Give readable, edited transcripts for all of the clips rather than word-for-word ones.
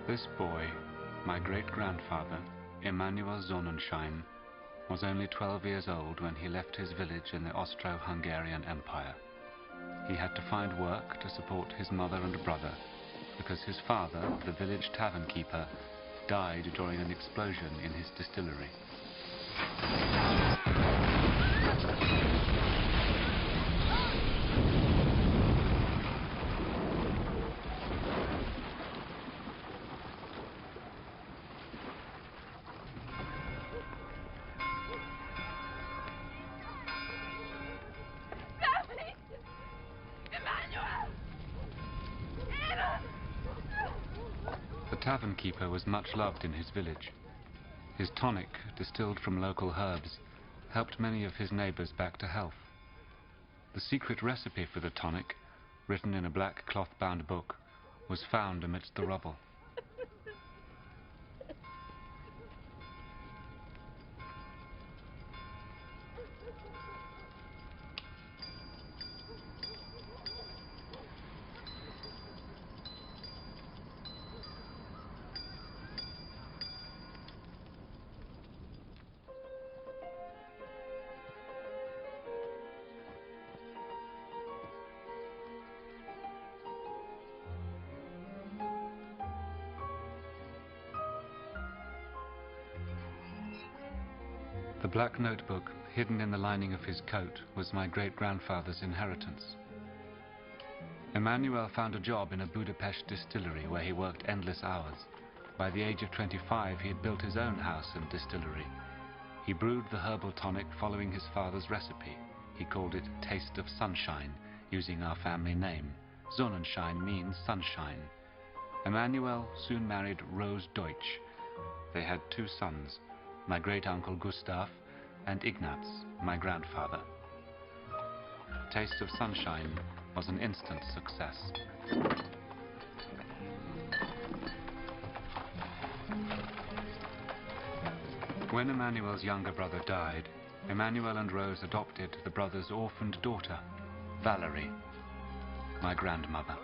This boy, my great-grandfather, Emanuel Sonnenschein, was only 12 years old when he left his village in the Austro-Hungarian Empire. He had to find work to support his mother and brother because his father, the village tavern keeper, died during an explosion in his distillery. The tavern keeper was much loved in his village. His tonic, distilled from local herbs, helped many of his neighbors back to health. The secret recipe for the tonic, written in a black cloth-bound book, was found amidst the rubble. The black notebook, hidden in the lining of his coat, was my great-grandfather's inheritance. Emanuel found a job in a Budapest distillery where he worked endless hours. By the age of 25, he had built his own house and distillery. He brewed the herbal tonic following his father's recipe. He called it Taste of Sunshine, using our family name. Sonnenschein means sunshine. Emanuel soon married Rose Deutsch. They had 2 sons, my great-uncle Gustav and Ignaz, my grandfather. Taste of Sunshine was an instant success. When Emanuel's younger brother died, Emanuel and Rose adopted the brother's orphaned daughter, Valerie, my grandmother.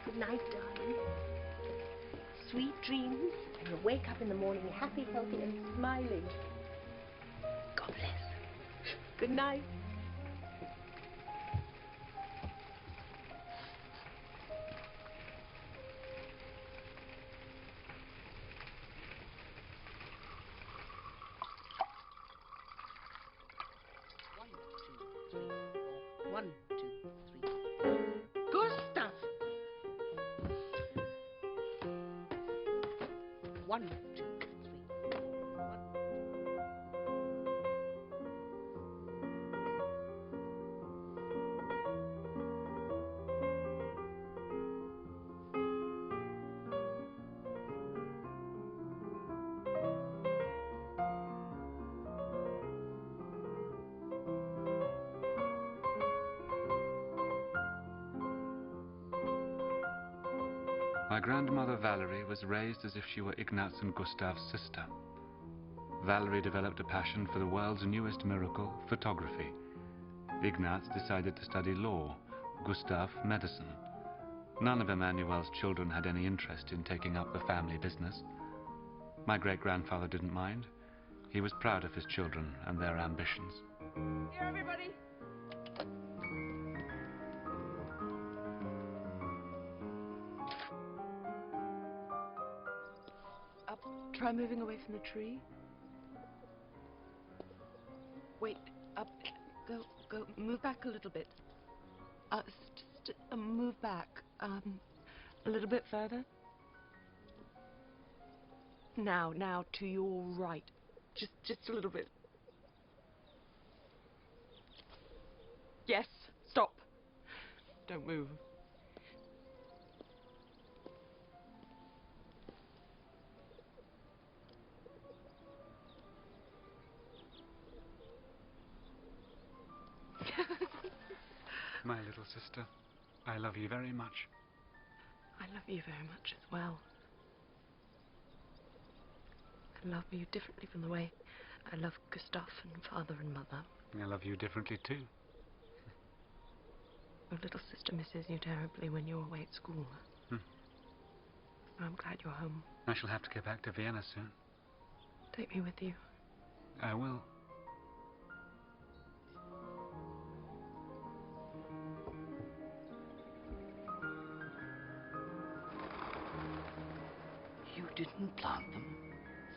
Good night, darling. Sweet dreams, and you'll wake up in the morning happy, healthy, and smiling. God bless. Good night. One, two, three. Gustav! 1, 2, 3. My grandmother Valerie was raised as if she were Ignaz and Gustav's sister. Valerie developed a passion for the world's newest miracle, photography. Ignaz decided to study law, Gustav medicine. None of Emanuel's children had any interest in taking up the family business. My great-grandfather didn't mind. He was proud of his children and their ambitions. Here, everybody! Up. Try moving away from the tree. Wait. Up. Go. Move back a little bit. Move back. A little bit further. Now, to your right. Just a little bit. Yes. Stop. Don't move. My little sister, I love you very much. I love you very much as well. I love you differently from the way I love Gustav and father and mother. I love you differently too. Your little sister misses you terribly when you're away at school. I'm glad you're home. I shall have to go back to Vienna soon. Take me with you. I will. You didn't plant them.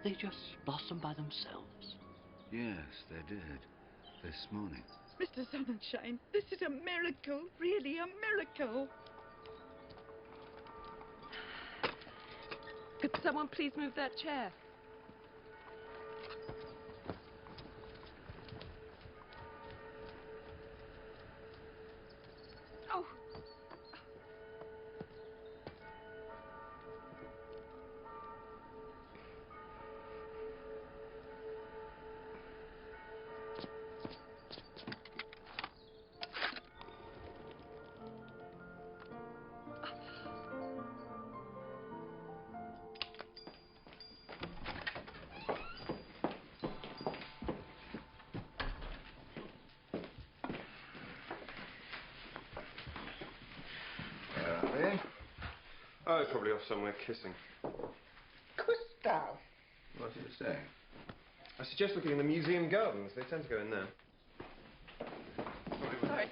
They just blossomed by themselves. Yes, they did. This morning. Mr. Sonnenschein, this is a miracle, really a miracle. Could someone please move that chair? Oh. Oh, probably off somewhere kissing. Gustav! What are you saying? I suggest looking in the museum gardens. They tend to go in there. Sorry.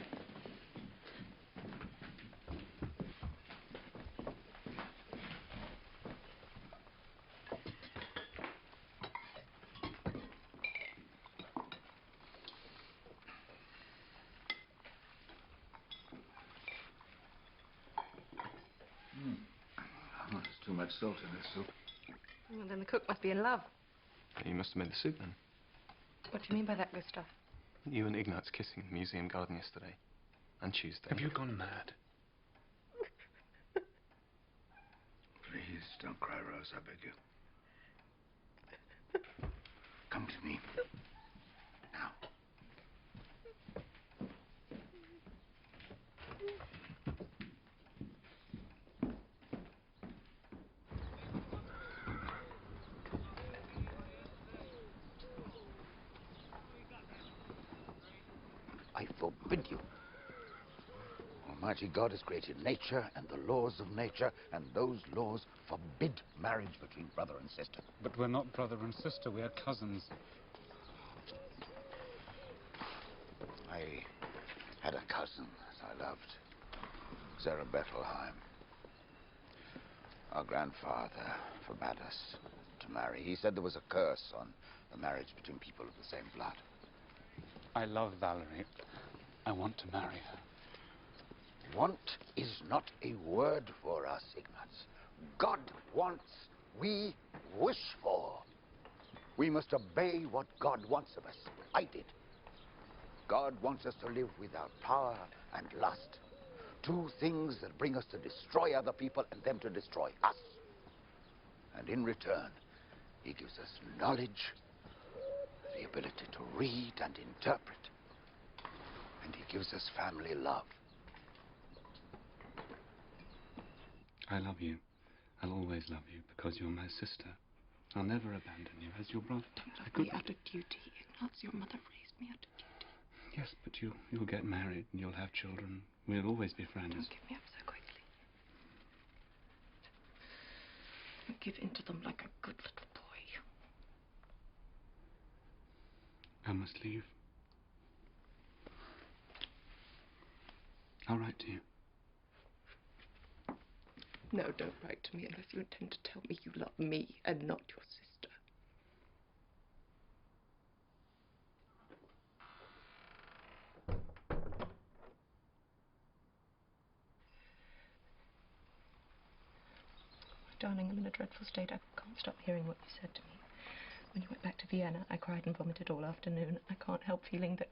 Oh, there's too much salt in this soup. Well, then the cook must be in love. You must have made the soup then. What do you mean by that, Gustav? You and Ignatz kissing in the museum garden yesterday. And Tuesday. Have you gone mad? Please don't cry, Rose, I beg you. Come to me. Now. I forbid you. Almighty God has created nature and the laws of nature, and those laws forbid marriage between brother and sister. But we're not brother and sister, we are cousins. I had a cousin that I loved, Sarah Bettelheim. Our grandfather forbade us to marry. He said there was a curse on the marriage between people of the same blood. I love Valerie. I want to marry her. Want is not a word for us, Ignatz. God wants, we wish for. We must obey what God wants of us. I did. God wants us to live without power and lust. Two things that bring us to destroy other people and them to destroy us. And in return, he gives us knowledge, the ability to read and interpret. And he gives us family love. I love you. I'll always love you because you're my sister. I'll never abandon you as your brother. Don't love me out of duty, Ignatz. Your mother raised me out of duty. Yes, but you'll get married and you'll have children. We'll always be friends. Don't give me up so quickly. Don't give in to them like a good little boy. I must leave. I'll write to you. No, don't write to me unless you intend to tell me you love me and not your sister. Darling, I'm in a dreadful state. I can't stop hearing what you said to me. When you went back to Vienna, I cried and vomited all afternoon. I can't help feeling that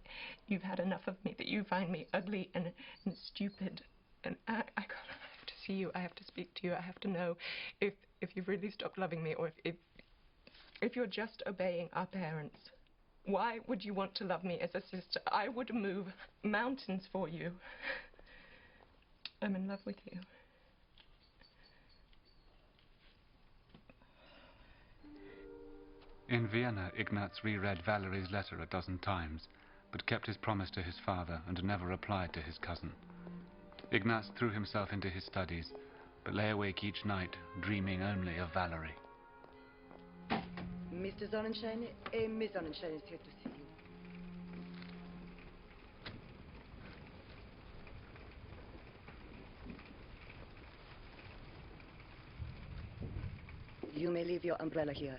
you've had enough of me, that you find me ugly and stupid. And I have to see you. I have to speak to you. I have to know if you've really stopped loving me, or if you're just obeying our parents. Why would you want to love me as a sister? I would move mountains for you. I'm in love with you. In Vienna, Ignaz reread Valerie's letter a dozen times, but kept his promise to his father and never replied to his cousin. Ignaz threw himself into his studies, but lay awake each night, dreaming only of Valerie. Mr. Sonnenschein et Miss Sonnenschein is here to see you. You may leave your umbrella here.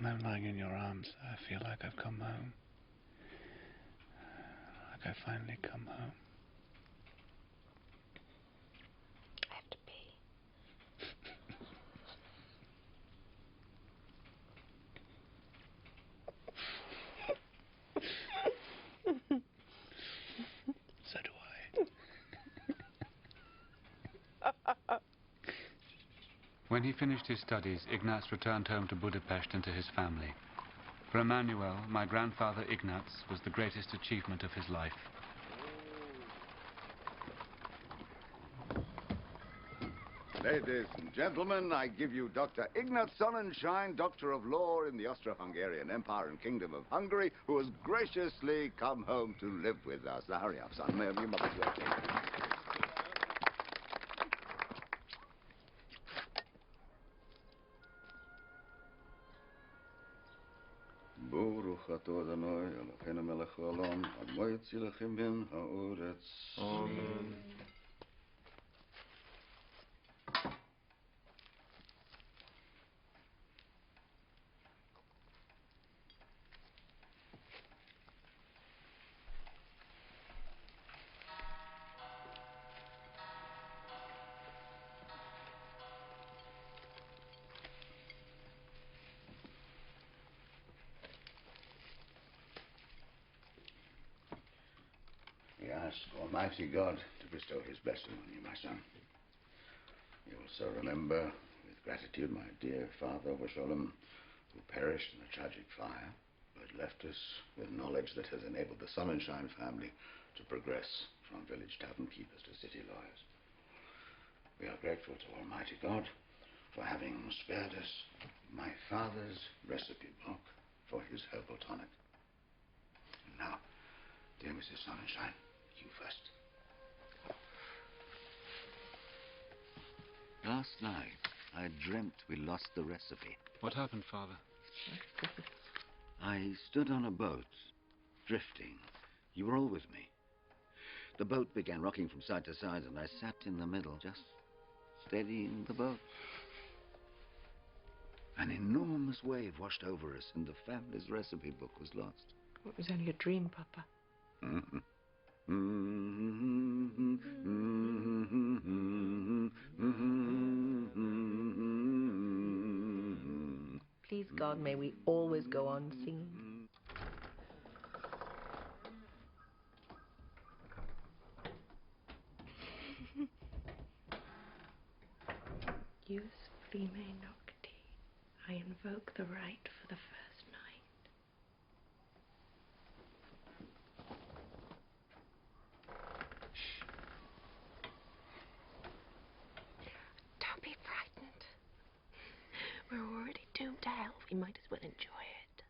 When I'm lying in your arms, I feel like I've come home. Like I've finally come home. I have to pee. So do I. When he finished his studies, Ignaz returned home to Budapest and to his family. For Emmanuel, my grandfather Ignaz was the greatest achievement of his life. Ladies and gentlemen, I give you Dr. Ignaz Sonnenschein, Doctor of Law in the Austro-Hungarian Empire and Kingdom of Hungary, who has graciously come home to live with us. Now, hurry up, son. You must be okay. Baruch atah Adonai Eloheinu melech haolam, hamoitzi lechem min haaretz. Amen. We ask Almighty God to bestow his blessing on you, my son. You also remember with gratitude my dear father, Washolem, who perished in a tragic fire, but left us with knowledge that has enabled the Sonnenschein family to progress from village tavern keepers to city lawyers. We are grateful to Almighty God for having spared us my father's recipe book for his herbal tonic. And now, dear Mrs. Sonnenschein, you first. Last night, I dreamt we lost the recipe. What happened, Father? I stood on a boat, drifting. You were all with me. The boat began rocking from side to side, and I sat in the middle, just steadying the boat. An enormous wave washed over us, and the family's recipe book was lost. It was only a dream, Papa. Mm-hmm. Mm-hmm. God, may we always go on singing. Ius prime nocte, I invoke the right for the first night. Shh. Don't be frightened. We're already doomed to hell. We might as well enjoy it.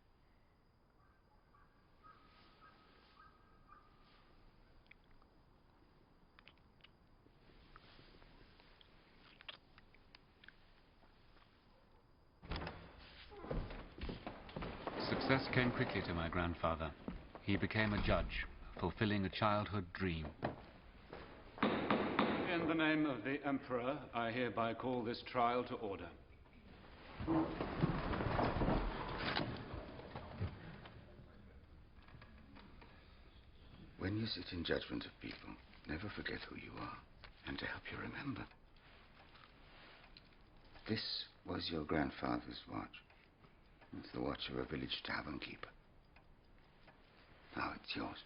Success came quickly to my grandfather. He became a judge, fulfilling a childhood dream. In the name of the Emperor, I hereby call this trial to order. When you sit in judgment of people, never forget who you are, and to help you remember. This was your grandfather's watch. It's the watch of a village tavern keeper. Now it's yours.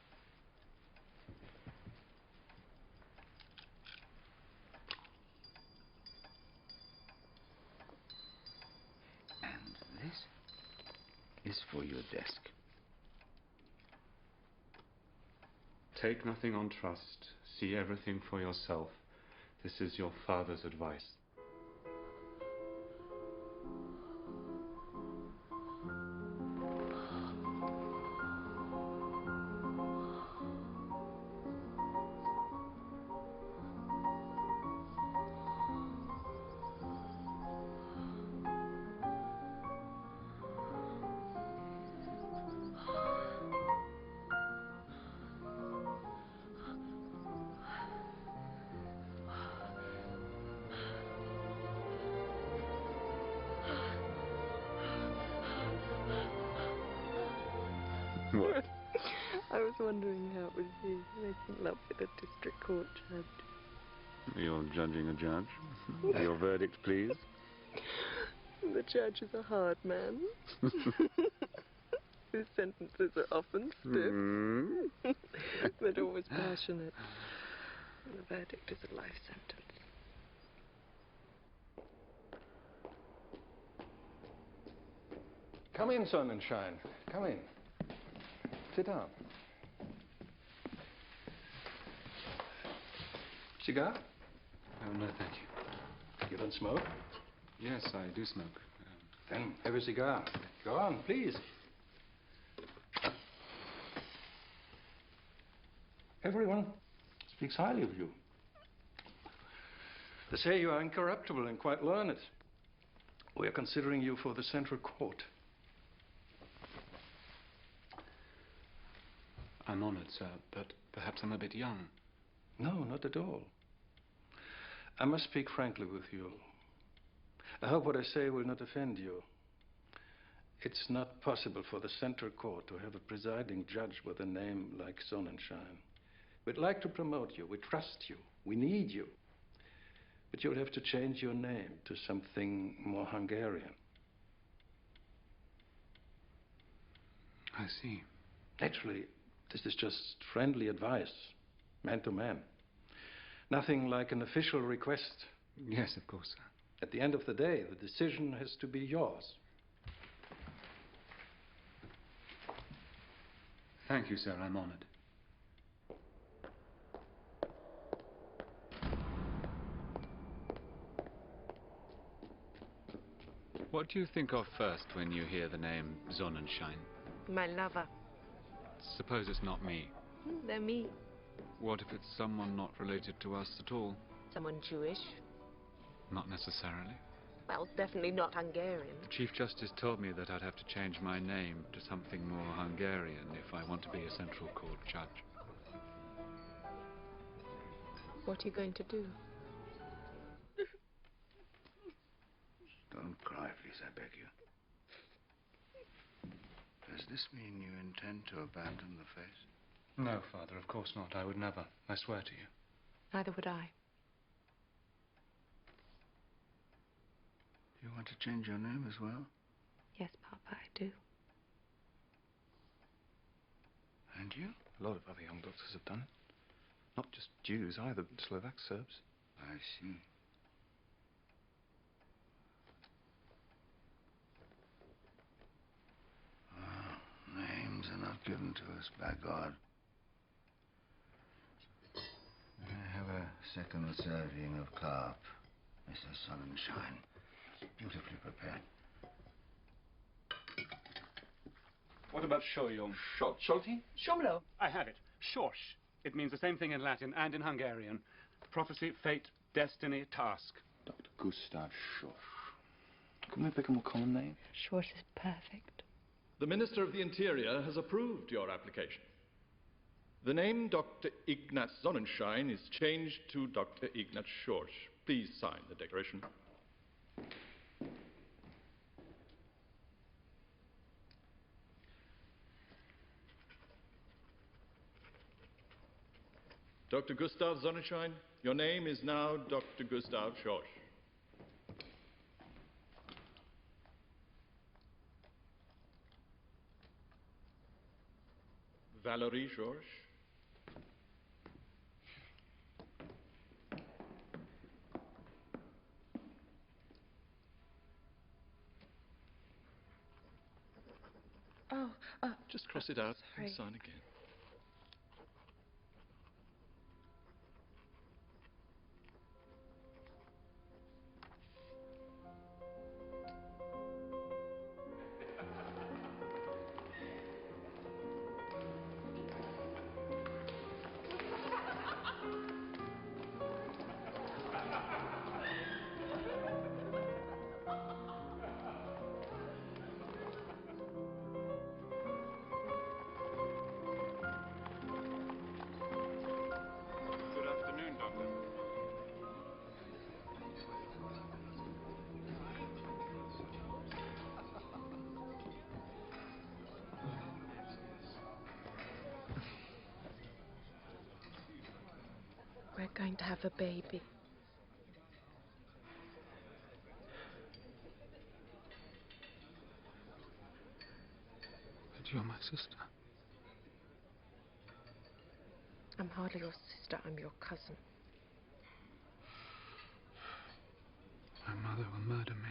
And this is for your desk. Take nothing on trust. See everything for yourself. This is your father's advice. What? I was wondering how it would be making love with a district court judge. You're judging a judge. Your verdict, please. The judge is a hard man. His sentences are often stiff, but always passionate. The verdict is a life sentence. Come in, Sonnenschein. Come in. Sit down. Cigar? Oh, no, thank you. You don't smoke? Yes, I do smoke. Then have a cigar. Go on, please. Everyone speaks highly of you. They say you are incorruptible and quite learned. We are considering you for the Central Court. I'm honored, sir, but perhaps I'm a bit young. No, not at all. I must speak frankly with you. I hope what I say will not offend you. It's not possible for the Central Court to have a presiding judge with a name like Sonnenschein. We'd like to promote you. We trust you. We need you. But you'll have to change your name to something more Hungarian. I see. Naturally, this is just friendly advice, man to man. Nothing like an official request. Yes, of course, sir. At the end of the day, the decision has to be yours. Thank you, sir. I'm honored. What do you think of first when you hear the name Sonnenschein? My lover. Suppose it's not me. They're me. What if it's someone not related to us at all? Someone Jewish. Not necessarily. Well, definitely not Hungarian. The Chief Justice told me that I'd have to change my name to something more Hungarian if I want to be a Central Court judge. What are you going to do? Don't cry, please, I beg you. Does this mean you intend to abandon the faith? No, Father, of course not. I would never. I swear to you. Neither would I. You want to change your name as well? Yes, Papa, I do. And you? A lot of other young doctors have done it. Not just Jews either, but Slovak Serbs. I see. Names are not given to us by God. I have a second serving of carp, Mrs. Sonnenschein. It's beautifully prepared. What about Shoyom? Sholti? Shomlo. I have it. Shorsh. It means the same thing in Latin and in Hungarian. Prophecy, fate, destiny, task. Dr. Gustav Schorsch. Couldn't we pick a more common name? Schwartz is perfect. The Minister of the Interior has approved your application. The name Dr. Ignaz Sonnenschein is changed to Dr. Ignaz Schorsch. Please sign the declaration. Dr. Gustav Sonnenschein, your name is now Dr. Gustav Schorsch. Valerie Schorsch. Just cross it out and sign again. We're going to have a baby. But you're my sister. I'm hardly your sister, I'm your cousin. My mother will murder me.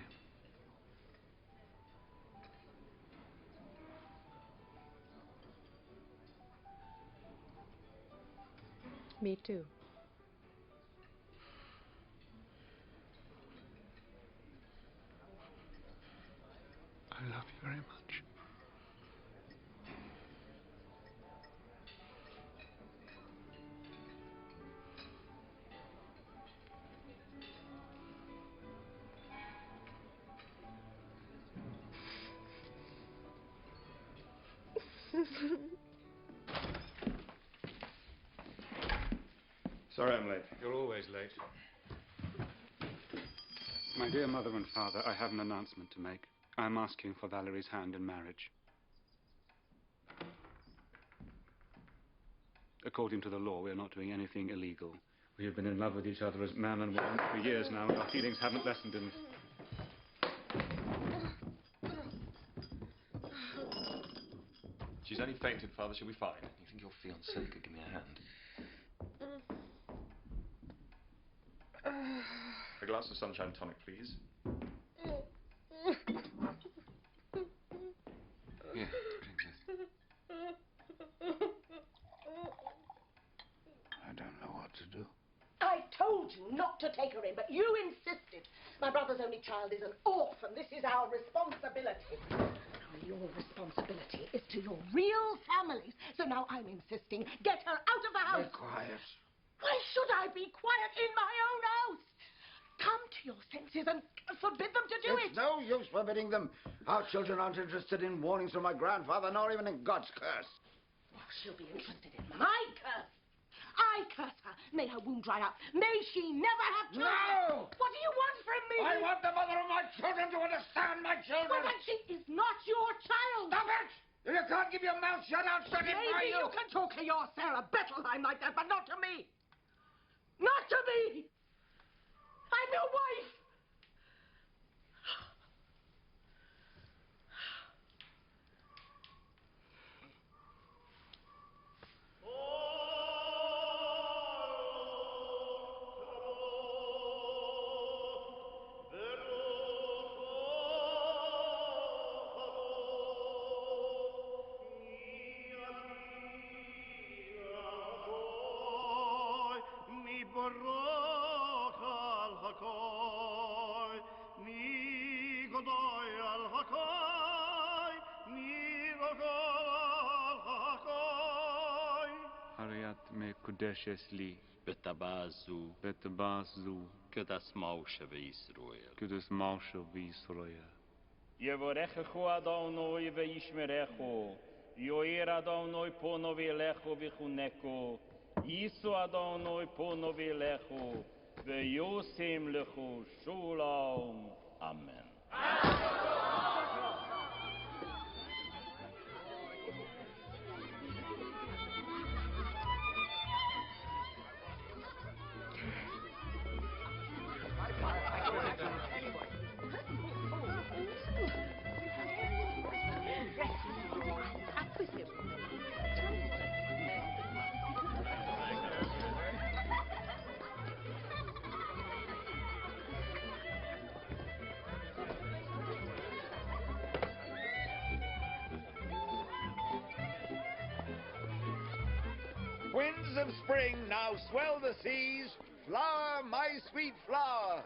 Me too. I love you very much. Sorry I'm late. You're always late. My dear mother and father, I have an announcement to make. I'm asking for Valerie's hand in marriage. According to the law, we're not doing anything illegal. We have been in love with each other as man and woman for years now, and our feelings haven't lessened in... She's only fainted, Father. She'll be fine. You think your fiancée could give me a hand? A glass of sunshine tonic, please. Here, drink this. I don't know what to do. I told you not to take her in, but you insisted. My brother's only child is an orphan. This is our responsibility. Now, your responsibility is to your real families. So now I'm insisting, get her out of the house. Be quiet. Why should I be quiet in my own house? Come to your senses and forbid them to do it. It's no use forbidding them. Our children aren't interested in warnings from my grandfather, nor even in God's curse. Oh, she'll be interested in my curse. I curse her. May her womb dry up. May she never have children. No! What do you want from me? I want the mother of my children to understand my children. Well, then she is not your child. Stop it! If you can't keep your mouth shut, I'll shut it by Maybe you. you can talk to your Sarah Bettelheim like that, but not to me. Not to me. I'm your wife. Ariat me kudeshes li. Betabazu. Betabazu. Kudas maushe Israel. Kudas maushe Israel. Yevorechechu Adonai veishmerechu. Yoir Adonai pono velechu vichuneku. Yisu Adonai pono velechu. Veyosim lechu. Shalom. Amen. Winds of spring now swell the seas. Flower, my sweet flower.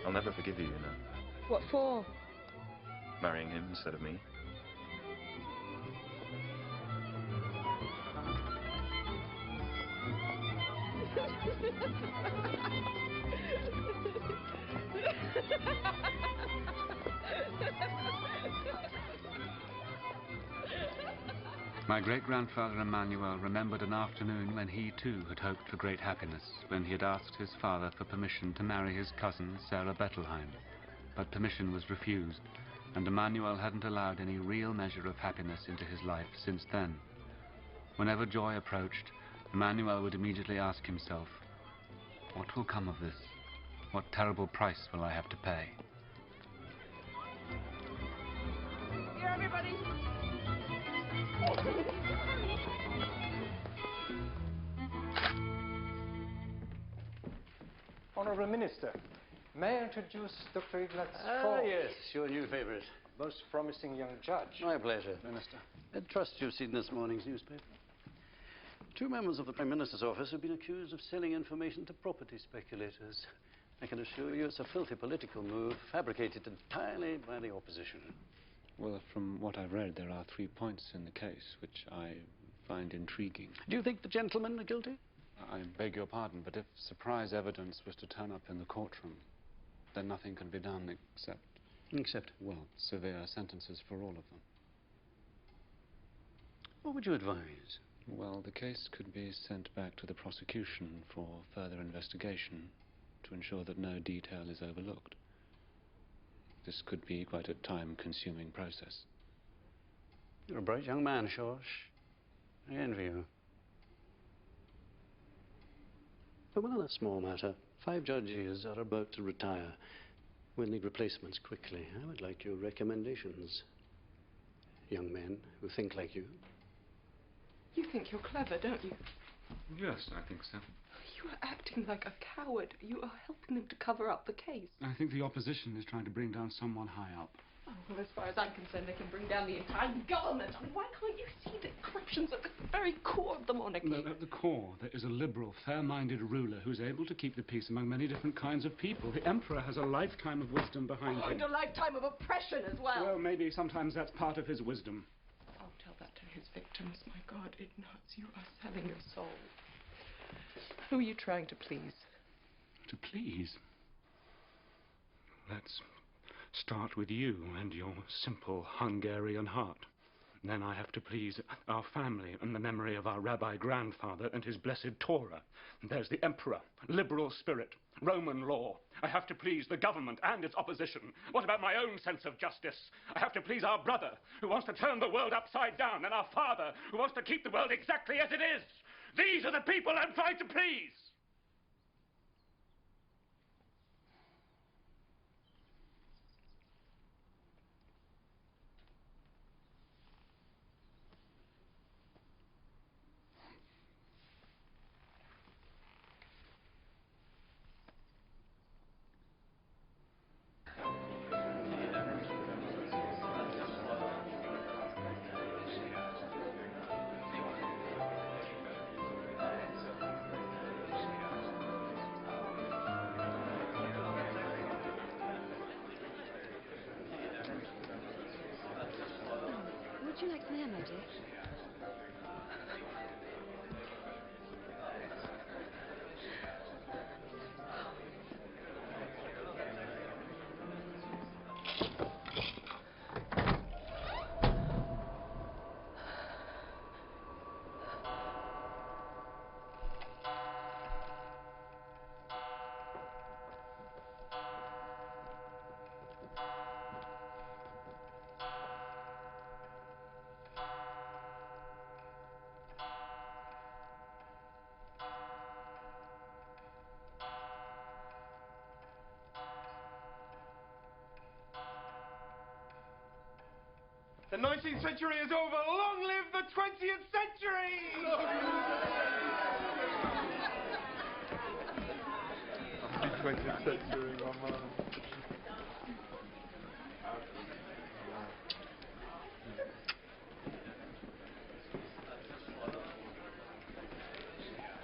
I'll never forgive you, you know. What for? Marrying him instead of me. My great-grandfather Emmanuel remembered an afternoon when he too had hoped for great happiness, when he had asked his father for permission to marry his cousin Sarah Bettelheim. But permission was refused, and Emmanuel hadn't allowed any real measure of happiness into his life since then. Whenever joy approached, Emmanuel would immediately ask himself, "What will come of this? What terrible price will I have to pay?" Here, everybody. Honourable Minister, may I introduce Dr. Ignaz Yes, your new favourite. Most promising young judge. My pleasure, Minister. I trust you've seen this morning's newspaper. 2 members of the Prime Minister's office have been accused of selling information to property speculators. I can assure you it's a filthy political move, fabricated entirely by the opposition. Well, from what I've read, there are 3 points in the case which I find intriguing. Do you think the gentlemen are guilty? I beg your pardon, but if surprise evidence was to turn up in the courtroom, then nothing can be done except... Except? Well, severe sentences for all of them. What would you advise? Well, the case could be sent back to the prosecution for further investigation to ensure that no detail is overlooked. This could be quite a time-consuming process. You're a bright young man, Schorsch. I envy you. But one other small matter. 5 judges are about to retire. We'll need replacements quickly. I would like your recommendations. Young men who think like you. You think you're clever, don't you? Yes, I think so. You are acting like a coward. You are helping them to cover up the case. I think the opposition is trying to bring down someone high up. Oh, well, as far as I'm concerned, they can bring down the entire government. I mean, why can't you see that corruption's at the very core of the monarchy? No, at the core, there is a liberal, fair-minded ruler who's able to keep the peace among many different kinds of people. The emperor has a lifetime of wisdom behind him. And a lifetime of oppression as well. Well, maybe sometimes that's part of his wisdom. I'll tell that to his victims. My God, Ignaz, you are selling your soul. Who are you trying to please? To please? Let's start with you and your simple Hungarian heart. Then I have to please our family and the memory of our rabbi grandfather and his blessed Torah. There's the emperor, liberal spirit, Roman law. I have to please the government and its opposition. What about my own sense of justice? I have to please our brother, who wants to turn the world upside down, and our father, who wants to keep the world exactly as it is. These are the people I'm trying to please. Would you like some air, my dear? 19th century is over. Long live the 20th century! Happy 20th century, Mama.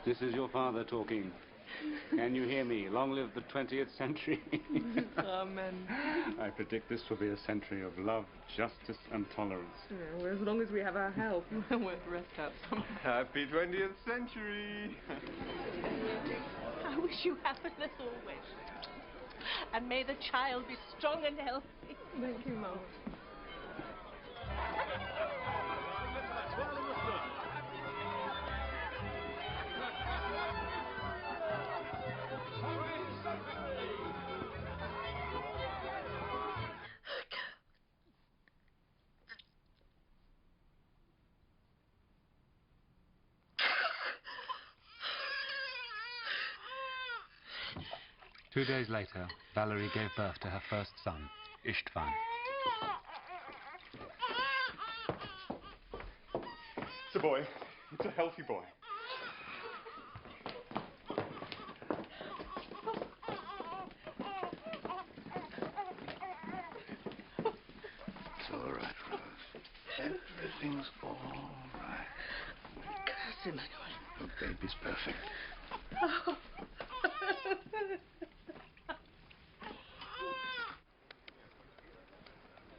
This is your father talking. Can you hear me? Long live the 20th century. Amen. I predict this will be a century of love, justice, and tolerance. Yeah, well, as long as we have our health, we'll rest out some. Happy 20th century. I wish you happiness always. And may the child be strong and healthy. Thank you, Mum. Two days later, Valerie gave birth to her first son, Istvan. It's a boy. It's a healthy boy. It's all right, Rose. Everything's all right. Curse Emmanuel. The baby's perfect. Oh.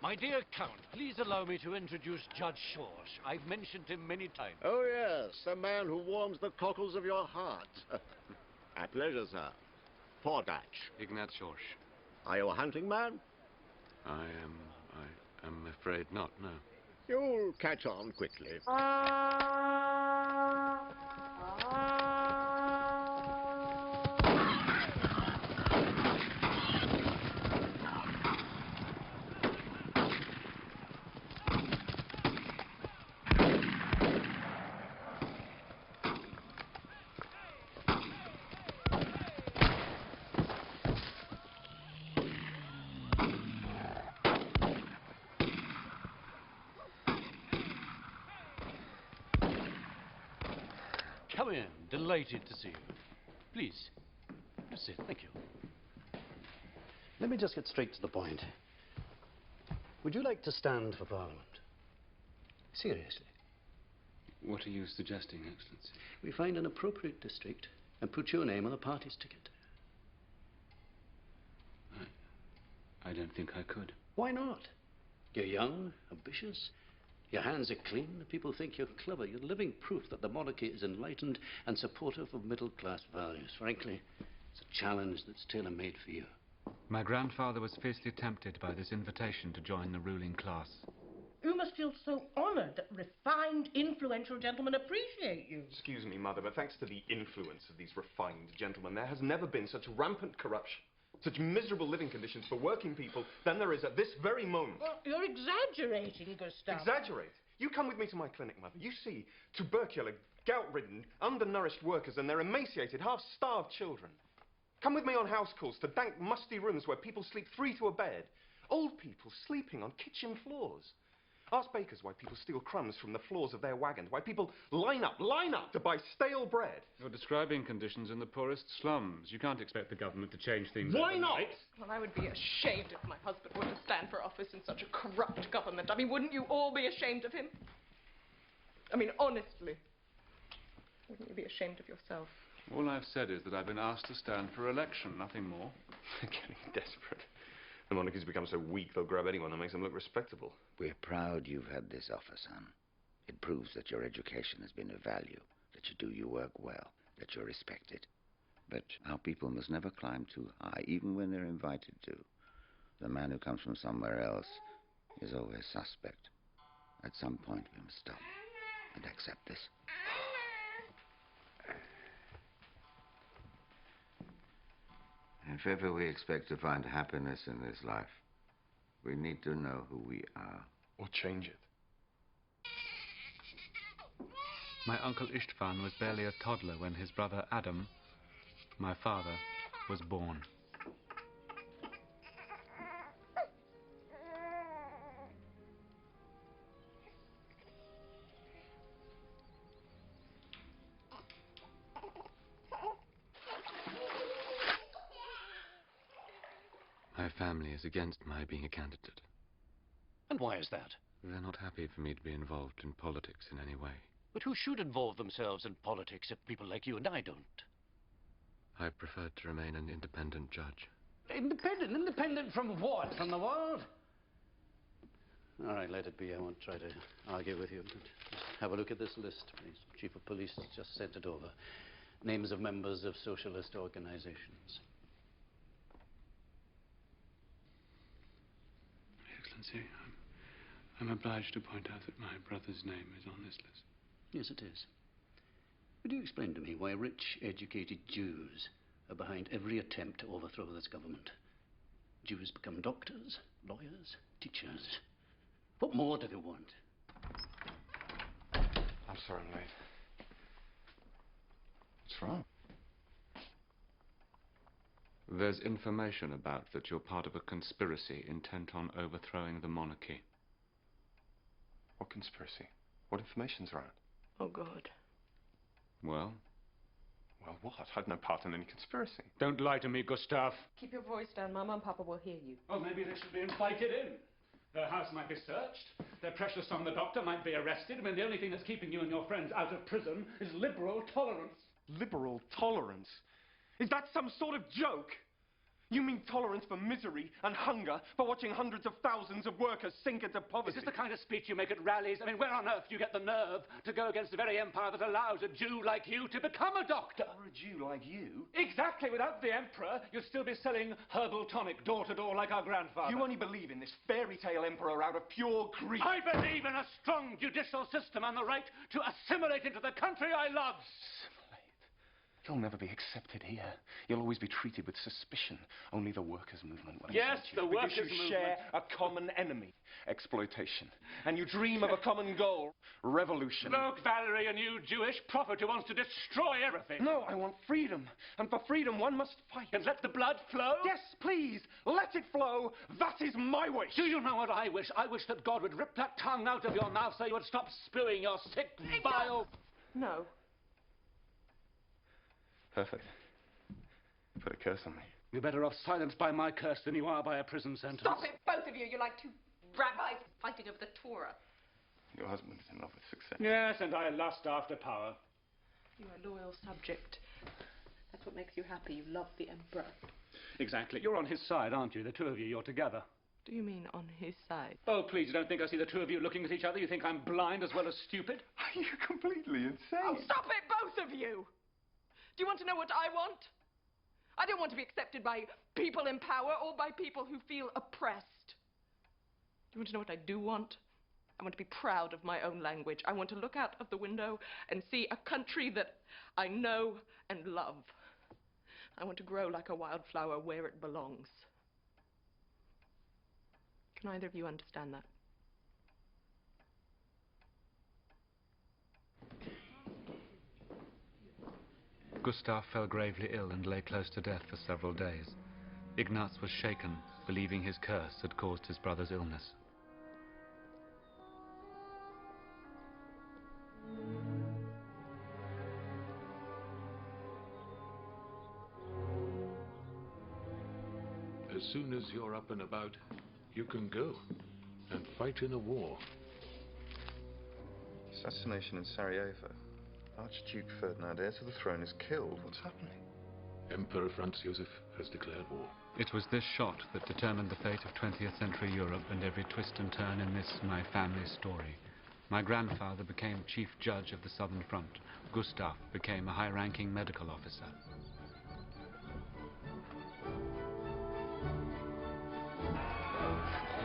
My dear Count, please allow me to introduce Judge Schorsch. I've mentioned him many times. Oh, yes, the man who warms the cockles of your heart. A pleasure, sir. Podach. Ignat Schorsch. Are you a hunting man? I am afraid not, no. You'll catch on quickly. Come in. Delighted to see you. Please. That's it. Thank you. Let me just get straight to the point. Would you like to stand for Parliament? Seriously. What are you suggesting, Excellency? We find an appropriate district and put your name on the party's ticket. I don't think I could. Why not? You're young, ambitious. Your hands are clean. The people think you're clever. You're living proof that the monarchy is enlightened and supportive of middle-class values. Frankly, it's a challenge that's tailor-made for you. My grandfather was fiercely tempted by this invitation to join the ruling class. You must feel so honoured that refined, influential gentlemen appreciate you. Excuse me, Mother, but thanks to the influence of these refined gentlemen, there has never been such rampant corruption, such miserable living conditions for working people than there is at this very moment. Well, you're exaggerating, Gustav. Exaggerate? You come with me to my clinic, Mother. You see tubercular, gout-ridden, undernourished workers and their emaciated, half-starved children. Come with me on house calls to dank, musty rooms where people sleep 3 to a bed. Old people sleeping on kitchen floors. Ask bakers why people steal crumbs from the floors of their wagons, why people line up to buy stale bread. You're describing conditions in the poorest slums. You can't expect the government to change things Why overnight. not? Well, I would be ashamed if my husband were to stand for office in such a corrupt government. I mean, wouldn't you all be ashamed of him? I mean, honestly. Wouldn't you be ashamed of yourself? All I've said is that I've been asked to stand for election, nothing more. They're getting desperate. The monarchy's become so weak, they'll grab anyone that makes them look respectable. We're proud you've had this offer, son. It proves that your education has been of value, that you do your work well, that you're respected. But our people must never climb too high, even when they're invited to. The man who comes from somewhere else is always suspect. At some point, we must stop and accept this. If ever we expect to find happiness in this life, we need to know who we are. Or change it. My uncle Istvan was barely a toddler when his brother Adam, my father, was born. My family is against my being a candidate. And why is that? They're not happy for me to be involved in politics in any way. But who should involve themselves in politics if people like you and I don't? I prefer to remain an independent judge. Independent? Independent from what? From the world? All right, let it be. I won't try to argue with you. But just have a look at this list, please. Chief of Police just sent it over. Names of members of socialist organizations. Excellency, I'm obliged to point out that my brother's name is on this list. Yes, it is. Would you explain to me why rich, educated Jews are behind every attempt to overthrow this government? Jews become doctors, lawyers, teachers. What more do they want? I'm sorry I'm late. What's wrong? There's information about that you're part of a conspiracy intent on overthrowing the monarchy. What conspiracy? What information's around? Oh, God. Well? Well, what? I'd no part in any conspiracy. Don't lie to me, Gustav. Keep your voice down. Mama and Papa will hear you. Oh, maybe they should be invited in. Their house might be searched. Their precious son, the doctor, might be arrested. I mean, the only thing that's keeping you and your friends out of prison is liberal tolerance. Liberal tolerance? Is that some sort of joke? You mean tolerance for misery and hunger, for watching hundreds of thousands of workers sink into poverty? Is this the kind of speech you make at rallies? I mean, where on earth do you get the nerve to go against the very empire that allows a Jew like you to become a doctor? Or a Jew like you? Exactly. Without the emperor, you'd still be selling herbal tonic door to door like our grandfather. You only believe in this fairy tale emperor out of pure greed. I believe in a strong judicial system and the right to assimilate into the country I love. You'll never be accepted here. You'll always be treated with suspicion. Only the workers' movement will Yes, accept you. the workers' because you movement. share a common enemy, exploitation. And you dream of a common goal, revolution. Look, Valerie, a new Jewish prophet who wants to destroy everything. No, I want freedom. And for freedom, one must fight. And let the blood flow? Yes, please. Let it flow. That is my wish. Do you know what I wish? I wish that God would rip that tongue out of your mouth so you would stop spewing your sick, vile... No. Perfect. Put a curse on me. You're better off silenced by my curse than you are by a prison sentence. Stop it, both of you. You're like two rabbis fighting over the Torah. Your husband is in love with success. Yes, and I lust after power. You're a loyal subject. That's what makes you happy. You love the emperor. Exactly. You're on his side, aren't you? The two of you, you're together. Do you mean on his side? Oh, please, you don't think I see the two of you looking at each other? You think I'm blind as well as stupid? Are you completely insane? Oh, stop it, both of you! Do you want to know what I want? I don't want to be accepted by people in power or by people who feel oppressed. Do you want to know what I do want? I want to be proud of my own language. I want to look out of the window and see a country that I know and love. I want to grow like a wildflower where it belongs. Can either of you understand that? Gustav fell gravely ill and lay close to death for several days. Ignaz was shaken, believing his curse had caused his brother's illness. As soon as you're up and about, you can go and fight in a war. Assassination in Sarajevo. Archduke Ferdinand, heir to the throne, is killed. What's happening? Emperor Franz Joseph has declared war. It was this shot that determined the fate of 20th century Europe and every twist and turn in this, my family story. My grandfather became chief judge of the Southern Front. Gustav became a high-ranking medical officer.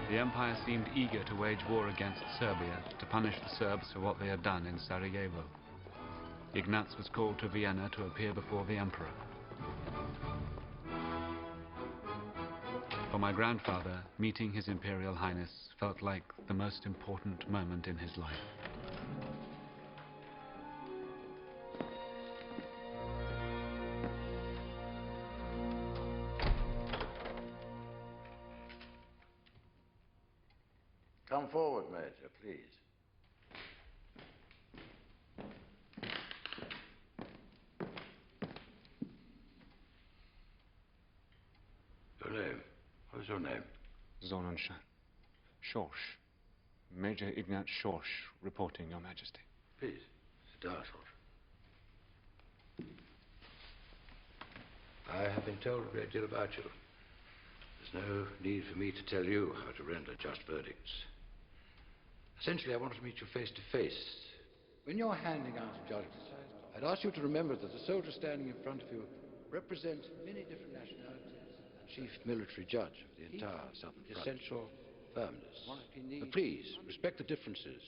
The Empire seemed eager to wage war against Serbia, to punish the Serbs for what they had done in Sarajevo. Ignaz was called to Vienna to appear before the Emperor. For my grandfather, meeting His Imperial Highness felt like the most important moment in his life. Come forward, Major, please. Your name? What is your name? Sonnenschein. Schorsch. Major Ignaz Schorsch, reporting, Your Majesty. Please, sit down, Schorsch. I have been told a great deal about you. There's no need for me to tell you how to render just verdicts. Essentially, I want to meet you face to face. When you're handing out judgments, I'd ask you to remember that the soldier standing in front of you represents many different nationalities. Chief military judge of the entire Southern Front. Essential firmness. But please, respect the differences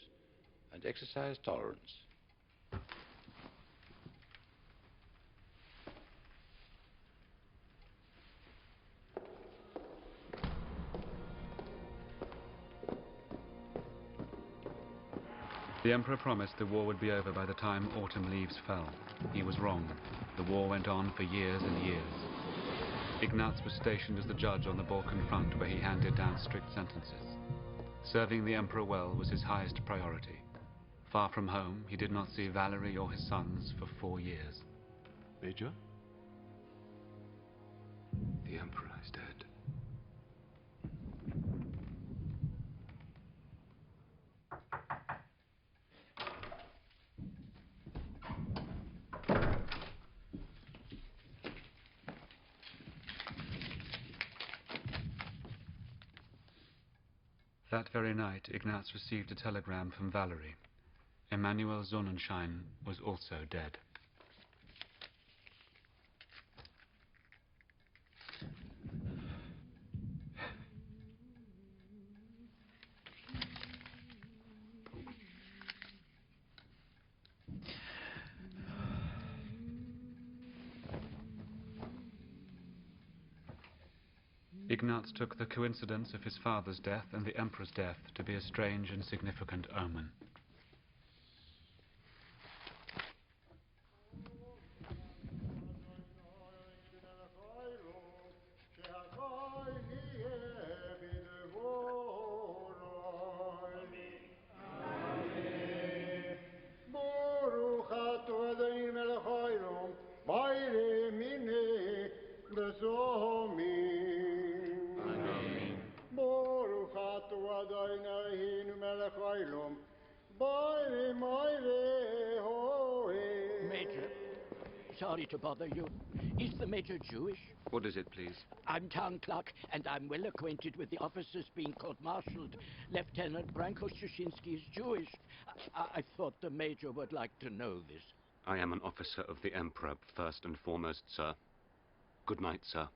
and exercise tolerance. The Emperor promised the war would be over by the time autumn leaves fell. He was wrong. The war went on for years and years. Ignaz was stationed as the judge on the Balkan front, where he handed down strict sentences. Serving the Emperor well was his highest priority. Far from home, he did not see Valerie or his sons for 4 years. Major? The Emperor is dead. That very night, Ignaz received a telegram from Valerie. Emanuel Sonnenschein was also dead. Ignaz took the coincidence of his father's death and the Emperor's death to be a strange and significant omen. Major, sorry to bother you. Is the Major Jewish? What is it, please? I'm town clerk, and I'm well acquainted with the officers being court-martialed. Lieutenant Branko Shushinsky is Jewish. I thought the Major would like to know this. I am an officer of the Emperor, first and foremost, sir. Good night, sir.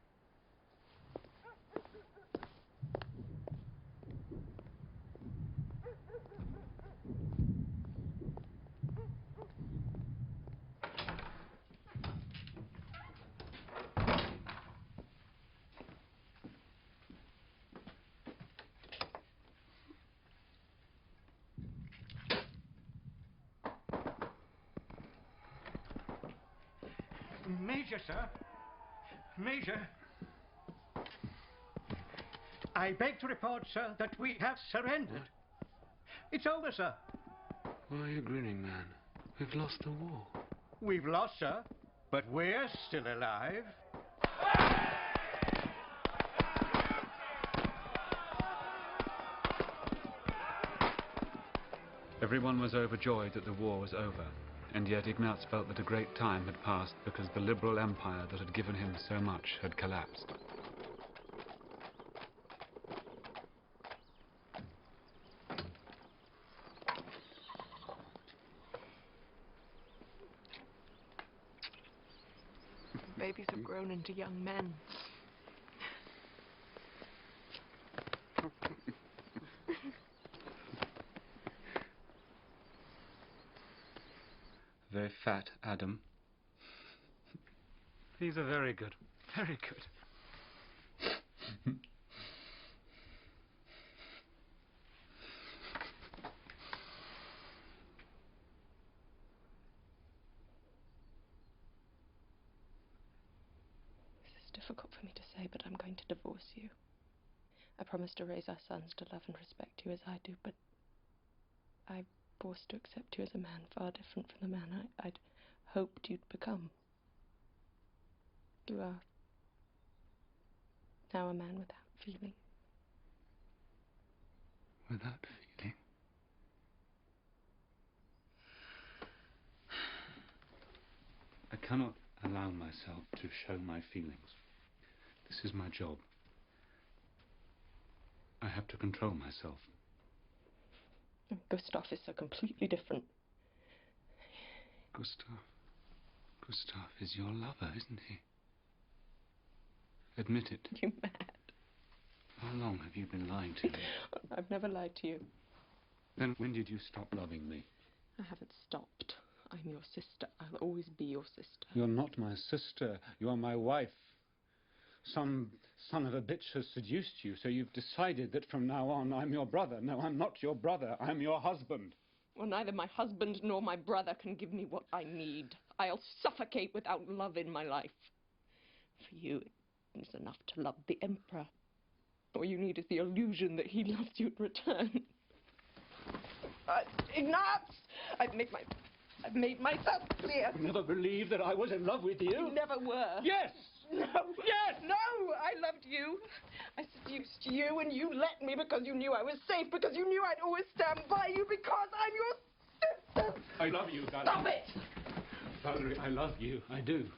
Major, sir. Major. I beg to report, sir, that we have surrendered. It's over, sir. Why are you grinning, man? We've lost the war. We've lost, sir, but we're still alive. Everyone was overjoyed that the war was over, and yet Ignaz felt that a great time had passed because the liberal empire that had given him so much had collapsed. Babies have grown into young men. Very fat, Adam. These are very good. Very good. This is difficult for me to say, but I'm going to divorce you. I promised to raise our sons to love and respect you as I do, but I'm forced to accept you as a man far different from the man I'd hoped you'd become. You are now a man without feeling. Without feeling? I cannot allow myself to show my feelings. This is my job. I have to control myself. Gustav is so completely different. Gustav is your lover, isn't he? Admit it. You mad? How long have you been lying to me? I've never lied to you. Then when did you stop loving me? I haven't stopped. I'm your sister. I'll always be your sister. You're not my sister. You are my wife. Some son of a bitch has seduced you, so you've decided that from now on I'm your brother. No, I'm not your brother. I'm your husband. Well, neither my husband nor my brother can give me what I need. I'll suffocate without love in my life. For you, it's enough to love the Emperor. All you need is the illusion that he loves you in return. Ignaz! I've made myself clear. You never believed that I was in love with you? You never were. Yes! No. Yes! No! I loved you. I seduced you and you let me because you knew I was safe, because you knew I'd always stand by you, because I'm your sister. I love you, Valerie. Stop it! Valerie, I love you. I do.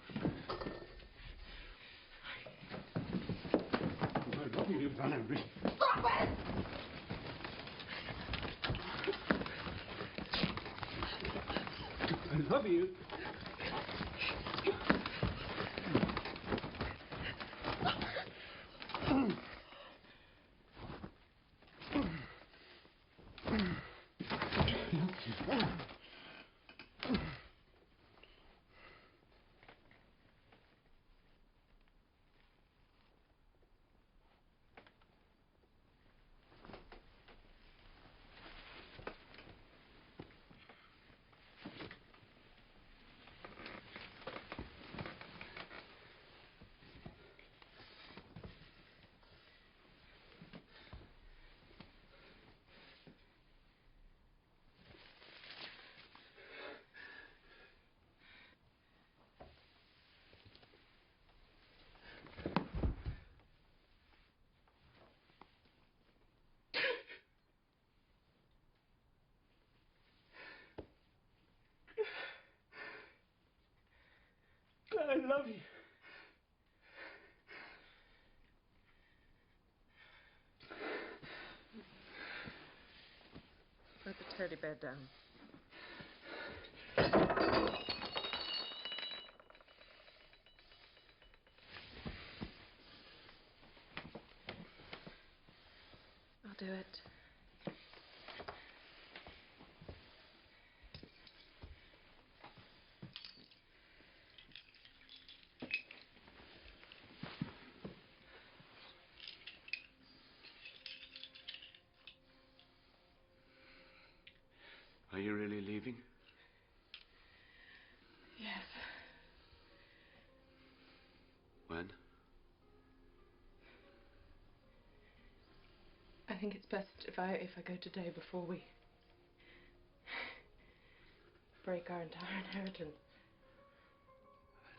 I love you, Valerie. Stop it! I love you. I love you. Put the teddy bear down. I'll do it. Are you really leaving? Yes. think it's best if I go today before we break our entire inheritance.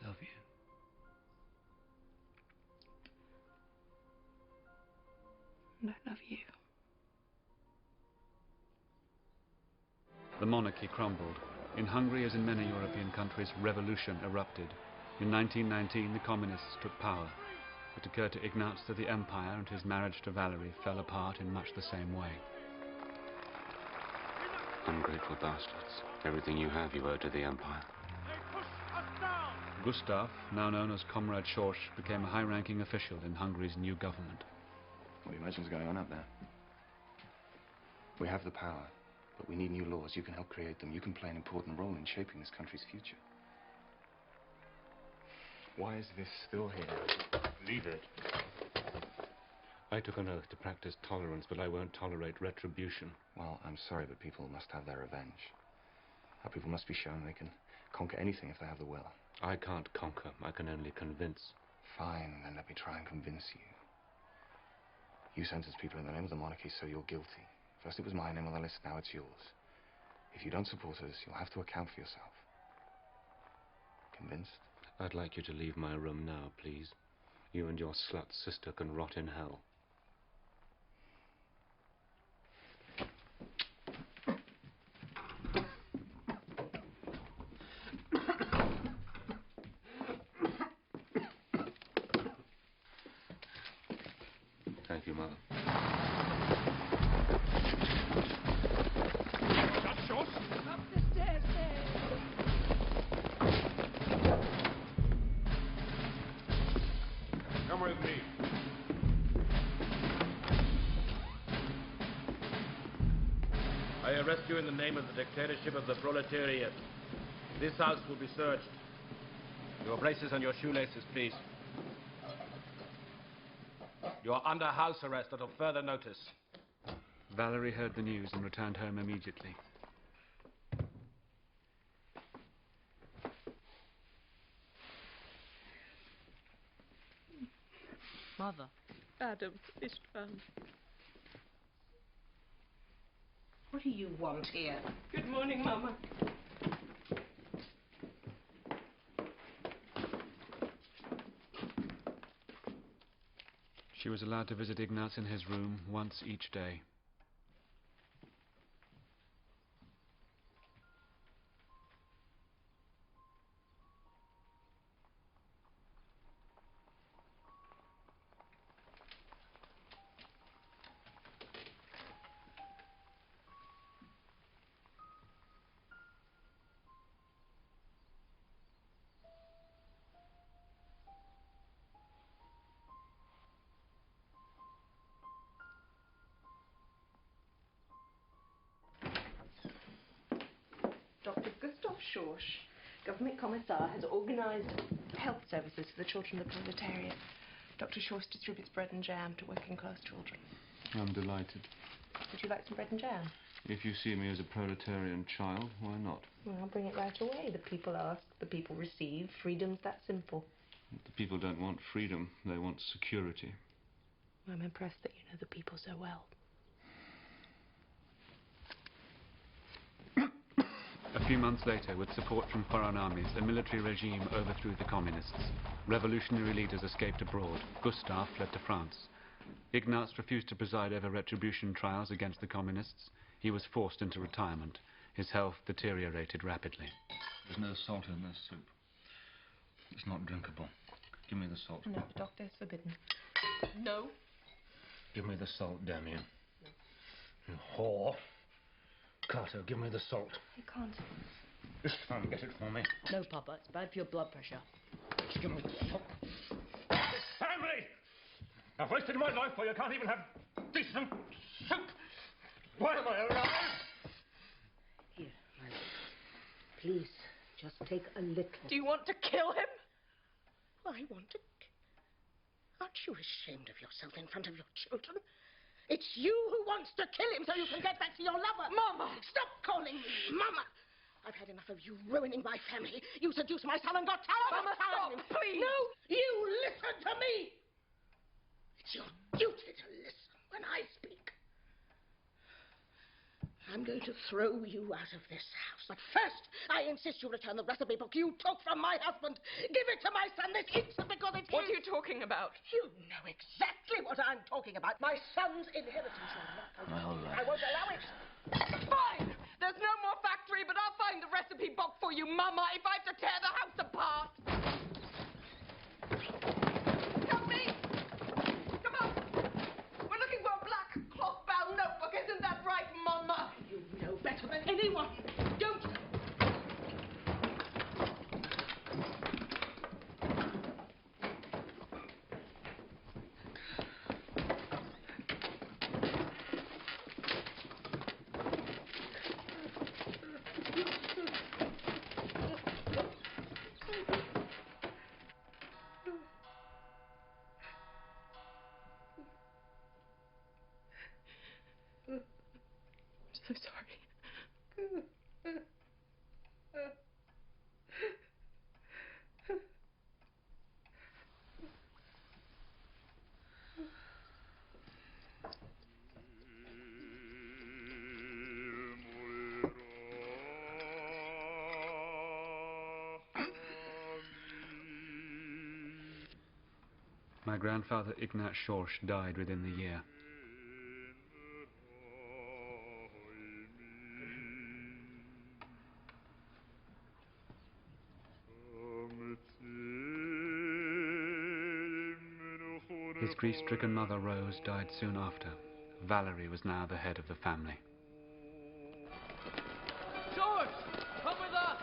I love you. And I love you. The monarchy crumbled. In Hungary, as in many European countries, revolution erupted. In 1919, the communists took power. It occurred to Ignaz that the empire and his marriage to Valerie fell apart in much the same way. Ungrateful bastards. Everything you have you owe to the empire. Gustav, now known as Comrade Schorsch, became a high-ranking official in Hungary's new government. What do you imagine's going on up there? We have the power, but we need new laws. You can help create them. You can play an important role in shaping this country's future. Why is this still here? Leave it. I took an oath to practice tolerance, but I won't tolerate retribution. Well, I'm sorry, but people must have their revenge. Our people must be shown they can conquer anything if they have the will. I can't conquer. I can only convince. Fine, then let me try and convince you. You sentence people in the name of the monarchy, so you're guilty. First it was my name on the list, now it's yours. If you don't support us, you'll have to account for yourself. Convinced? I'd like you to leave my room now, please. You and your slut sister can rot in hell. Thank you, Mother. Up the stairs there. Come with me. I arrest you in the name of the dictatorship of the proletariat. This house will be searched. Your braces and your shoelaces, please. You are under house arrest until further notice. Valerie heard the news and returned home immediately. Mother. Adam is found. What do you want here? Good morning, Mama. She was allowed to visit Ignaz in his room once each day. Dr. Gustav Schorsch, Government Commissar, has organised health services for the children of the proletariat. Dr. Schorsch distributes bread and jam to working-class children. I'm delighted. Would you like some bread and jam? If you see me as a proletarian child, why not? Well, I'll bring it right away. The people ask, the people receive. Freedom's that simple. The people don't want freedom, they want security. I'm impressed that you know the people so well. A few months later, with support from foreign armies, the military regime overthrew the communists. Revolutionary leaders escaped abroad. Gustav fled to France. Ignaz refused to preside over retribution trials against the communists. He was forced into retirement. His health deteriorated rapidly. There's no salt in this soup. It's not drinkable. Give me the salt. No, the doctor is forbidden. No. Give me the salt, damn you. You whore. Carter, give me the salt. I can't. This time, get it for me. No, Papa, it's bad for your blood pressure. Just give me the salt. Family! I've wasted my life for you can't even have decent soup. Why am I alive? Here, my lord. Please, just take a little. Do you want to kill him? I want to... Aren't you ashamed of yourself in front of your children? It's you who wants to kill him so you can get back to your lover. Mama! Stop calling me Mama! I've had enough of you ruining my family. You seduced my son and got tired Mama, of tired of him. stop, please! No, you listen to me! It's your duty to listen when I speak. I'm going to throw you out of this house. But first, I insist you return the recipe book you took from my husband. Give it to my son this instant because it's What his. are you talking about? You know exactly what I'm talking about. My son's inheritance. Well, I won't allow it. Fine! There's no more factory, but I'll find the recipe book for you, Mama, if I have to tear the house apart. Help me! Come on! We're looking for a black cloth-bound notebook. Isn't that right, Mama? You know better than anyone. Don't. I'm so sorry. My grandfather Ignat Schorsch died within the year. His grief-stricken mother, Rose, died soon after. Valerie was now the head of the family. George! Come with us!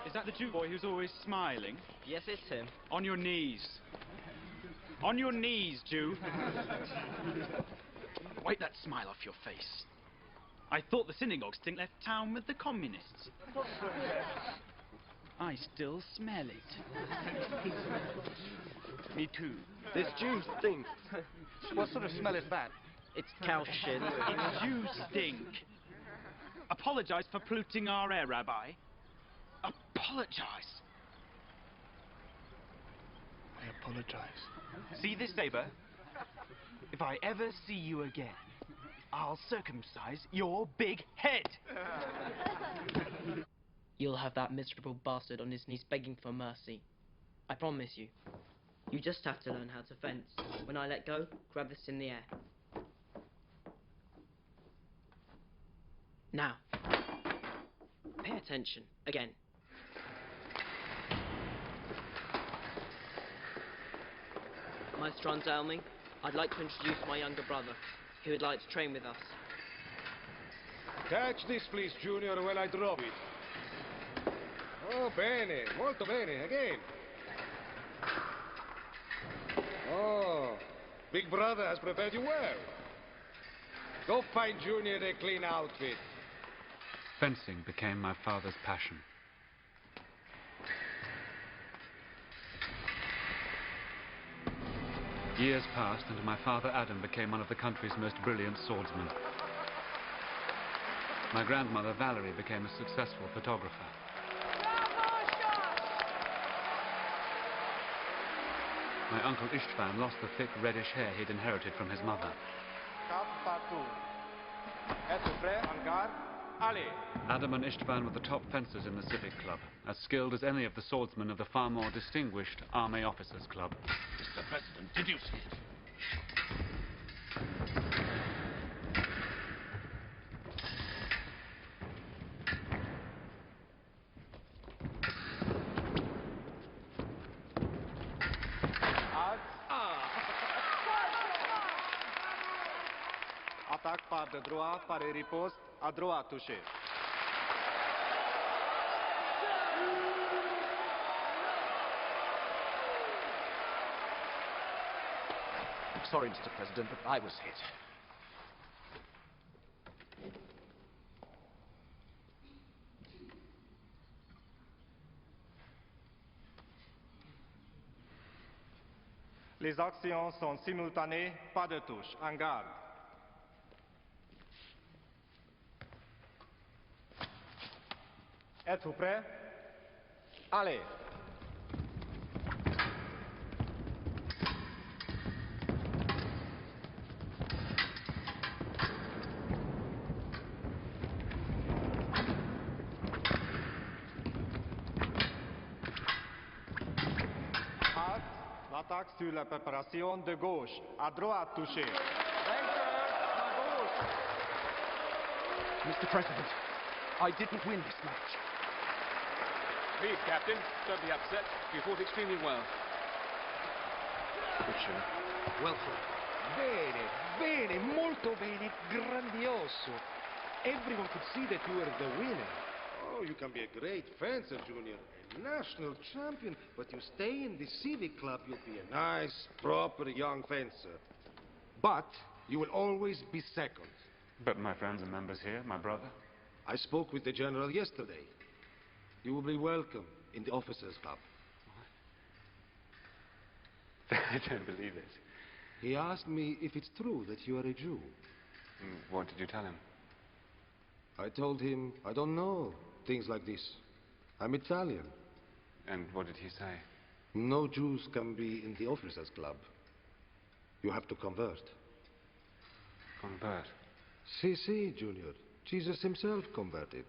Is that the Jew boy who's always smiling? Yes, it's him. On your knees. On your knees, Jew. Wipe that smile off your face. I thought the synagogue stink left town with the communists. I still smell it. Me too. This Jew stinks. What sort of smell is that? It's cow shit. It's Jew stink. Apologize for polluting our air, Rabbi. Apologize. I apologize. See this saber? If I ever see you again, I'll circumcise your big head. You'll have that miserable bastard on his knees begging for mercy. I promise you. You just have to learn how to fence. When I let go, grab this in the air. Now, pay attention. Again. Maestro Anselmi, I'd like to introduce my younger brother. He would like to train with us. Catch this, please, Junior, while I drop it. Oh, bene, molto bene, again. Oh, Big Brother has prepared you well. Go find Junior a clean outfit. Fencing became my father's passion. Years passed, and my father Adam became one of the country's most brilliant swordsmen. My grandmother Valerie became a successful photographer. My uncle Istvan lost the thick reddish hair he'd inherited from his mother. Adam and Istvan were the top fencers in the Civic Club, as skilled as any of the swordsmen of the far more distinguished Army Officers Club. Mr. President, did you see it? Attaque par de droite, par riposte, à droite touché. Sorry, Mr. President, but I was hit. Les actions sont simultanées, pas de touche. En garde. Êtes-vous prêts? Allez. sur la préparation de gauche, à droite touché. Mr. President, I didn't win this match. Please, Captain, don't be upset. You fought extremely well. Butcher, well fought. Bene, bene, molto bene, grandioso. Everyone could see that you were the winner. Oh, you can be a great fencer, Junior. A national champion. But you stay in the civic club, you'll be a nice, proper young fencer. But you will always be second. But my friends and members here, my brother. I spoke with the general yesterday. You will be welcome in the officers' club. I don't believe it. He asked me if it's true that you are a Jew. What did you tell him? I told him, I don't know, things like this. I'm Italian. And what did he say? No Jews can be in the officers' club. You have to convert. Convert? Si, Junior. Jesus himself converted.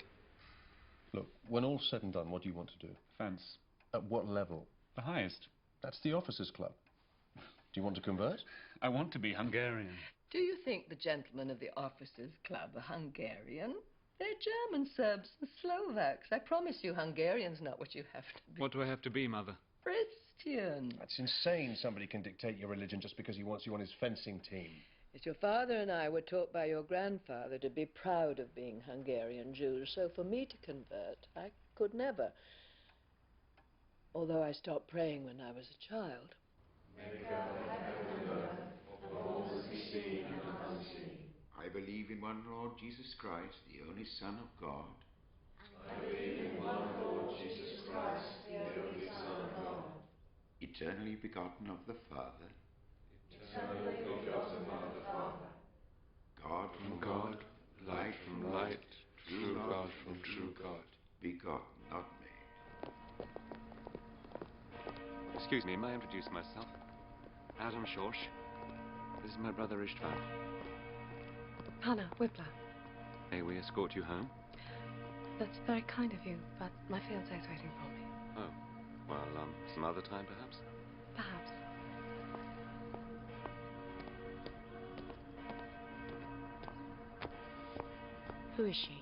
Look, when all's said and done, what do you want to do? Fence. At what level? The highest. That's the officers' club. Do you want to convert? I want to be Hungarian. Do you think the gentlemen of the officers' club are Hungarian? They're German, Serbs, and Slovaks. I promise you, Hungarian's not what you have to be. What do I have to be, Mother? Christian. That's insane. Somebody can dictate your religion just because he wants you on his fencing team. Yes, your father and I were taught by your grandfather to be proud of being Hungarian Jews, so for me to convert, I could never. Although I stopped praying when I was a child. I believe in one Lord Jesus Christ, the only Son of God. I believe in one Lord Jesus Christ, the only Son of God. Eternally begotten of the Father. Eternally begotten of the Father. God from God, light from light, true God from true God. Begotten, not made. Excuse me, may I introduce myself? Adam Schorsch. This is my brother Istvan. Hannah Whippler. May we escort you home? That's very kind of you, but my fiancé's waiting for me. Oh, well, some other time perhaps? Perhaps. Who is she?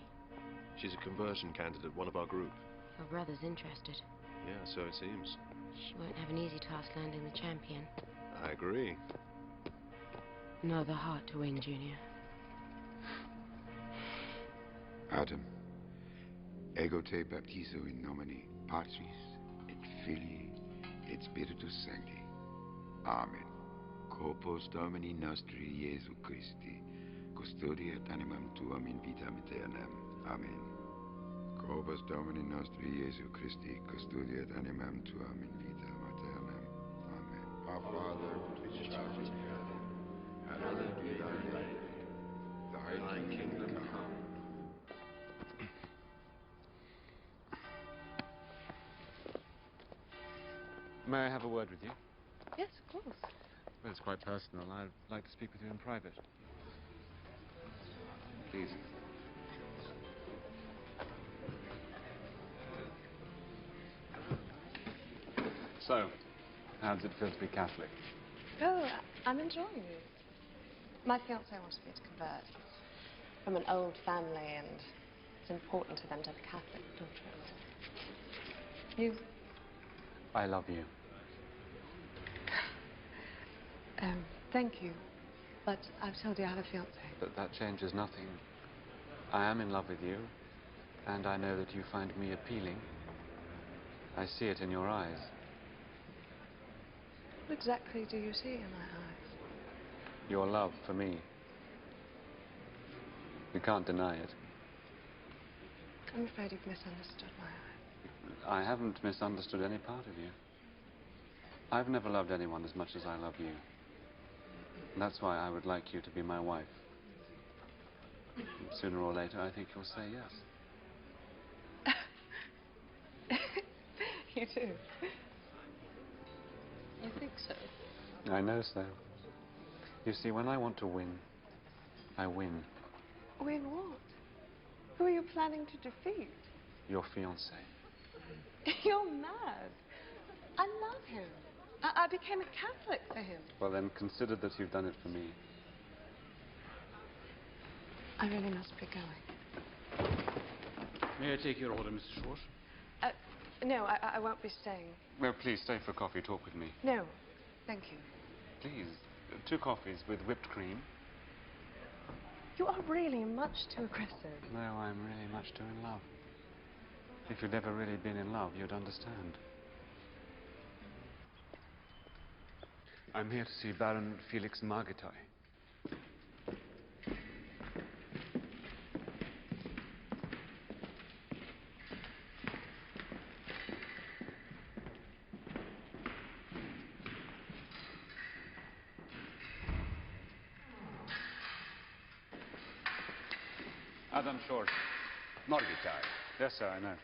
She's a conversion candidate, one of our group. Your brother's interested. Yeah, so it seems. She won't have an easy task landing the champion. I agree. No, the heart to win, Junior. Adam, ego te baptizo in nomine Patris et Filii et Spiritus Sancti. Amen. Corpus Domini nostri Iesu Christi, custodiat animam tuam in vitam aeternam. Amen. Corpus Domini nostri Iesu Christi, custodiat animam tuam in vitam aeternam. Amen. Our Father, which art in heaven, hallowed be thy name. Thy kingdom come. May I have a word with you? Yes, of course. Well, it's quite personal. I'd like to speak with you in private. Please. So, how does it feel to be Catholic? Oh, I'm enjoying it. My fiancé wants me to convert. He's from an old family, and it's important to them to have a Catholic daughter. You? I love you. Thank you. But I've told you I have a fiancé. But that changes nothing. I am in love with you, and I know that you find me appealing. I see it in your eyes. What exactly do you see in my eyes? Your love for me. You can't deny it. I'm afraid you've misunderstood my eyes. I haven't misunderstood any part of you. I've never loved anyone as much as I love you. And that's why I would like you to be my wife. Sooner or later, I think you'll say yes. You do? You think so? I know so. You see, when I want to win, I win. Win what? Who are you planning to defeat? Your fiancé. You're mad. I love him. I became a Catholic for him. Well, then consider that you've done it for me. I really must be going. May I take your order, Mr. Schwartz? No, I won't be staying. Well, please stay for coffee. Talk with me. No, thank you. Please. 2 coffees with whipped cream. You are really much too aggressive. No, I'm really much too in love. If you'd ever really been in love, you'd understand. I'm here to see Baron Felix Margitoi. Adam Schorsch. Margitoi. Yes, sir, I know.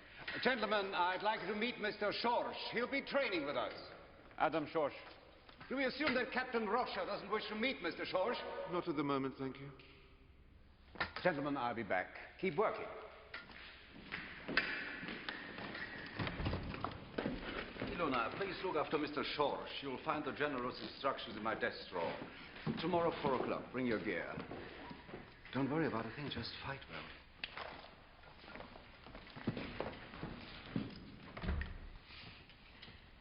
Gentlemen, I'd like you to meet Mr. Schorsch. He'll be training with us. Adam Schorsch. Do we assume that Captain Rocha doesn't wish to meet Mr. Schorsch? Not at the moment, thank you. Gentlemen, I'll be back. Keep working. Ilona, please look after Mr. Schorsch. You'll find the general's instructions in my desk drawer. Tomorrow, 4 o'clock. Bring your gear. Don't worry about a thing, just fight well.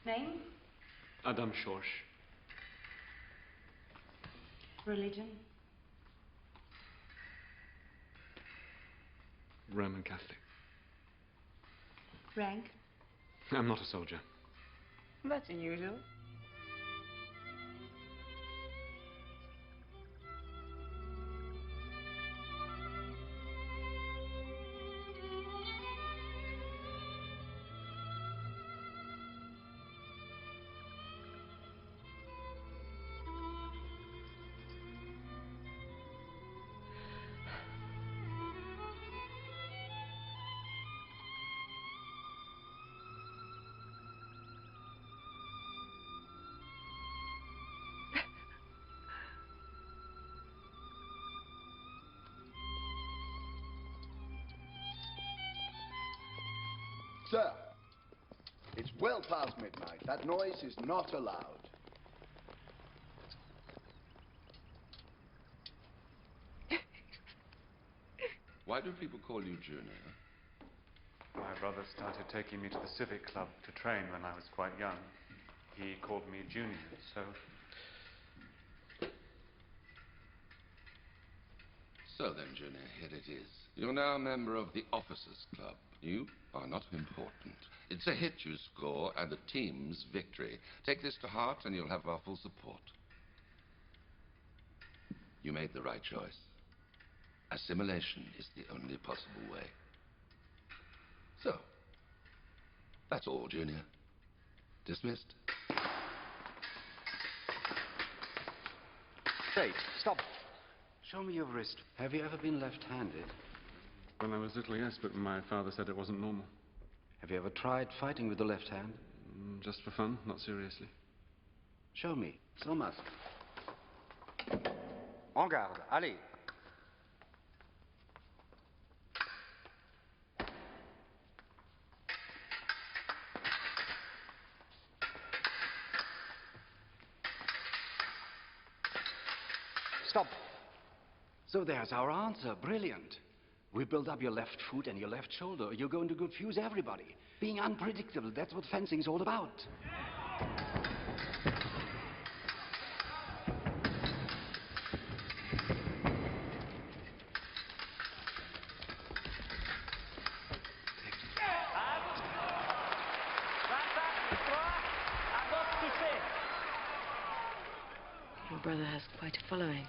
Name? Adam Schorsch. Religion? Roman Catholic. Rank? I'm not a soldier. That's unusual. Sir, it's well past midnight. That noise is not allowed. Why do people call you Junior? My brother started taking me to the Civic Club to train when I was quite young. He called me Junior, so... So then, Junior, here it is. You're now a member of the Officers' Club. You are not important. It's a hit you score and the team's victory. Take this to heart and you'll have our full support. You made the right choice. Assimilation is the only possible way. So, that's all, Junior. Dismissed. Straight. Stop. Show me your wrist. Have you ever been left-handed? When I was little, yes, but my father said it wasn't normal. Have you ever tried fighting with the left hand? Just for fun, not seriously. Show me. So must. En garde. Allez. Stop. So there's our answer. Brilliant. We build up your left foot and your left shoulder. You're going to confuse everybody. Being unpredictable, that's what fencing's all about. Your brother has quite a following.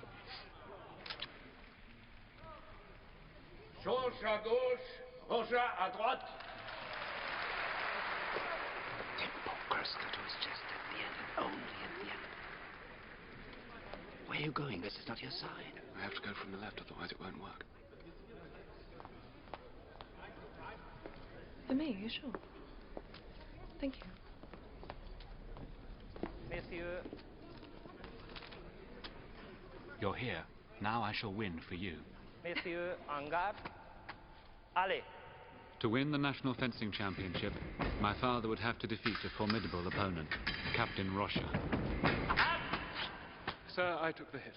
Schorsch à gauche, Rocha à droite. Focus, that was just at the end, and only at the end. Where are you going? This is not your side. I have to go from the left, otherwise it won't work. For me, you sure? Thank you. Messieurs. You're here. Now I shall win for you. Messieurs, en garde. Allez. To win the National Fencing Championship, my father would have to defeat a formidable opponent, Captain Rocha. Sir, I took the hit.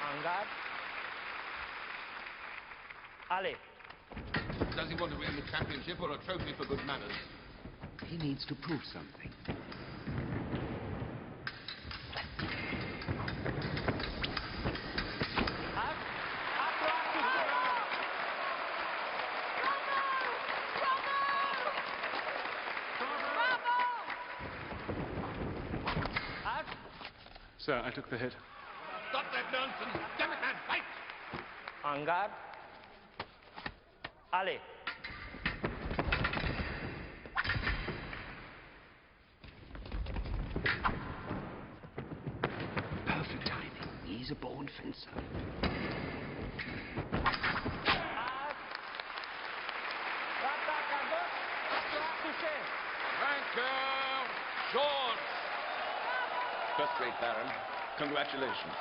En garde. Allez. Does he want to win the championship or a trophy for good manners? He needs to prove something. Sir, I took the hit. Stop that nonsense! Damn it, man, fight! En garde. Allez. Perfect timing. He's a born fencer. Franco! George! First rate, Baron. Congratulations.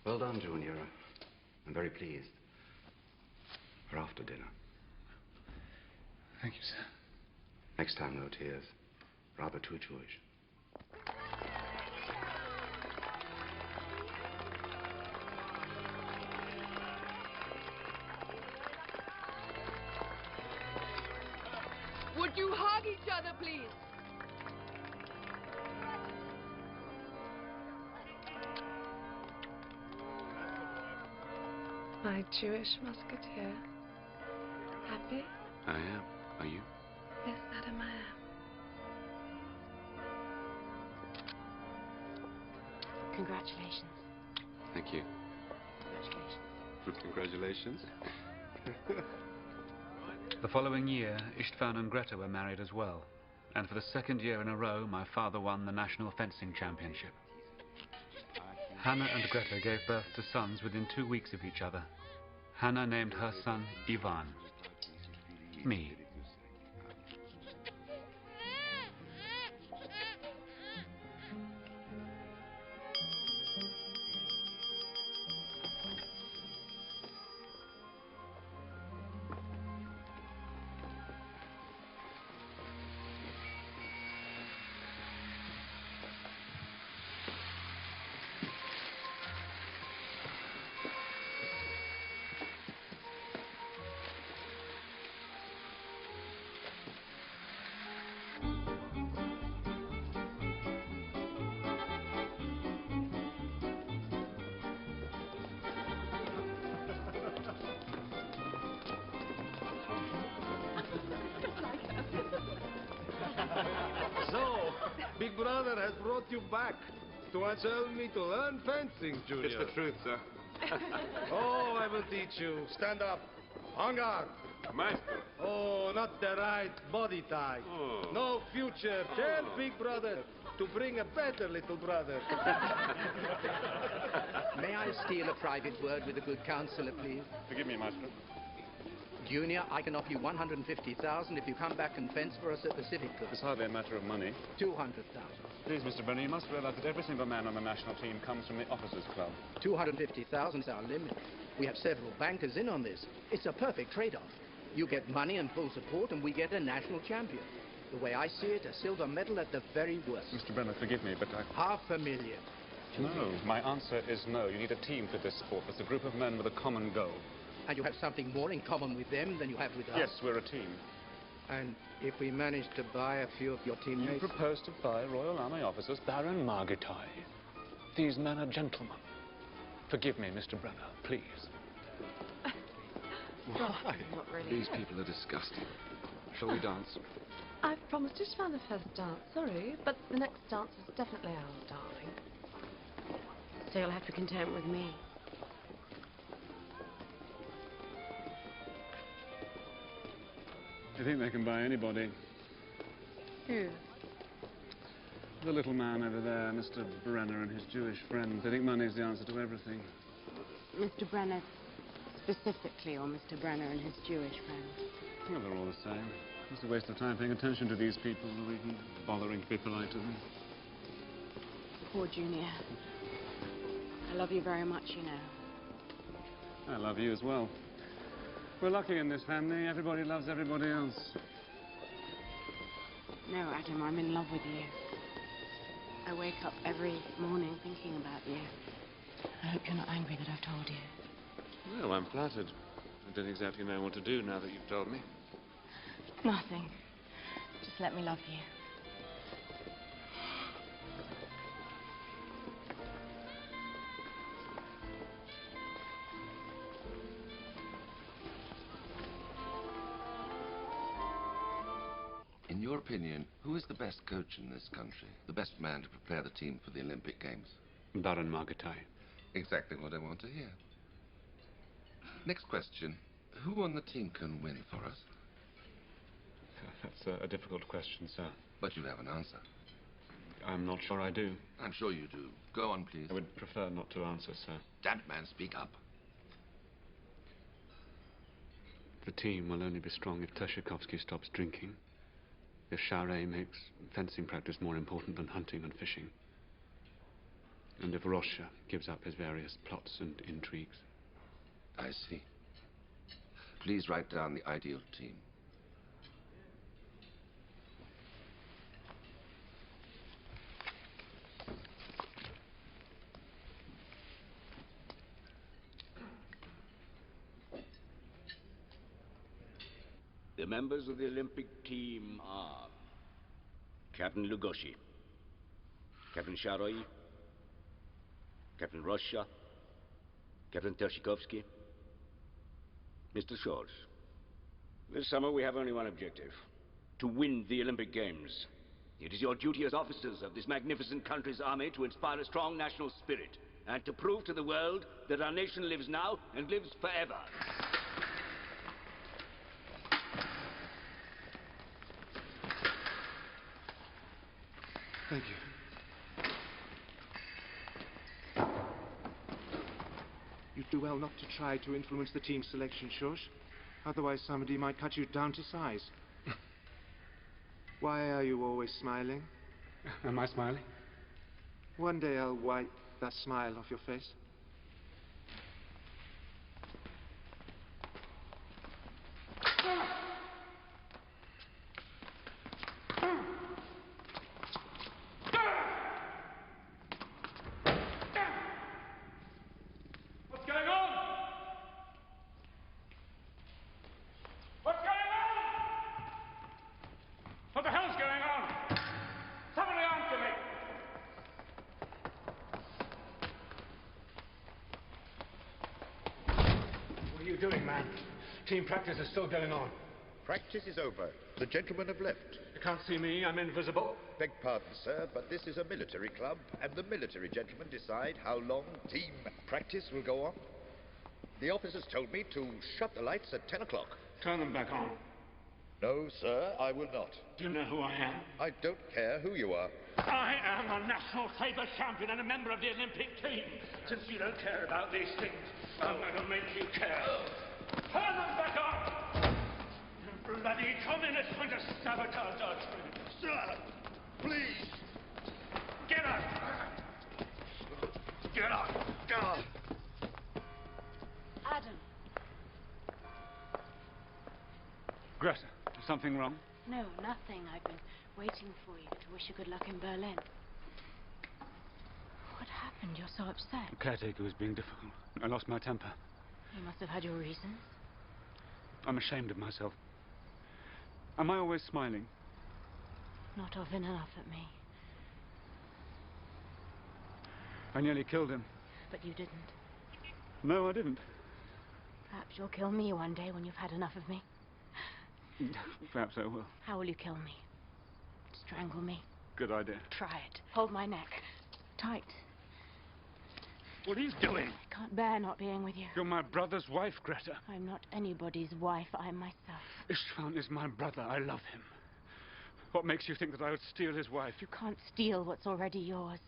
Well done, Junior. I'm very pleased. We're after dinner. Thank you, sir. Next time, no tears. Rather too Jewish. Would you hug each other, please? My Jewish musketeer. Happy? I am. Are you? Yes, madam, I am. Congratulations. Thank you. Congratulations. Congratulations. The following year, Istvan and Greta were married as well. And for the second year in a row, my father won the National Fencing Championship. Hannah and Greta gave birth to sons within 2 weeks of each other. Hannah named her son Ivan. Me. So, Big Brother has brought you back to tell me to learn fencing, Junior. It's the truth, sir. Oh, I will teach you. Stand up. En garde. Master. Oh, not the right body type. Oh. No future. Tell Big Brother to bring a better little brother. May I steal a private word with the good counselor, please? Forgive me, Master. Junior, I can offer you 150,000 if you come back and fence for us at the Civic Club. It's hardly a matter of money. 200,000. Please, Mr. Brenner, you must realize that every single man on the national team comes from the officers' club. 250,000 is our limit. We have several bankers in on this. It's a perfect trade-off. You get money and full support, and we get a national champion. The way I see it, a silver medal at the very worst. Mr. Brenner, forgive me, but I... $500,000. No, my answer is no. You need a team for this sport. It's a group of men with a common goal. And you have something more in common with them than you have with us? Yes, we're a team. And if we manage to buy a few of your teammates... You propose to buy Royal Army officers, Baron Margitai. These men are gentlemen. Forgive me, Mr. Brenner, please. Why? Not really. These people are disgusting. Shall we dance? I've promised to find the first dance, sorry, but the next dance is definitely ours, darling. So you'll have to contend with me. They think they can buy anybody. Who? The little man over there, Mr. Brenner and his Jewish friends. They think money's the answer to everything. Mr. Brenner specifically, or Mr. Brenner and his Jewish friends? Well, they're all the same. It's a waste of time paying attention to these people or even bothering to be polite to them. Poor Junior. I love you very much, you know. I love you as well. We're lucky in this family. Everybody loves everybody else. No, Adam, I'm in love with you. I wake up every morning thinking about you. I hope you're not angry that I've told you. Well, I'm flattered. I don't exactly know what to do now that you've told me. Nothing. Just let me love you. In your opinion, who is the best coach in this country? The best man to prepare the team for the Olympic Games? Baron Margatai. Exactly what I want to hear. Next question. Who on the team can win for us? That's a difficult question, sir. But you have an answer. I'm not sure I do. I'm sure you do. Go on, please. I would prefer not to answer, sir. Damn it, man, speak up. The team will only be strong if Teshikovsky stops drinking, if Charest makes fencing practice more important than hunting and fishing, and if Rocha gives up his various plots and intrigues. I see. Please write down the ideal team. The members of the Olympic team are Captain Lugosi, Captain Charest, Captain Rocha, Captain Teshikovsky, Mr. Scholz. This summer we have only one objective: to win the Olympic Games. It is your duty as officers of this magnificent country's army to inspire a strong national spirit and to prove to the world that our nation lives now and lives forever. Thank you. You'd do well not to try to influence the team selection, Shush. Otherwise somebody might cut you down to size. Why are you always smiling? Am I smiling? One day I'll wipe that smile off your face. Team practice is still going on. Practice is over. The gentlemen have left. You can't see me. I'm invisible. Beg pardon, sir, but this is a military club, and the military gentlemen decide how long team practice will go on. The officers told me to shut the lights at 10 o'clock. Turn them back on. No, sir, I will not. Do you know who I am? I don't care who you are. I am a national saber champion and a member of the Olympic team. Since you don't care about these things, I'm going to make you care. Turn them back on! You bloody communists trying to sabotage our training. Sir, please. Get up! Get up! Get up! Adam. Greta, is something wrong? No, nothing. I've been waiting for you to wish you good luck in Berlin. What happened? You're so upset. The caretaker was being difficult. I lost my temper. You must have had your reasons. I'm ashamed of myself. Am I always smiling? Not often enough at me. I nearly killed him. But you didn't. No, I didn't. Perhaps you'll kill me one day when you've had enough of me. Perhaps I will. How will you kill me? Strangle me? Good idea. Try it. Hold my neck. Tight. What are you doing? I can't bear not being with you. You're my brother's wife, Greta. I'm not anybody's wife. I'm myself. Istvan is my brother. I love him. What makes you think that I would steal his wife? You can't steal what's already yours.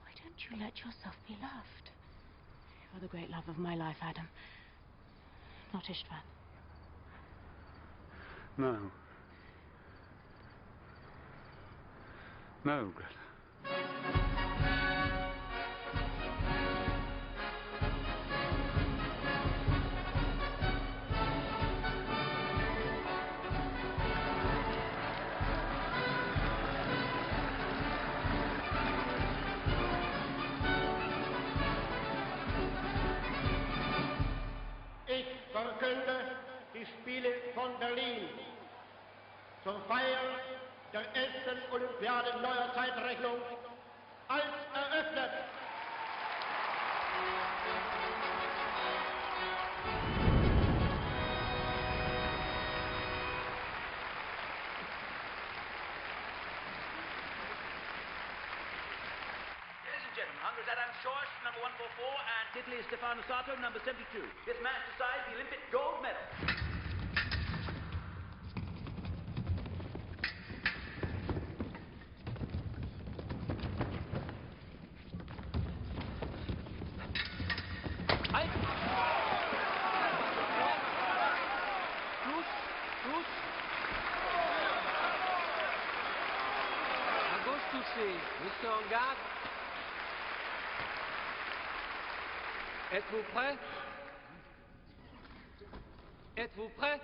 Why don't you let yourself be loved? You're the great love of my life, Adam. Not Istvan. No. No, Greta. Ich verkünde die Spiele von Berlin zur Feier der 11. Olympiade neuer Zeitrechnung als eröffnet. Ladies and gentlemen, Hungary's Adam Schorsch, number 144, and Italy's Stefano Sato, number 72. This match decides the Olympic gold medal. Restez en garde. Êtes-vous prêts? Êtes-vous prêts?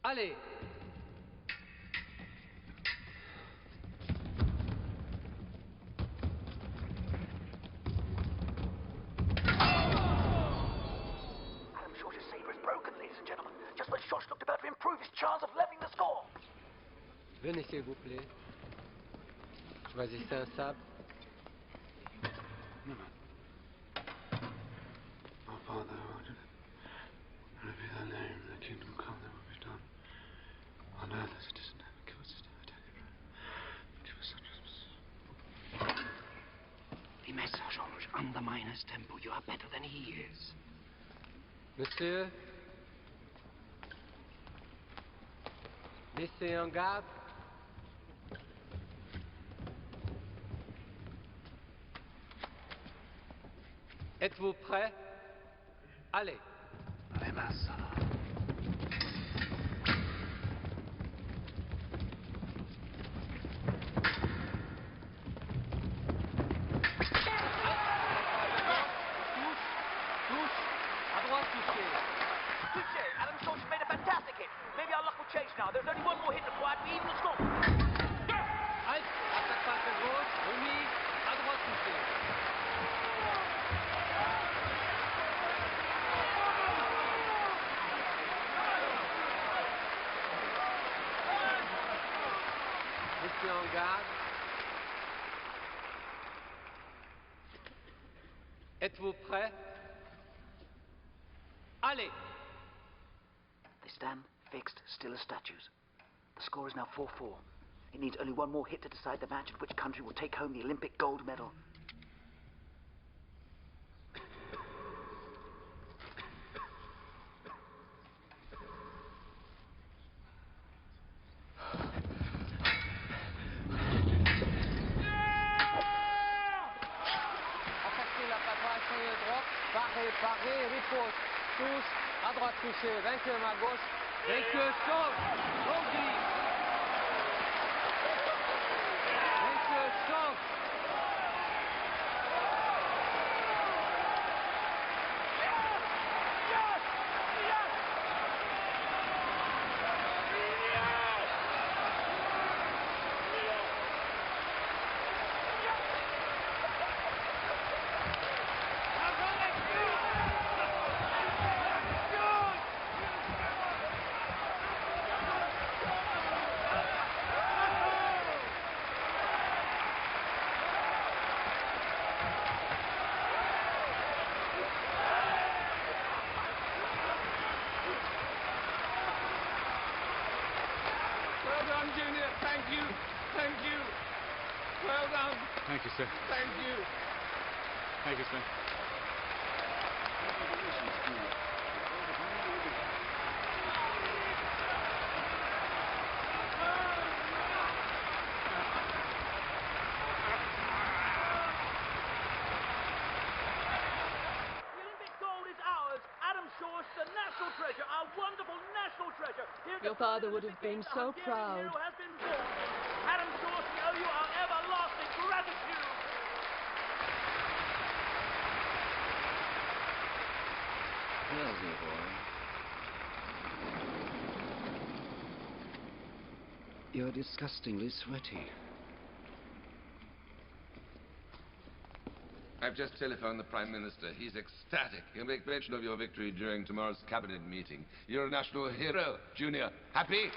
Allez. Adam Schorsch's sabre is broken, ladies and gentlemen. Just when Schorsch looked about to improve his chance of leveling the score. Venez s'il vous plaît. Choisissez un sabre. Our Father, who art in heaven, hallowed be thy name, thy kingdom come, thy will be done, on earth as it is in heaven. Give us this day our daily bread. Forgive us our trespasses. Die Messer, George, undermine his tempo. You are better than he is. Monsieur, laissez en garde. Êtes-vous prêts? Allez. Les Massa. Touche. À droite, touché. Touché. Adam Schorsch made a fantastic hit. Maybe our luck will change now. There's only one more hit required to even the score. Halte. Attaque passe à gauche. Remis. À droite, touché. Restez en garde. Êtes-vous prêts? Allez! They stand fixed, still as statues. The score is now 4-4. It needs only one more hit to decide the match and which country will take home the Olympic gold medal. Attaquez la préparation de droite. Parez, riposte. Touche. À droite, touché. Vainqueur à gauche. Vainqueur sauve. Rosy. Vainqueur sauve. Junior, thank you. Well done. Thank you, sir. Thank you. Thank you, sir. The national treasure, our wonderful national treasure. Your father would have been so proud. Has been born. Adam Shores, we owe you our everlasting gratitude. Well, dear boy. You're disgustingly sweaty. I've just telephoned the Prime Minister. He's ecstatic. He'll make mention of your victory during tomorrow's cabinet meeting. You're a national hero, Junior. Happy?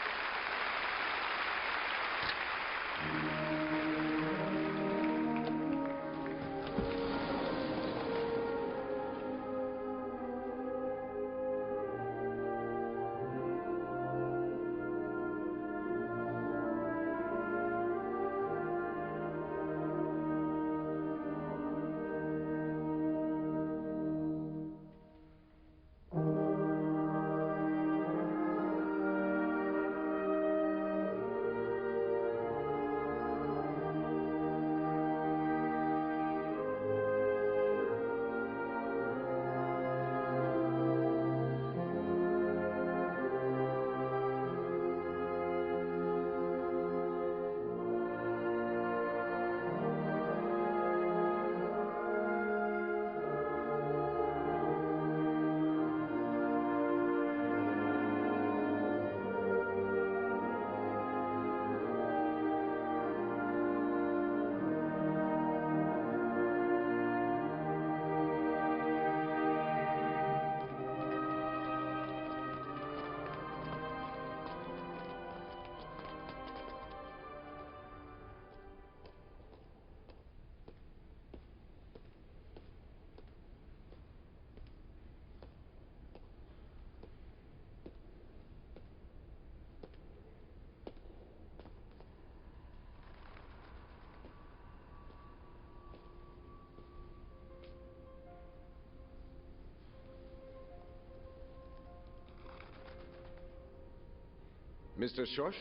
Mr. Schosch?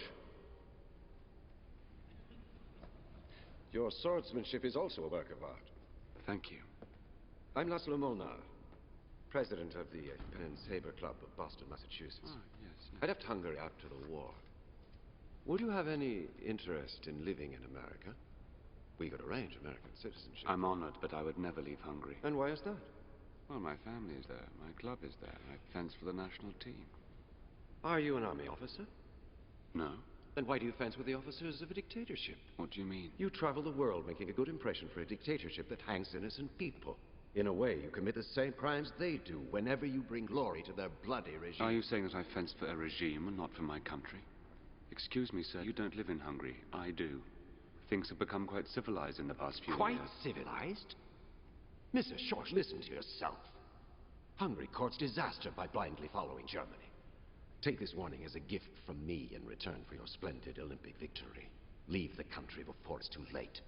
Your swordsmanship is also a work of art. Thank you. I'm Laszlo Molnar, president of the Pen and Saber Club of Boston, Massachusetts. Oh, yes. I left Hungary after the war. Would you have any interest in living in America? We could arrange American citizenship. I'm honored, but I would never leave Hungary. And why is that? Well, my family is there. My club is there. I fence for the national team. Are you an army officer? No. Then why do you fence with the officers of a dictatorship? What do you mean? You travel the world making a good impression for a dictatorship that hangs innocent people. In a way, you commit the same crimes they do whenever you bring glory to their bloody regime. Are you saying that I fence for a regime and not for my country? Excuse me, sir, you don't live in Hungary. I do. Things have become quite civilized in the past few years. Quite civilized? Mr. Schorsch, listen to yourself. Hungary courts disaster by blindly following Germany. Take this warning as a gift from me in return for your splendid Olympic victory. Leave the country before it's too late.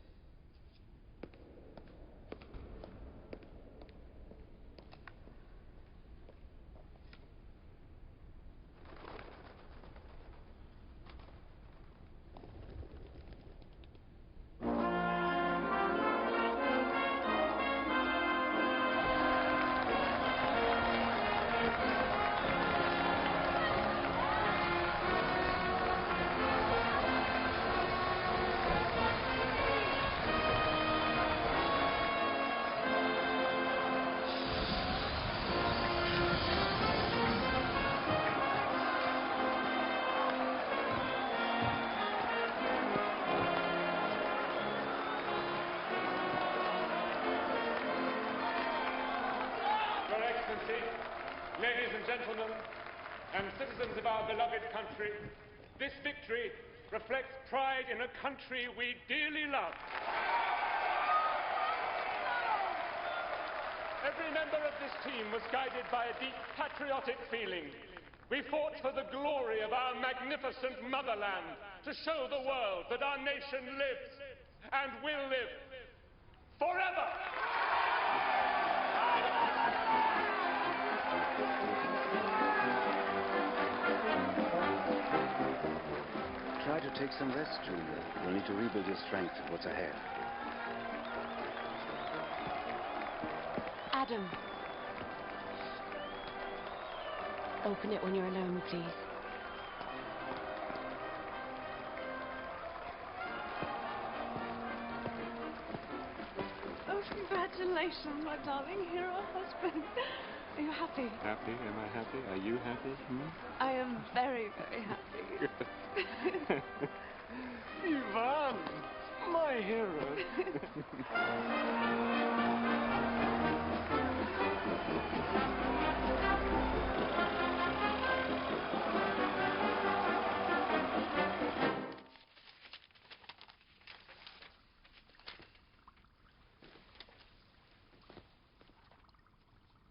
Ladies and gentlemen, and citizens of our beloved country, this victory reflects pride in a country we dearly love. Every member of this team was guided by a deep patriotic feeling. We fought for the glory of our magnificent motherland, to show the world that our nation lives and will live forever. to take some rest, Junior. You'll need to rebuild your strength for what's ahead. Adam. Open it when you're alone, please. Oh, congratulations, my darling hero husband. Are you happy? Happy? Am I happy? Are you happy? I am very, very happy. Ivan, my hero.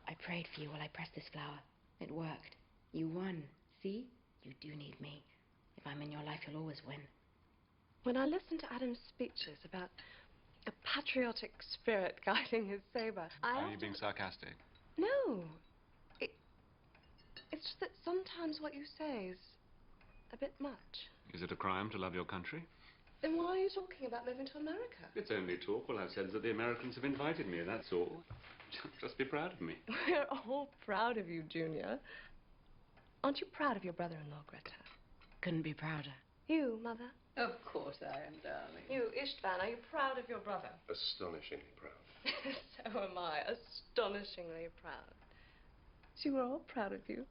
I prayed for you while I pressed this flower. It worked. You won. See? You do need me. If I'm in your life, you'll always win. When I listened to Adam's speeches about a patriotic spirit guiding his saber, Are you being sarcastic? No. It's just that sometimes what you say is a bit much. Is it a crime to love your country? Then why are you talking about moving to America? It's only talk. All I've said is that the Americans have invited me, that's all. Just be proud of me. We're all proud of you, Junior. Aren't you proud of your brother-in-law, Greta? Couldn't be prouder. You, Mother? Of course I am, darling. You, Istvan, are you proud of your brother? Astonishingly proud. So am I, astonishingly proud. So we're all proud of you.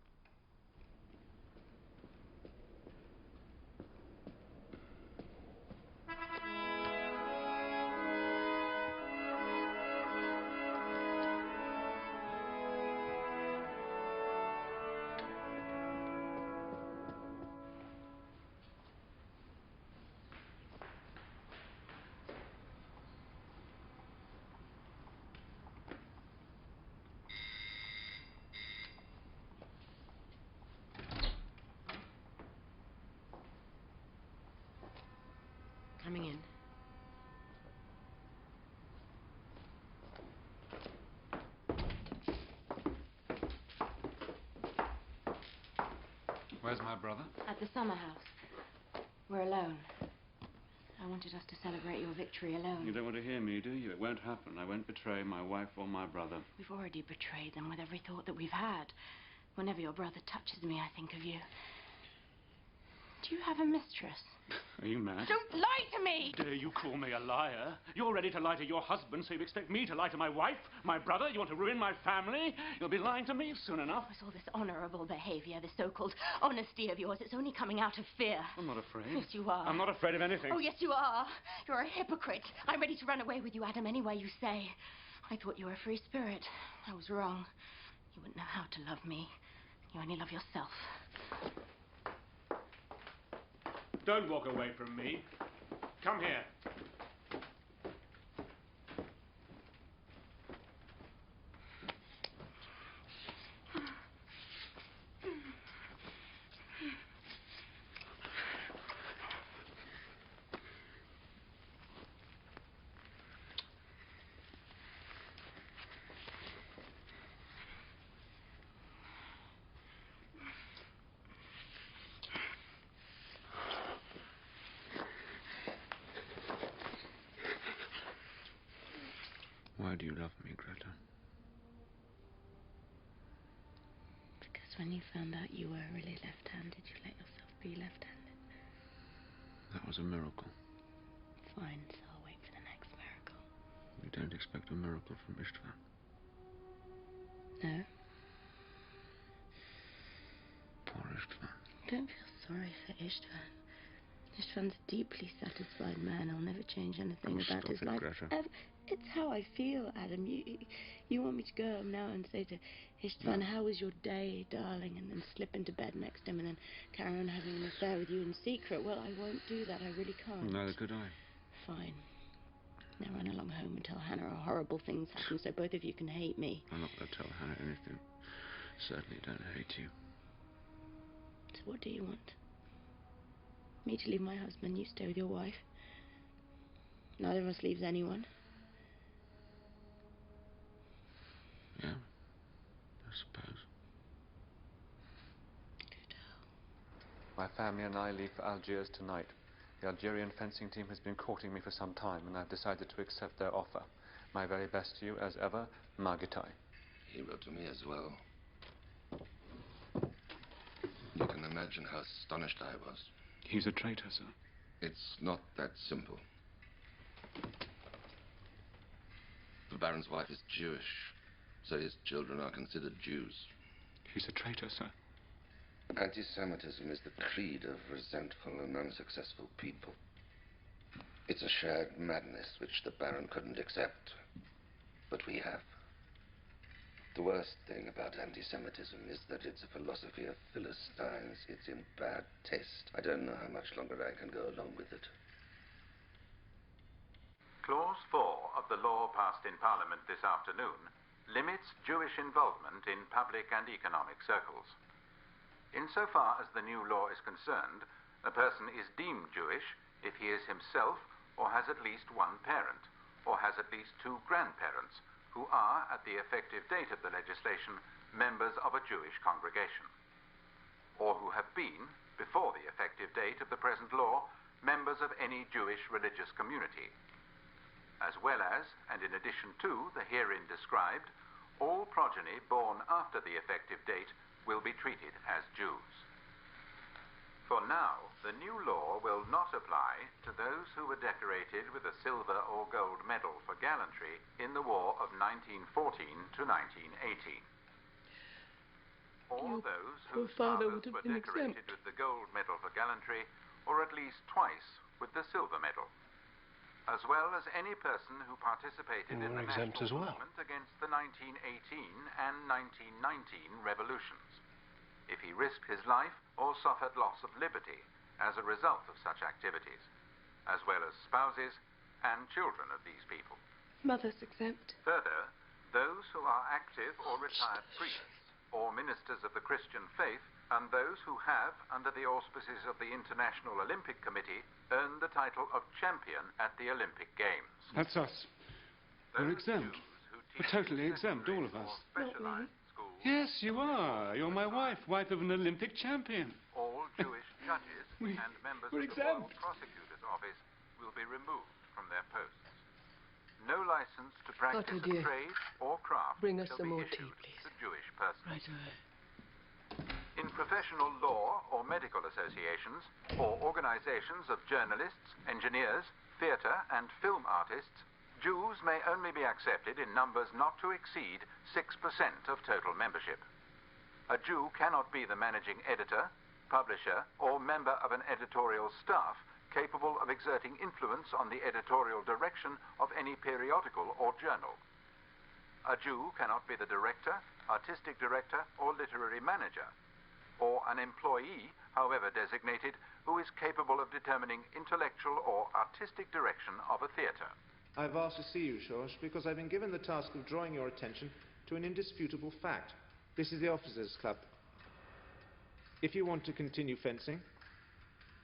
Coming in. Where's my brother? At the summer house. We're alone. I wanted us to celebrate your victory alone. You don't want to hear me, do you? It won't happen. I won't betray my wife or my brother. We've already betrayed them with every thought that we've had. Whenever your brother touches me, I think of you. Do you have a mistress? Are you mad? Don't lie to me! Dare you call me a liar? You're ready to lie to your husband, so you expect me to lie to my wife, my brother? You want to ruin my family? You'll be lying to me soon enough. It's all this honorable behavior, this so-called honesty of yours. It's only coming out of fear. I'm not afraid. Yes, you are. I'm not afraid of anything. Oh, yes, you are. You're a hypocrite. I'm ready to run away with you, Adam, anywhere you say. I thought you were a free spirit. I was wrong. You wouldn't know how to love me. You only love yourself. Don't walk away from me. Come here. Why do you love me, Greta? Because when you found out you were really left-handed, you let yourself be left-handed. That was a miracle. Fine, so I'll wait for the next miracle. You don't expect a miracle from Istvan. No? Poor Istvan. Don't feel sorry for Istvan. Istvan's a deeply satisfied man. He'll never change anything about his life. Greta. It's how I feel, Adam. You want me to go home now and say to Istvan, how was your day, darling, and then slip into bed next to him and then carry on having an affair with you in secret? Well, I won't do that. I really can't. Neither could I. Fine. Now run along home and tell Hannah horrible things happen so both of you can hate me. I'm not going to tell Hannah anything. Certainly don't hate you. So what do you want? Me to leave my husband, you stay with your wife? Neither of us leaves anyone. Yeah, I suppose. My family and I leave for Algiers tonight. The Algerian fencing team has been courting me for some time, and I've decided to accept their offer. My very best to you, as ever, Margitai. He wrote to me as well. You can imagine how astonished I was. He's a traitor, sir. It's not that simple. The Baron's wife is Jewish, so his children are considered Jews. He's a traitor, sir. Anti-Semitism is the creed of resentful and unsuccessful people. It's a shared madness which the Baron couldn't accept, but we have. The worst thing about anti-Semitism is that it's a philosophy of Philistines. It's in bad taste. I don't know how much longer I can go along with it. Clause 4 of the law passed in Parliament this afternoon limits Jewish involvement in public and economic circles. Insofar as the new law is concerned, a person is deemed Jewish if he is himself or has at least one parent, or has at least two grandparents, who are, at the effective date of the legislation, members of a Jewish congregation, or who have been, before the effective date of the present law, members of any Jewish religious community, as well as, and in addition to, the herein described, all progeny born after the effective date will be treated as Jews. For now, the new law will not apply to those who were decorated with a silver or gold medal for gallantry in the war of 1914 to 1918. Or those whose fathers were decorated with the gold medal for gallantry, or at least twice with the silver medal, as well as any person who participated in the national movement against the 1918 and 1919 revolutions, if he risked his life or suffered loss of liberty as a result of such activities, as well as spouses and children of these people. Mother's exempt. Further, those who are active or retired priests or ministers of the Christian faith, and those who have, under the auspices of the International Olympic Committee, earned the title of champion at the Olympic Games. That's us. We're exempt. We're totally exempt, all of us. Not me. Yes, you are. You're my wife, wife of an Olympic champion. All Jewish judges and members of the Royal Prosecutor's Office will be removed from their posts. No license to practice a trade or craft Bring us shall some be more issued tea, please. to Jewish persons. Right away. In professional law or medical associations, or organizations of journalists, engineers, theatre and film artists, Jews may only be accepted in numbers not to exceed 6% of total membership. A Jew cannot be the managing editor, publisher, or member of an editorial staff capable of exerting influence on the editorial direction of any periodical or journal. A Jew cannot be the director, artistic director, or literary manager, or an employee, however designated, who is capable of determining intellectual or artistic direction of a theatre. I've asked to see you, George, because I've been given the task of drawing your attention to an indisputable fact. This is the Officers' Club. If you want to continue fencing,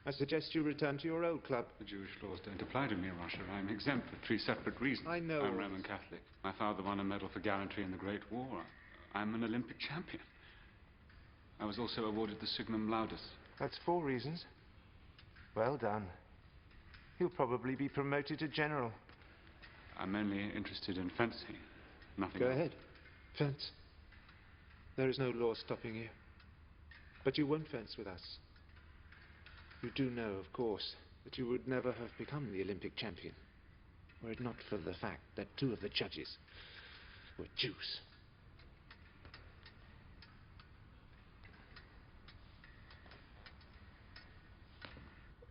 I suggest you return to your old club. The Jewish laws don't apply to me, Russia. I'm exempt for 3 separate reasons. I know. I'm Roman Catholic. My father won a medal for gallantry in the Great War. I'm an Olympic champion. I was also awarded the Signum Laudis. That's 4 reasons. Well done. You'll probably be promoted to general. I'm only interested in fencing. Nothing Go else. ahead. Fence. There is no law stopping you. But you won't fence with us. You do know, of course, that you would never have become the Olympic champion, were it not for the fact that 2 of the judges were Jews.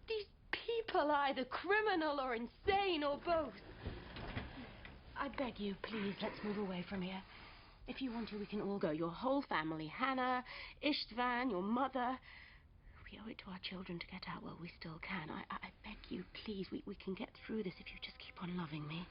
These people are either criminal or insane or both. I beg you, please, let's move away from here. If you want to, we can all go. Your whole family. Hannah, Istvan, your mother. We owe it to our children to get out while we still can. I beg you, please. We can get through this if you just keep on loving me.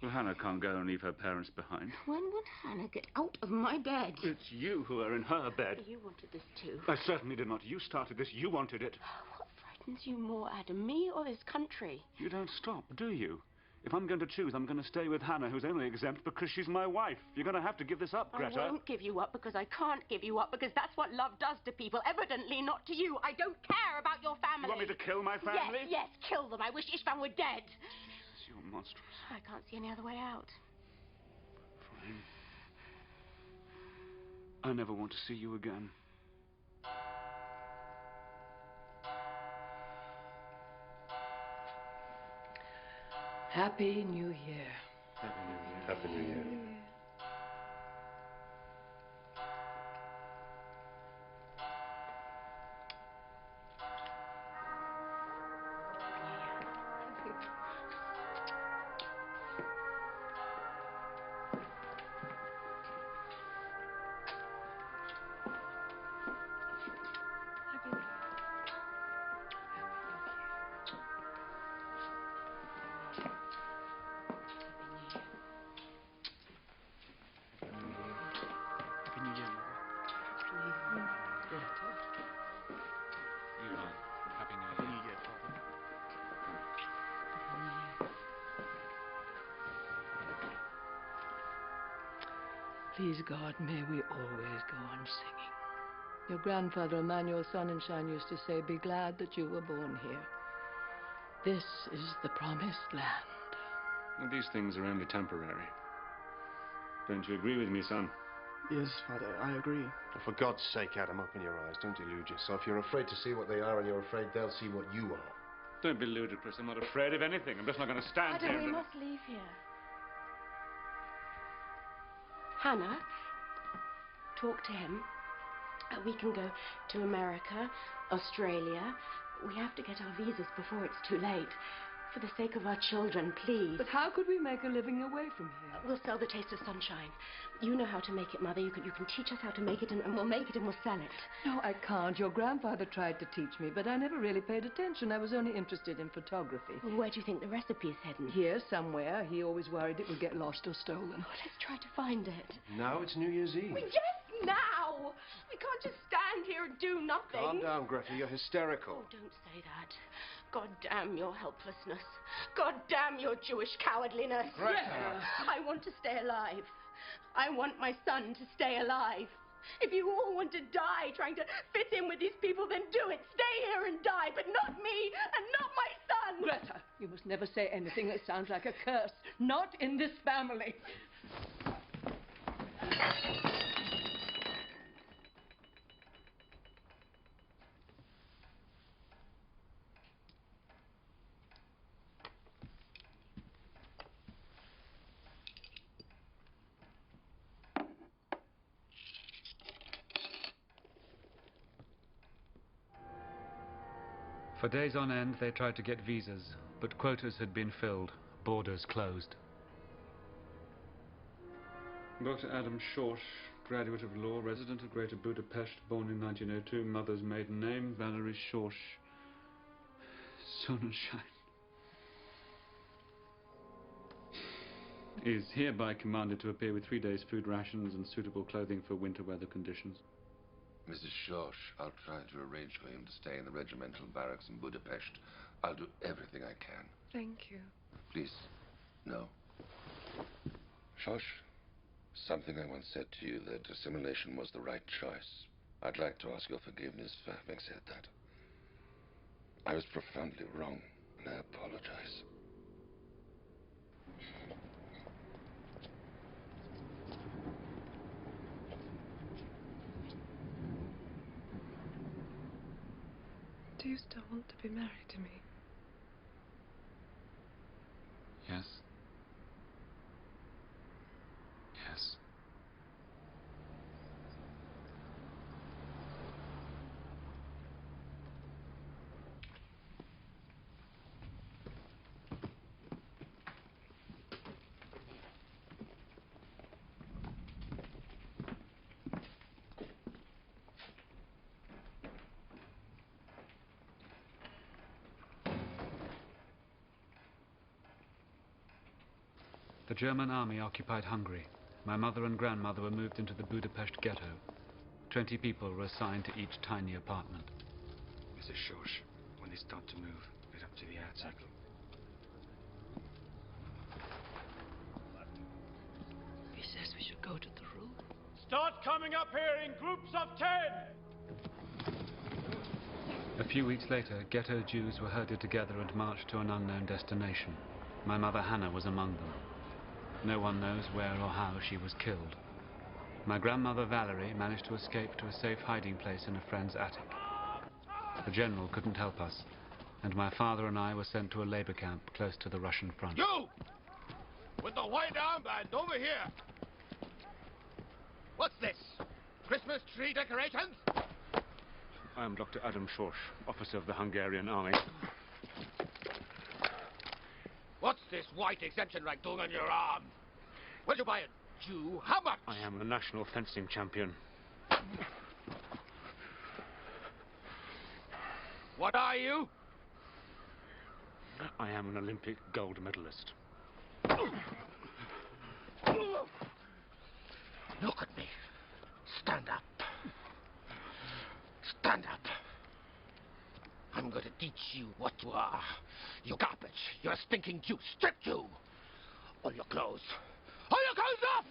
Well, Hannah can't go and leave her parents behind. When would Hannah get out of my bed? It's you who are in her bed. You wanted this too. I certainly did not. You started this. You wanted it. What frightens you more, Adam, me or this country? You don't stop, do you? If I'm going to choose, I'm going to stay with Hannah, who's only exempt because she's my wife. You're going to have to give this up, Greta. I won't give you up because I can't give you up because that's what love does to people. Evidently not to you. I don't care about your family. You want me to kill my family? Yes, kill them. I wish Istvan were dead. You're monstrous. I can't see any other way out. Fine. I never want to see you again. Happy New Year. Happy New Year. Happy New Year. Please God, may we always go on singing. Your grandfather Emmanuel Sonnenschein used to say, be glad that you were born here. This is the promised land. Well, these things are only temporary. Don't you agree with me, son? Yes, Father, I agree. Oh, for God's sake, Adam, open your eyes. Don't delude yourself. You're afraid to see what they are, and you're afraid they'll see what you are. Don't be ludicrous. I'm not afraid of anything. I'm just not going to stand Adam, here. we must leave here. Hannah, talk to him. We can go to America, Australia. We have to get our visas before it's too late. For the sake of our children, please. But how could we make a living away from here? We'll sell the taste of sunshine. You know how to make it, Mother. You can teach us how to make it, and we'll make it and we'll sell it. No, I can't. Your grandfather tried to teach me, but I never really paid attention. I was only interested in photography. Well, where do you think the recipe's heading? Here, somewhere. He always worried it would get lost or stolen. Oh, let's try to find it. Now it's New Year's Eve. Yes, now! We can't just stand here and do nothing. Calm down, Greta. You're hysterical. Oh, don't say that. God damn your helplessness. God damn your Jewish cowardliness. Greta! I want to stay alive. I want my son to stay alive. If you all want to die trying to fit in with these people, then do it. Stay here and die, but not me and not my son. Greta, you must never say anything that sounds like a curse. Not in this family. For days on end, they tried to get visas, but quotas had been filled, borders closed. Dr. Adam Schorsch, graduate of law, resident of Greater Budapest, born in 1902, mother's maiden name, Valerie Schorsch. Sonnenschein. Is hereby commanded to appear with 3 days' food rations and suitable clothing for winter weather conditions. Mrs. Schorsch, I'll try to arrange for him to stay in the regimental barracks in Budapest. I'll do everything I can. Thank you. Please, no. Schorsch, something I once said to you, that assimilation was the right choice. I'd like to ask your forgiveness for having said that. I was profoundly wrong, and I apologize. Do you still want to be married to me? Yes. Yes. The German army occupied Hungary. My mother and grandmother were moved into the Budapest ghetto. 20 people were assigned to each tiny apartment. Mrs. Schorsch, when they start to move, get up to the attic. Start coming up here in groups of 10. A few weeks later, ghetto Jews were herded together and marched to an unknown destination. My mother Hannah was among them. No one knows where or how she was killed. My grandmother Valerie managed to escape to a safe hiding place in a friend's attic. The general couldn't help us, and my father and I were sent to a labor camp close to the Russian front. You! With the white armband over here! What's this? Christmas tree decorations? I am Dr. Adam Schorsch, officer of the Hungarian army. What's this white exemption rag doing on your arm? Where'd you buy it, Jew? How much? I am a national fencing champion. What are you? I am an Olympic gold medalist. Look at me. Stand up. Stand up. I'm going to teach you what you are. You garbage. You're a stinking Jew. Stripped Jew. All your clothes. All your clothes off!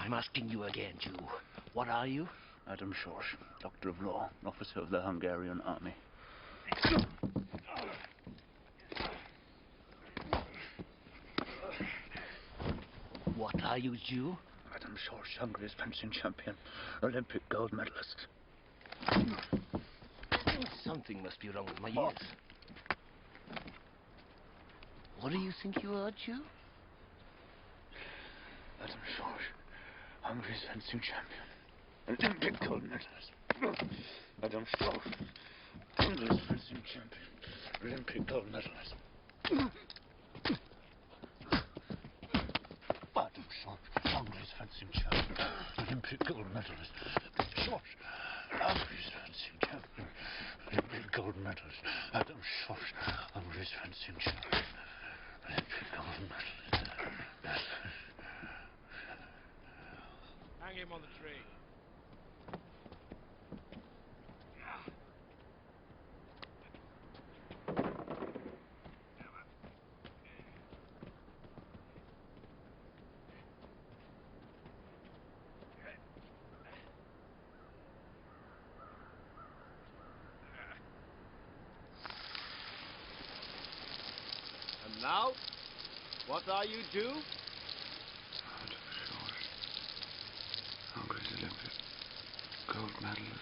I'm asking you again, Jew. What are you? Adam Schorsch, Doctor of Law, officer of the Hungarian army. What are you, Jew? Adam Schorsch, Hungary's fencing champion, Olympic gold medalist. Something must be wrong with my ears. What do you think you are, Jew? Adam Schorsch, Hungary's fencing champion, Olympic gold medalist. Adam Schorsch, Hungary's fencing champion, Olympic gold medalist. Adam Schorsch, Hungary's fencing champion, Olympic gold medalist. Schorsch, Hungary's fencing champion, Olympic gold medalist. Adam Schorsch, Hungary's fencing champion, Olympic gold medalist. Hang him on the tree. And now, what are you, Jew? Hungary's Olympic gold medalist.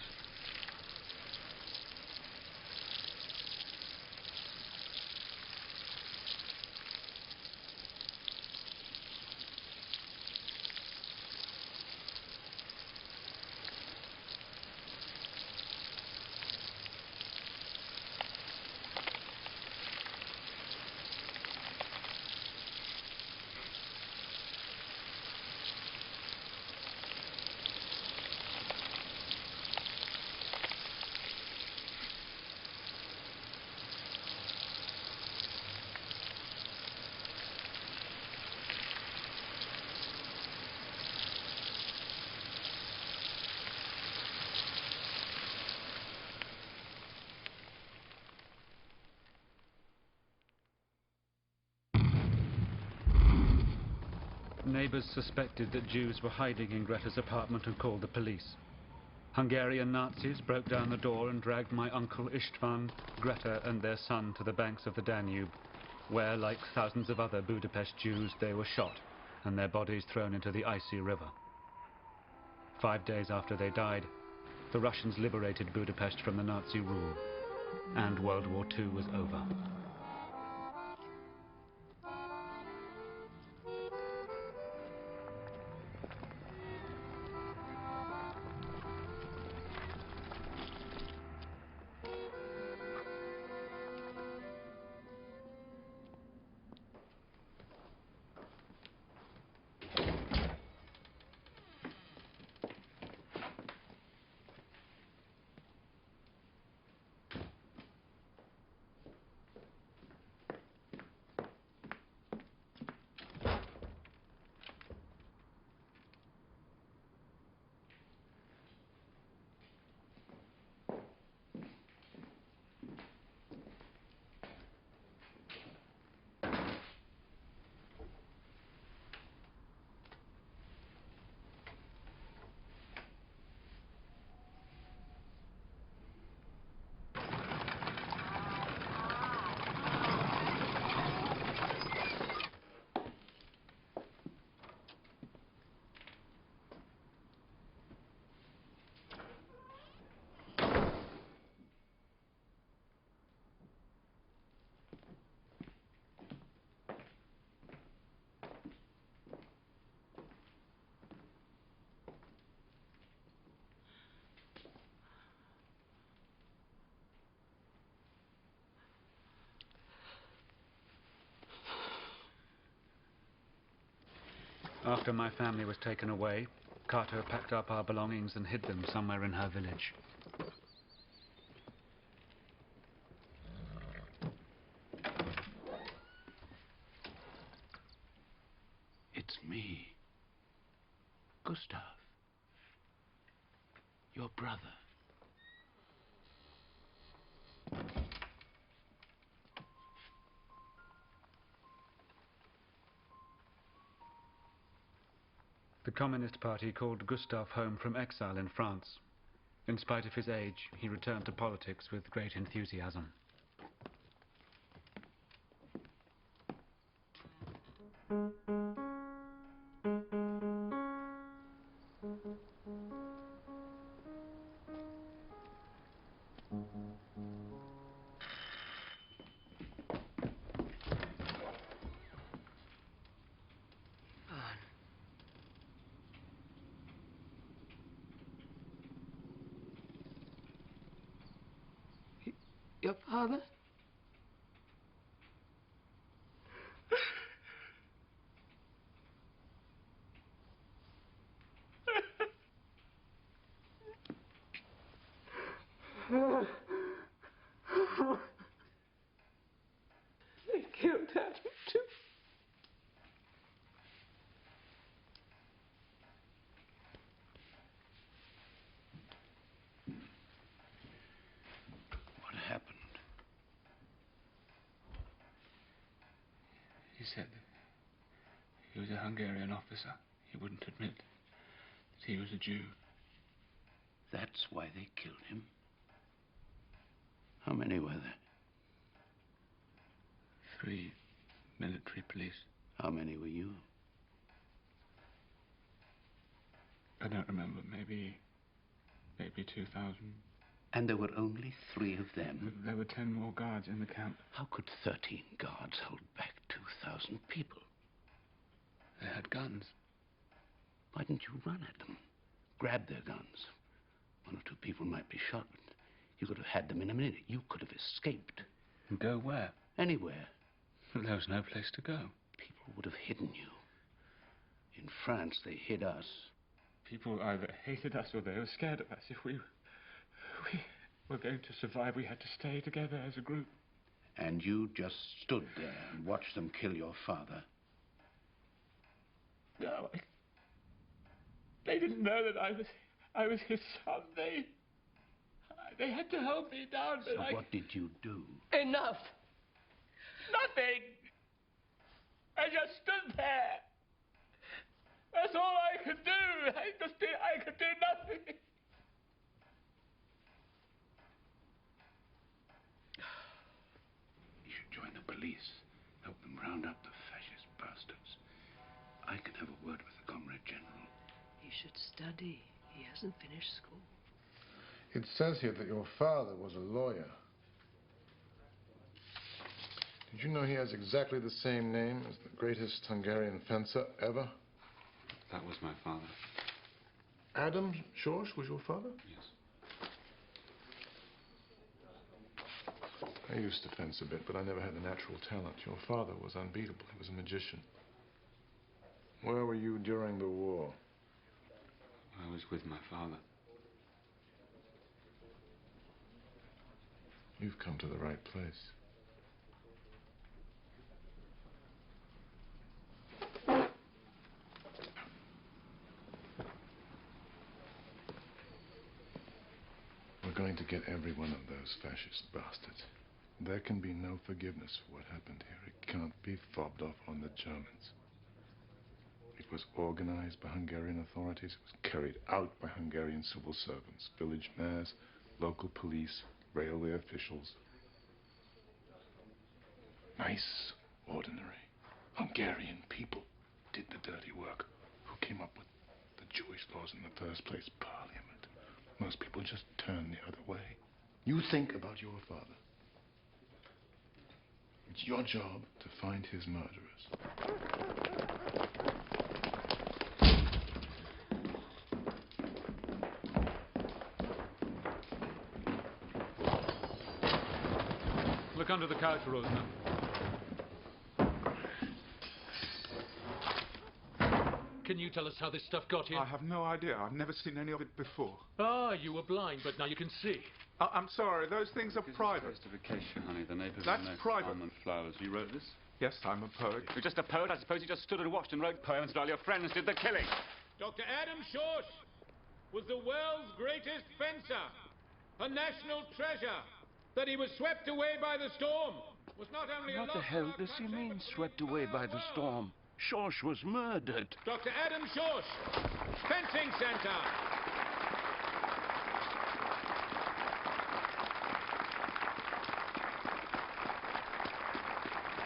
Neighbors suspected that Jews were hiding in Greta's apartment and called the police. Hungarian Nazis broke down the door and dragged my uncle István, Greta and their son to the banks of the Danube, where, like thousands of other Budapest Jews, they were shot and their bodies thrown into the icy river. 5 days after they died, the Russians liberated Budapest from the Nazi rule, and World War II was over. After my family was taken away, Cato packed up our belongings and hid them somewhere in her village. It's me, Gustav, your brother. The Communist Party called Gustav home from exile in France. In spite of his age, he returned to politics with great enthusiasm. Your father? They killed Adam too. What happened? He said that he was a Hungarian officer. He wouldn't admit that he was a Jew. That's why they killed him. How many were there? 3 military police. How many were you? I don't remember. Maybe 2,000. And there were only 3 of them? There were 10 more guards in the camp. How could 13 guards hold back 2,000 people? They had guns. Why didn't you run at them? Grab their guns. 1 or 2 people might be shot, but you could have had them in a minute. You could have escaped. And go where? Anywhere. But there was no place to go. People would have hidden you. In France, they hid us. People either hated us or they were scared of us. If we were going to survive, we had to stay together as a group. And you just stood there and watched them kill your father? No, they didn't know that I was his son. They had to hold me down, but So what did you do? Enough! Nothing! I just stood there. That's all I could do. I could do nothing. You should join the police. Help them round up the fascist bastards. I can have a word with the Comrade General. He should study. He hasn't finished school. It says here that your father was a lawyer. Did you know he has exactly the same name as the greatest Hungarian fencer ever? That was my father. Adam Schorsch was your father? Yes. I used to fence a bit, but I never had the natural talent. Your father was unbeatable. He was a magician. Where were you during the war? I was with my father. You've come to the right place. We're going to get every one of those fascist bastards. There can be no forgiveness for what happened here. It can't be fobbed off on the Germans. It was organized by Hungarian authorities. It was carried out by Hungarian civil servants, village mayors, local police, railway officials. Nice, ordinary Hungarian people did the dirty work. Who came up with the Jewish laws in the first place? Parliament. Most people just turn the other way. You think about your father. It's your job to find his murderers. Look under the couch, Rosner. Can you tell us how this stuff got here? I have no idea. I've never seen any of it before. Ah, you were blind, but now you can see. I'm sorry, those things are private. It's a vacation, honey. The neighbours That's private. almond flowers. You wrote this? Yes, I'm a poet. You're just a poet? I suppose you just stood and watched and wrote poems while your friends did the killing. Dr. Adam Schorsch was the world's greatest fencer, a national treasure. That he was swept away by the storm was not only a What loss the hell of our does he country, mean, but swept away by the storm? Schorsch was murdered. Dr. Adam Schorsch, Fencing Center.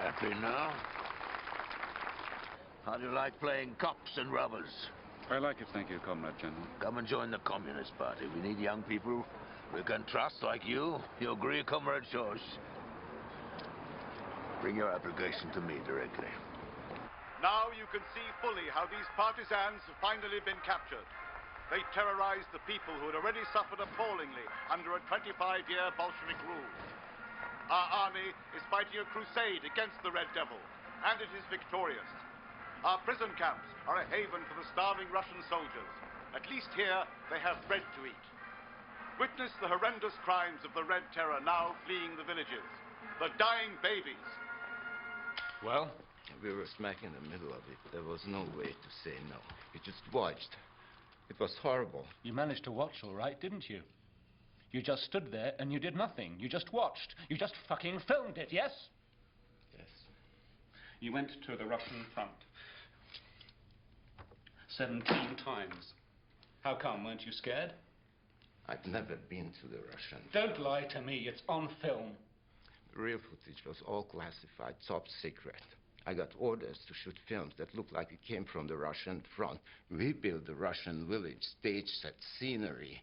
Happy now? How do you like playing cops and robbers? I like it, thank you, Comrade General. Come and join the Communist Party. We need young people we can trust like you. You agree, Comrade Schorsch? Bring your application to me directly. Now you can see fully how these partisans have finally been captured. They terrorized the people who had already suffered appallingly under a 25-year Bolshevik rule. Our army is fighting a crusade against the Red Devil, and it is victorious. Our prison camps are a haven for the starving Russian soldiers. At least here, they have bread to eat. Witness the horrendous crimes of the Red Terror now fleeing the villages. The dying babies. Well, we were smack in the middle of it. There was no way to say no. We just watched. It was horrible. You managed to watch all right, didn't you? You just stood there and you did nothing. You just watched. You just fucking filmed it, yes? Yes. You went to the Russian front 17 times. How come? Weren't you scared? I've never been to the Russian. Don't lie to me. It's on film. The real footage was all classified, top secret. I got orders to shoot films that looked like it came from the Russian front. We built the Russian village, stage set, scenery.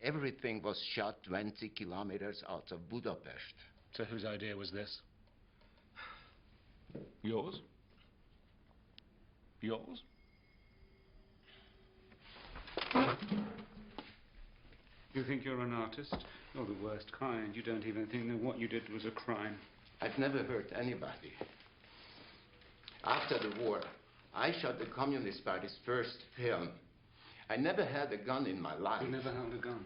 Everything was shot 20 kilometers out of Budapest. So whose idea was this? Yours? Yours? You think you're an artist? You're the worst kind. You don't even think that what you did was a crime. I've never hurt anybody. After the war, I shot the Communist Party's first film. I never had a gun in my life. You never held a gun.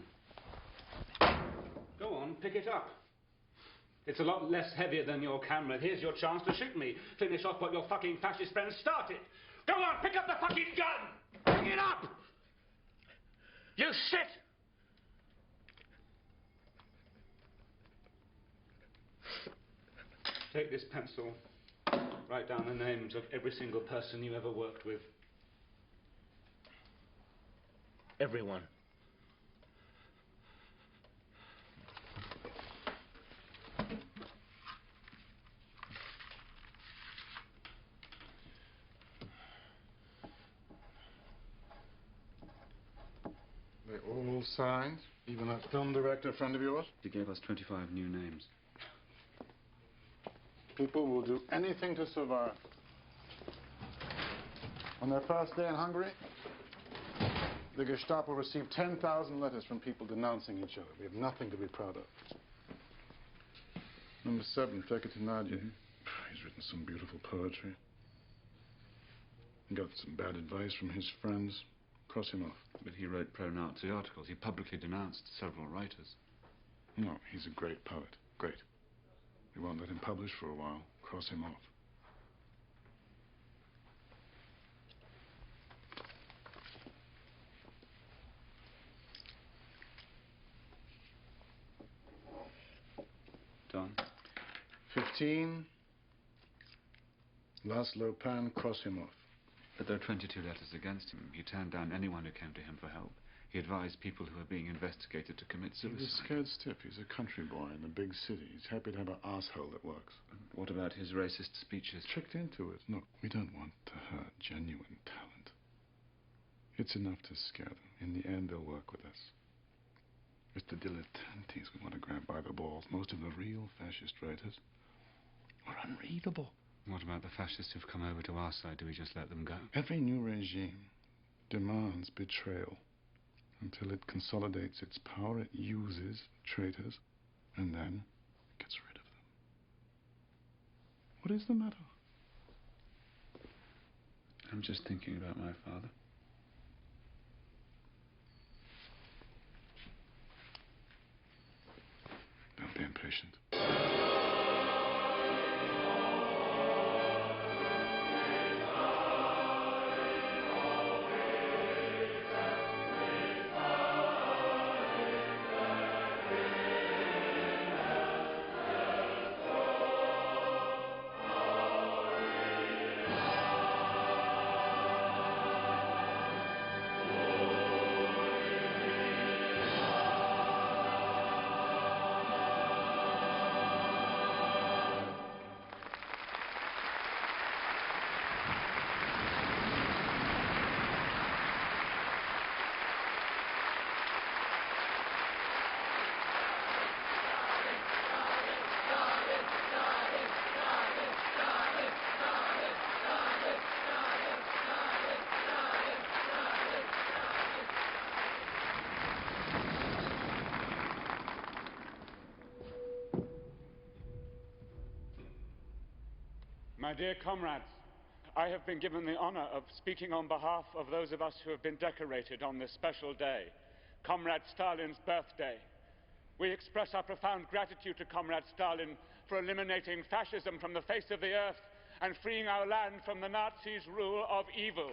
Go on, pick it up. It's a lot less heavier than your camera. Here's your chance to shoot me. Finish off what your fucking fascist friends started. Go on, pick up the fucking gun! Pick it up! You shit! Take this pencil. Write down the names of every single person you ever worked with. Everyone. They all signed? Even that film director friend of yours? He gave us 25 new names. People will do anything to survive. On their first day in Hungary, the Gestapo received 10,000 letters from people denouncing each other. We have nothing to be proud of. Number 7, Fekete Nadia. He's written some beautiful poetry. He got some bad advice from his friends. Cross him off. But he wrote pro-Nazi articles. He publicly denounced several writers. No, he's a great poet. Great. We won't let him publish for a while. Cross him off. Done. 15. Laszlo Pan, cross him off. But there are 22 letters against him. He turned down anyone who came to him for help. He advised people who were being investigated to commit suicide. He's a scared stiff. He's a country boy in a big city. He's happy to have an asshole that works. What about his racist speeches? Tricked into it. No, we don't want to hurt genuine talent. It's enough to scare them. In the end, they'll work with us. It's the dilettantes we want to grab by the balls. Most of the real fascist writers are unreadable. What about the fascists who've come over to our side? Do we just let them go? Every new regime demands betrayal. Until it consolidates its power, it uses traitors and then gets rid of them. What is the matter? I'm just thinking about my father. patient. My dear comrades, I have been given the honor of speaking on behalf of those of us who have been decorated on this special day, Comrade Stalin's birthday. We express our profound gratitude to Comrade Stalin for eliminating fascism from the face of the earth and freeing our land from the Nazis' rule of evil.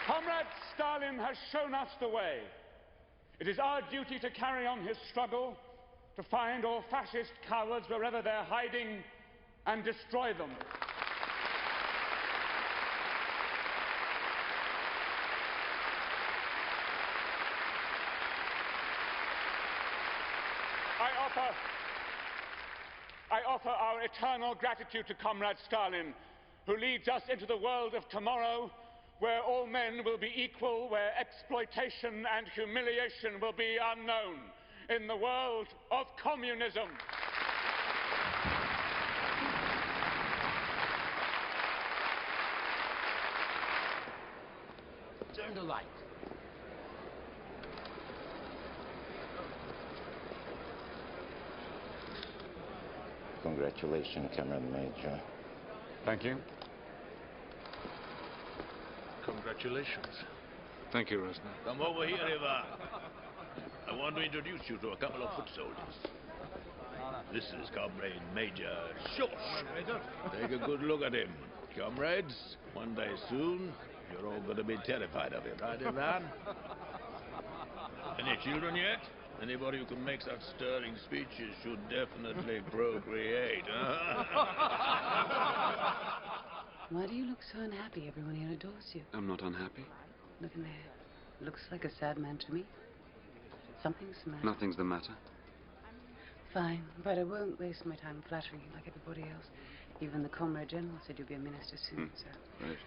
Comrade Stalin has shown us the way. It is our duty to carry on his struggle, to find all fascist cowards wherever they're hiding and destroy them. I offer our eternal gratitude to Comrade Stalin, who leads us into the world of tomorrow, where all men will be equal, where exploitation and humiliation will be unknown, in the world of communism. Turn the light. Congratulations, Cameron Major. Thank you. Congratulations. Thank you, Rosner. Come over here, Ivan. I want to introduce you to a couple of foot soldiers. This is Comrade Major Schorsch. Take a good look at him. Comrades, one day soon, you're all going to be terrified of him, right, Ivan? Any children yet? Anybody who can make such stirring speeches should definitely procreate. Why do you look so unhappy? Everyone here adores you. I'm not unhappy. Look in there. Looks like a sad man to me. Something's the matter. Nothing's the matter. Fine, but I won't waste my time flattering you like everybody else. Even the Comrade General said you'll be a minister soon, so... Right.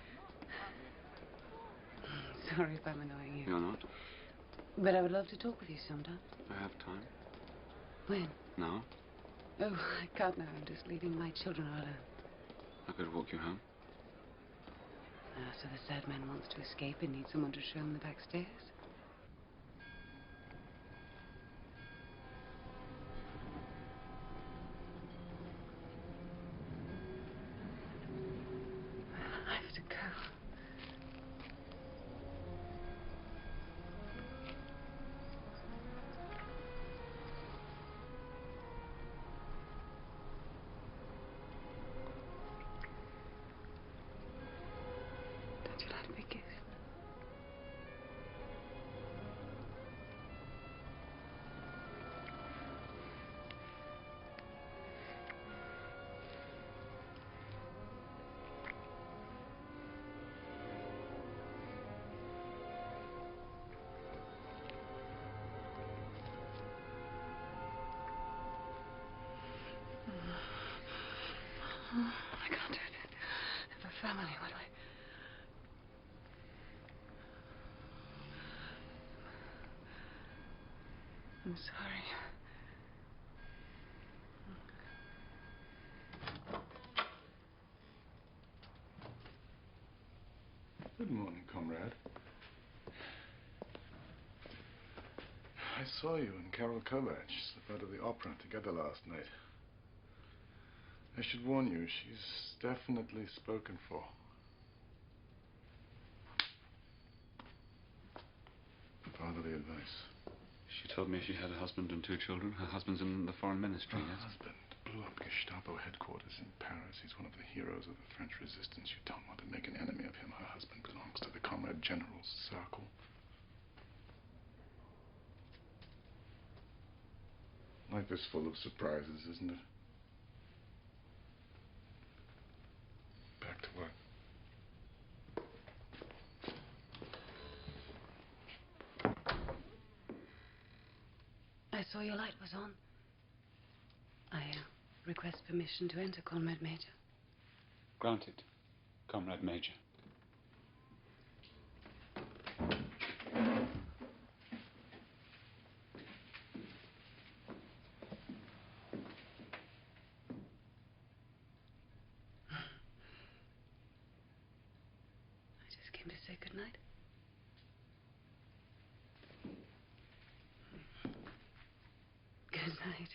Sorry if I'm annoying you. You're not. But I would love to talk with you sometime. I have time. When? Now? Oh, I can't now. I'm just leaving my children all alone. I could walk you home. So the sad man wants to escape and needs someone to show him the back stairs? I have to go. Don't you like me, kiss? I can't do that. I have a family. What do I... I'm sorry. Good morning, comrade. I saw you and Carol Kovacs slip out of the opera together last night. I should warn you, she's definitely spoken for. told me she had a husband and 2 children. Her husband's in the foreign ministry, Her yes? husband blew up Gestapo headquarters in Paris. He's one of the heroes of the French resistance. You don't want to make an enemy of him. Her husband belongs to the Comrade General's circle. Life is full of surprises, isn't it? Back to work. I saw your light was on. I request permission to enter, Comrade Major. Granted, Comrade Major. I just came to say good night. Good night.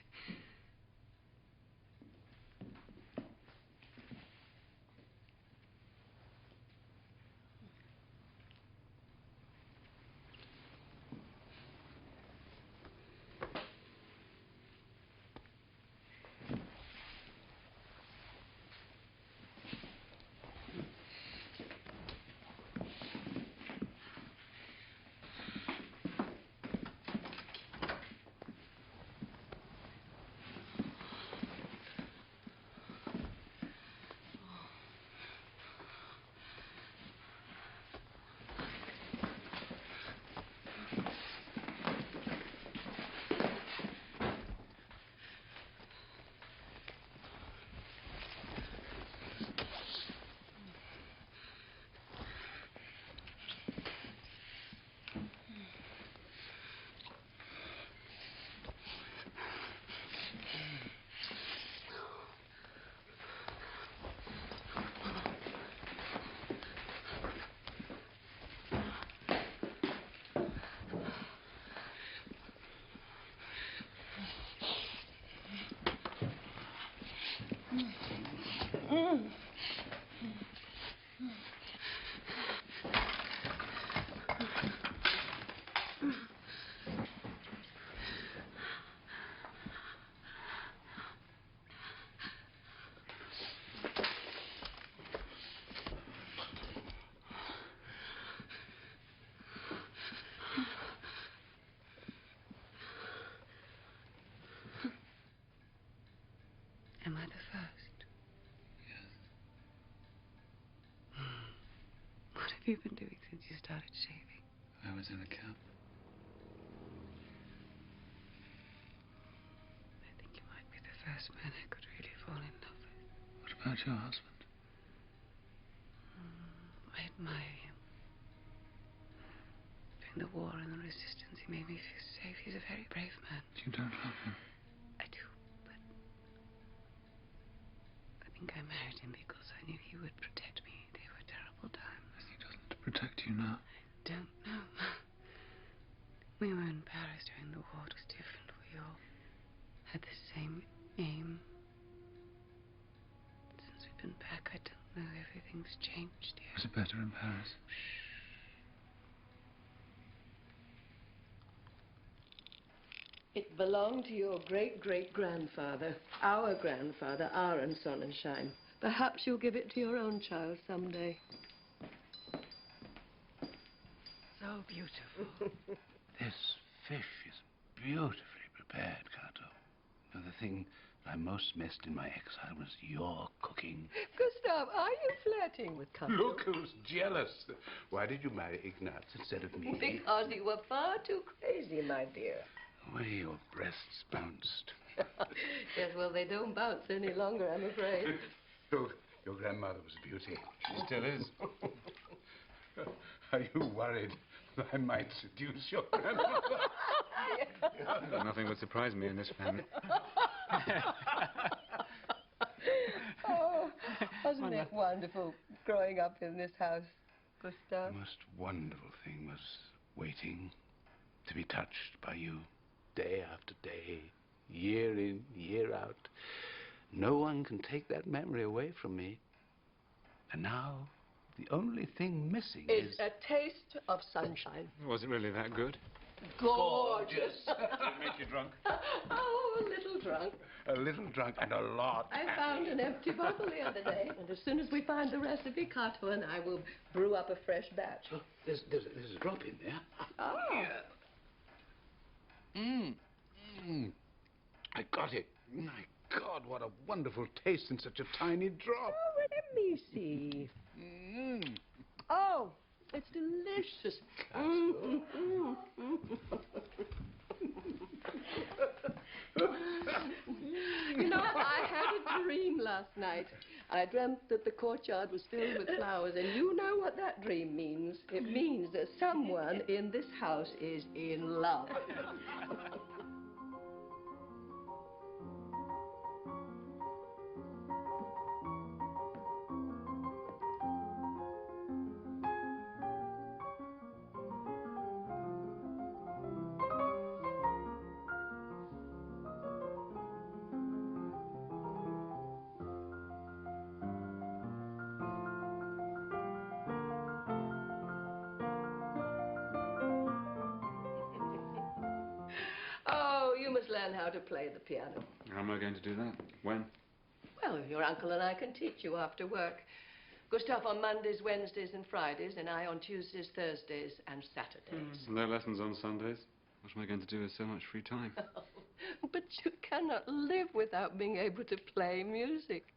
Am I the first? Yes. What have you been doing since you started shaving? I was in a camp. I think you might be the first man I could really fall in love with. What about your husband? I admire him. During the war and the resistance, he made me feel safe. He's a very brave man. You don't love him? I do, but I think I married him because I knew he would protect me. They were terrible times. He doesn't protect you now. I don't know. We were in Paris during the war. It was different. We all had the same aim. Since we've been back, I don't know. Everything's changed here. Was it better in Paris? It belonged to your great-great-grandfather, our grandfather, Aaron Sonnenschein. Perhaps you'll give it to your own child someday. So beautiful. This fish is beautifully prepared, Kato. Now, the thing I most missed in my exile was your cooking. Gustav, are you flirting with Kato? Look who's jealous. Why did you marry Ignaz instead of me? Because you were far too crazy, my dear. The way your breasts bounced. Yes, well, they don't bounce any longer, I'm afraid. Your grandmother was a beauty. She still is. Are you worried that I might seduce your grandmother? Nothing would surprise me in this family. Oh, wasn't it wonderful growing up in this house, Gustav? The most wonderful thing was waiting to be touched by you day after day, year in, year out. No one can take that memory away from me. And now, the only thing missing is a taste of sunshine. Was it really that good? Gorgeous. Did it make you drunk? Oh, a little drunk. A little drunk and a lot. I found an empty bottle the other day, and as soon as we find the recipe, Kato and I will brew up a fresh batch. Oh, there's a drop in there. Oh. I got it. My God, what a wonderful taste in such a tiny drop. Oh, let me see. Oh, it's delicious. You know, I had a dream last night. I dreamt that the courtyard was filled with flowers, and you know what that dream means. It means that someone in this house is in love. Oh, you must learn how to play the piano. How am I going to do that? When? Well, your uncle and I can teach you after work. Gustav on Mondays, Wednesdays, and Fridays, and I on Tuesdays, Thursdays, and Saturdays. No lessons on Sundays? What am I going to do with so much free time? But you cannot live without being able to play music.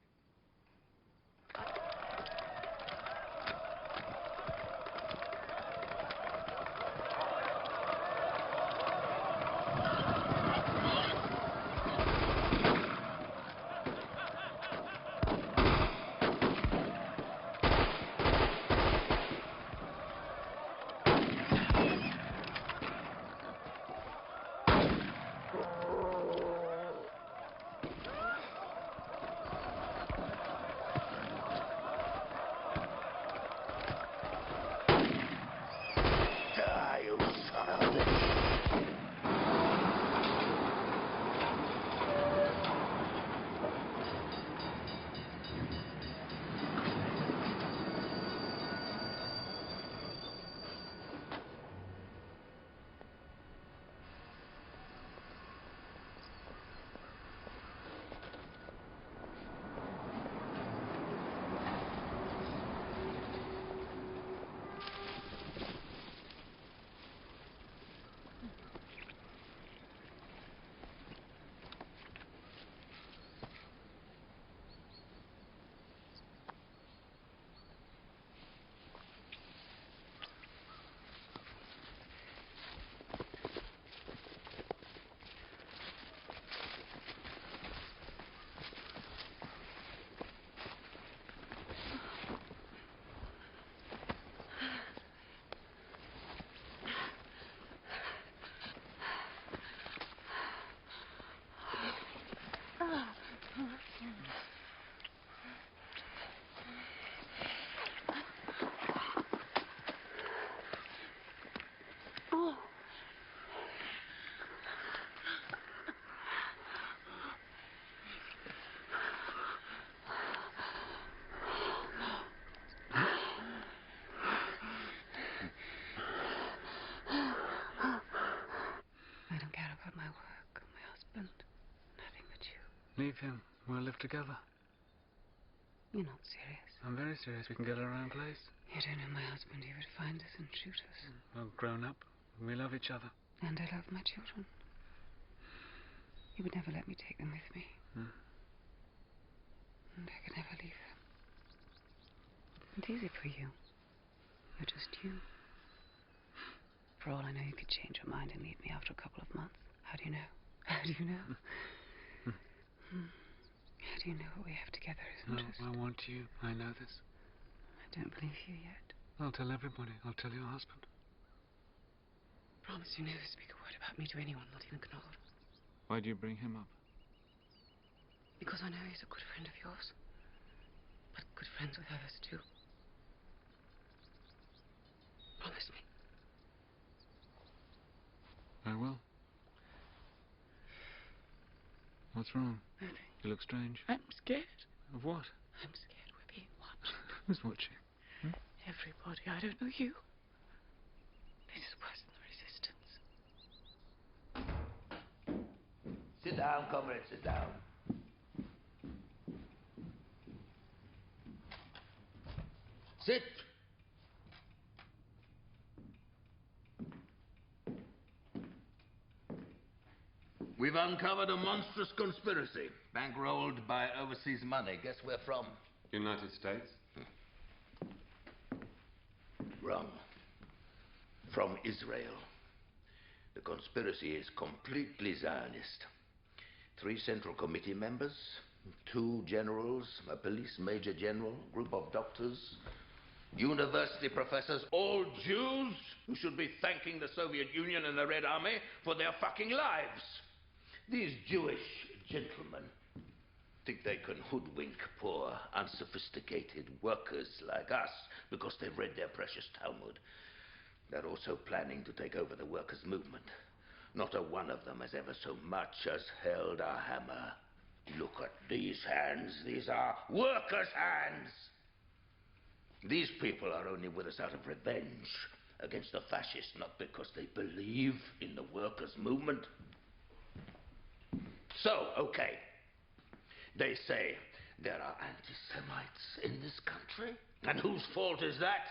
Leave him. We'll live together. You're not serious. I'm very serious. We can get our own place. You don't know my husband. He would find us and shoot us. We're grown up. We love each other. And I love my children. He would never let me take them with me. And I could never leave them. It's easy for you. You're just you. For all I know, you could change your mind and leave me after a couple of months. How do you know? How do you know? How do you know what we have together isn't just... I want you. I know this. I don't believe you yet. I'll tell everybody. I'll tell your husband. Promise you never speak a word about me to anyone, not even Knor. Why do you bring him up? Because I know he's a good friend of yours. But good friends with others, too. Promise me. I will. What's wrong? Nothing. You look strange. I'm scared. Of what? I'm scared we're being watched. Who's watching? Everybody. I don't know you. This is worse than the resistance. Sit down, comrade, sit down. Sit! We've uncovered a monstrous conspiracy, bankrolled by overseas money. Guess where from? United States. Wrong. From Israel. The conspiracy is completely Zionist. 3 Central Committee members, 2 generals, a police major general, group of doctors, university professors, all Jews who should be thanking the Soviet Union and the Red Army for their fucking lives. These Jewish gentlemen think they can hoodwink poor, unsophisticated workers like us because they've read their precious Talmud. They're also planning to take over the workers' movement. Not a one of them has ever so much as held a hammer. Look at these hands. These are workers' hands. These people are only with us out of revenge against the fascists, not because they believe in the workers' movement. So, okay. They say there are anti-Semites in this country. And whose fault is that?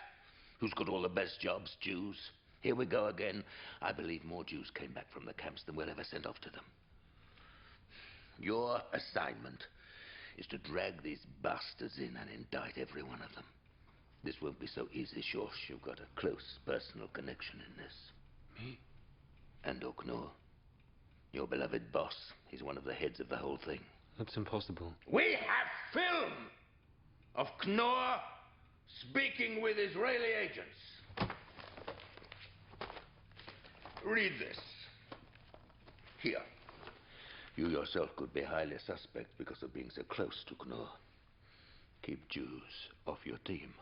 Who's got all the best jobs? Jews. Here we go again. I believe more Jews came back from the camps than we'll ever send off to them. Your assignment is to drag these bastards in and indict every one of them. This won't be so easy, Schorsch. You've got a close personal connection in this. Me? And Oknor. Your beloved boss. He's one of the heads of the whole thing. That's impossible. We have film of Knorr speaking with Israeli agents. Read this. Here. You yourself could be highly suspect because of being so close to Knorr. Keep Jews off your team.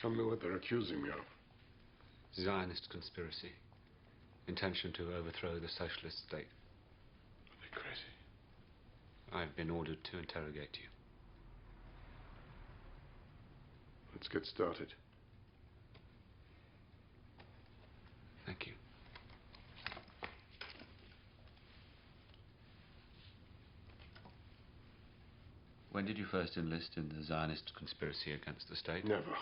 Tell me what they're accusing me of. Zionist conspiracy. Intention to overthrow the socialist state. Are they crazy? I've been ordered to interrogate you. Let's get started. Thank you. When did you first enlist in the Zionist conspiracy against the state? Never. Never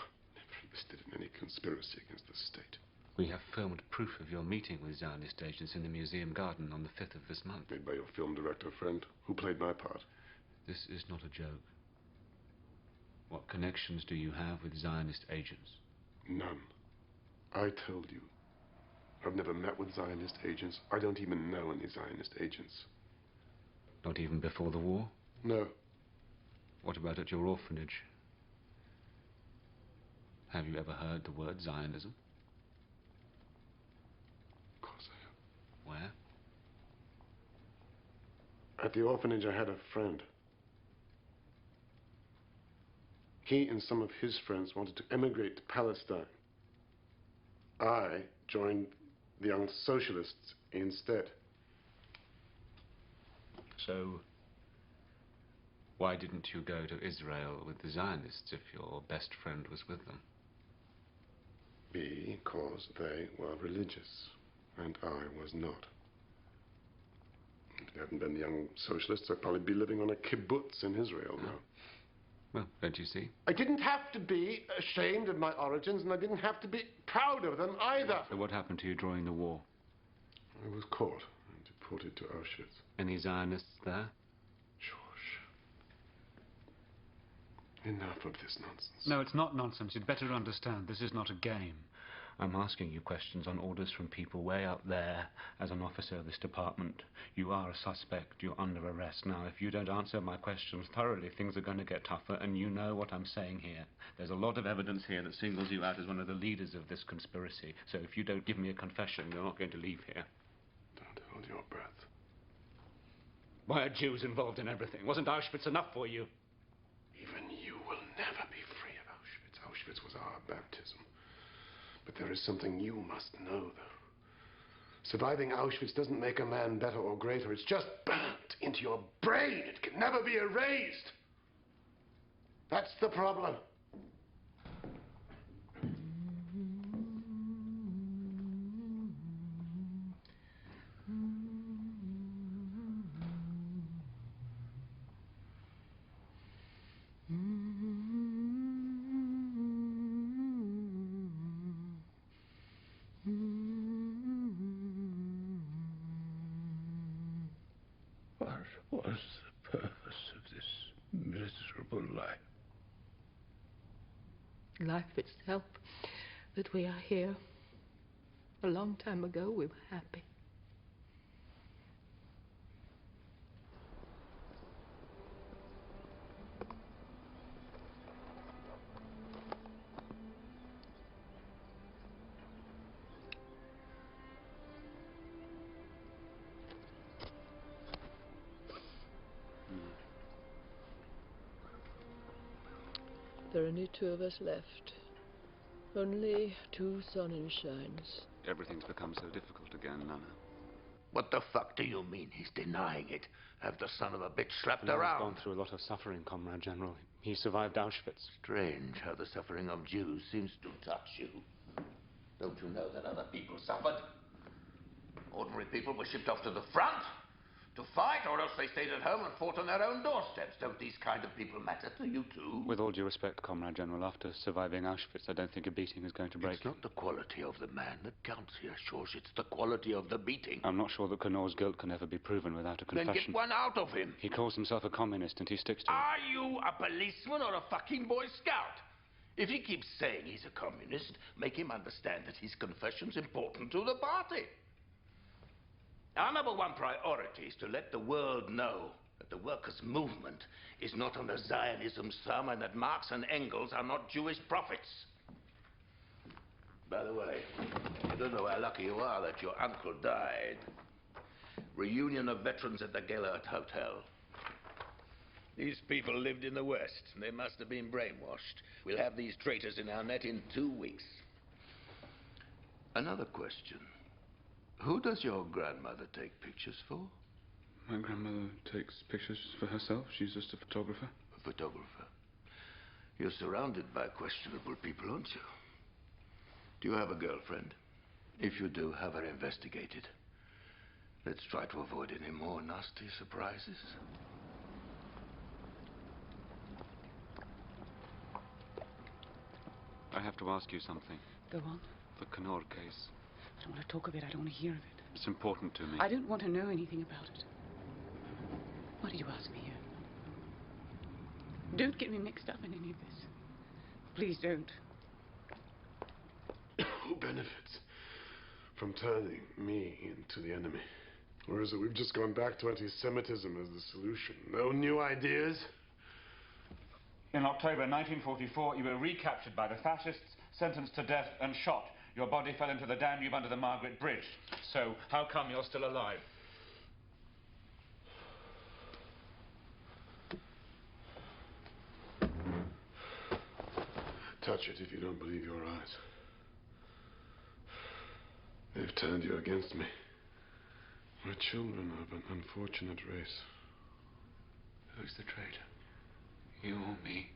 enlisted in any conspiracy against the state. We have filmed proof of your meeting with Zionist agents in the museum garden on the 5th of this month. Made by your film director friend, who played my part. This is not a joke. What connections do you have with Zionist agents? None. I told you. I've never met with Zionist agents. I don't even know any Zionist agents. Not even before the war? No. What about at your orphanage? Have you ever heard the word Zionism? Of course I have. Where? At the orphanage I had a friend. He and some of his friends wanted to emigrate to Palestine. I joined the Young Socialists instead. So, why didn't you go to Israel with the Zionists if your best friend was with them? Because they were religious, and I was not. If it hadn't been the Young Socialists, I'd probably be living on a kibbutz in Israel now. Well, don't you see? I didn't have to be ashamed of my origins, and I didn't have to be proud of them either. So what happened to you during the war? I was caught and deported to Auschwitz. Any Zionists there? Enough of this nonsense. No, it's not nonsense. You'd better understand this is not a game. I'm asking you questions on orders from people way up there as an officer of this department. You are a suspect. You're under arrest. Now, if you don't answer my questions thoroughly, things are going to get tougher, and you know what I'm saying here. There's a lot of evidence here that singles you out as one of the leaders of this conspiracy. So if you don't give me a confession, you're not going to leave here. Don't hold your breath. Why are Jews involved in everything? Wasn't Auschwitz enough for you? Even you will never be free of Auschwitz. Auschwitz was our baptism. But there is something you must know, though. Surviving Auschwitz doesn't make a man better or greater. It's just burnt into your brain. It can never be erased. That's the problem. What was the purpose of this miserable life? Life itself, that we are here. A long time ago we were happy. There are only two of us left. Only two Sonnenscheins. Everything's become so difficult again, Nana. What the fuck do you mean he's denying it? Have the son of a bitch slept He's around? gone through a lot of suffering, Comrade General. He survived Auschwitz. Strange how the suffering of Jews seems to touch you. Don't you know that other people suffered? Ordinary people were shipped off to the front to fight, or else they stayed at home and fought on their own doorsteps. Don't these kind of people matter to you too? With all due respect, Comrade General, after surviving Auschwitz, I don't think a beating is going to break. It's not the quality of the man that counts here, George. It's the quality of the beating. I'm not sure that Knorr's guilt can ever be proven without a confession. Then get one out of him. He calls himself a communist and he sticks to it. Are you a policeman or a fucking Boy Scout? If he keeps saying he's a communist, make him understand that his confession's important to the party. Our number one priority is to let the world know that the workers' movement is not under Zionism's thumb and that Marx and Engels are not Jewish prophets. By the way, I don't know how lucky you are that your uncle died. Reunion of veterans at the Gellert Hotel. These people lived in the West, and they must have been brainwashed. We'll have these traitors in our net in 2 weeks. Another question. Who does your grandmother take pictures for? My grandmother takes pictures for herself. She's just a photographer. A photographer. You're surrounded by questionable people, aren't you? Do you have a girlfriend? If you do, have her investigated. Let's try to avoid any more nasty surprises. I have to ask you something. Go on. The Knor case. I don't want to talk of it. I don't want to hear of it. It's important to me. I don't want to know anything about it. Why did you ask me here? Don't get me mixed up in any of this. Please don't. Who benefits from turning me into the enemy? Or is it we've just gone back to anti-Semitism as the solution? No new ideas? In October 1944, you were recaptured by the fascists, sentenced to death and shot. Your body fell into the Danube under the Margaret Bridge. So, how come you're still alive? Touch it if you don't believe your eyes. They've turned you against me. We're children of an unfortunate race. Who's the traitor? You or me?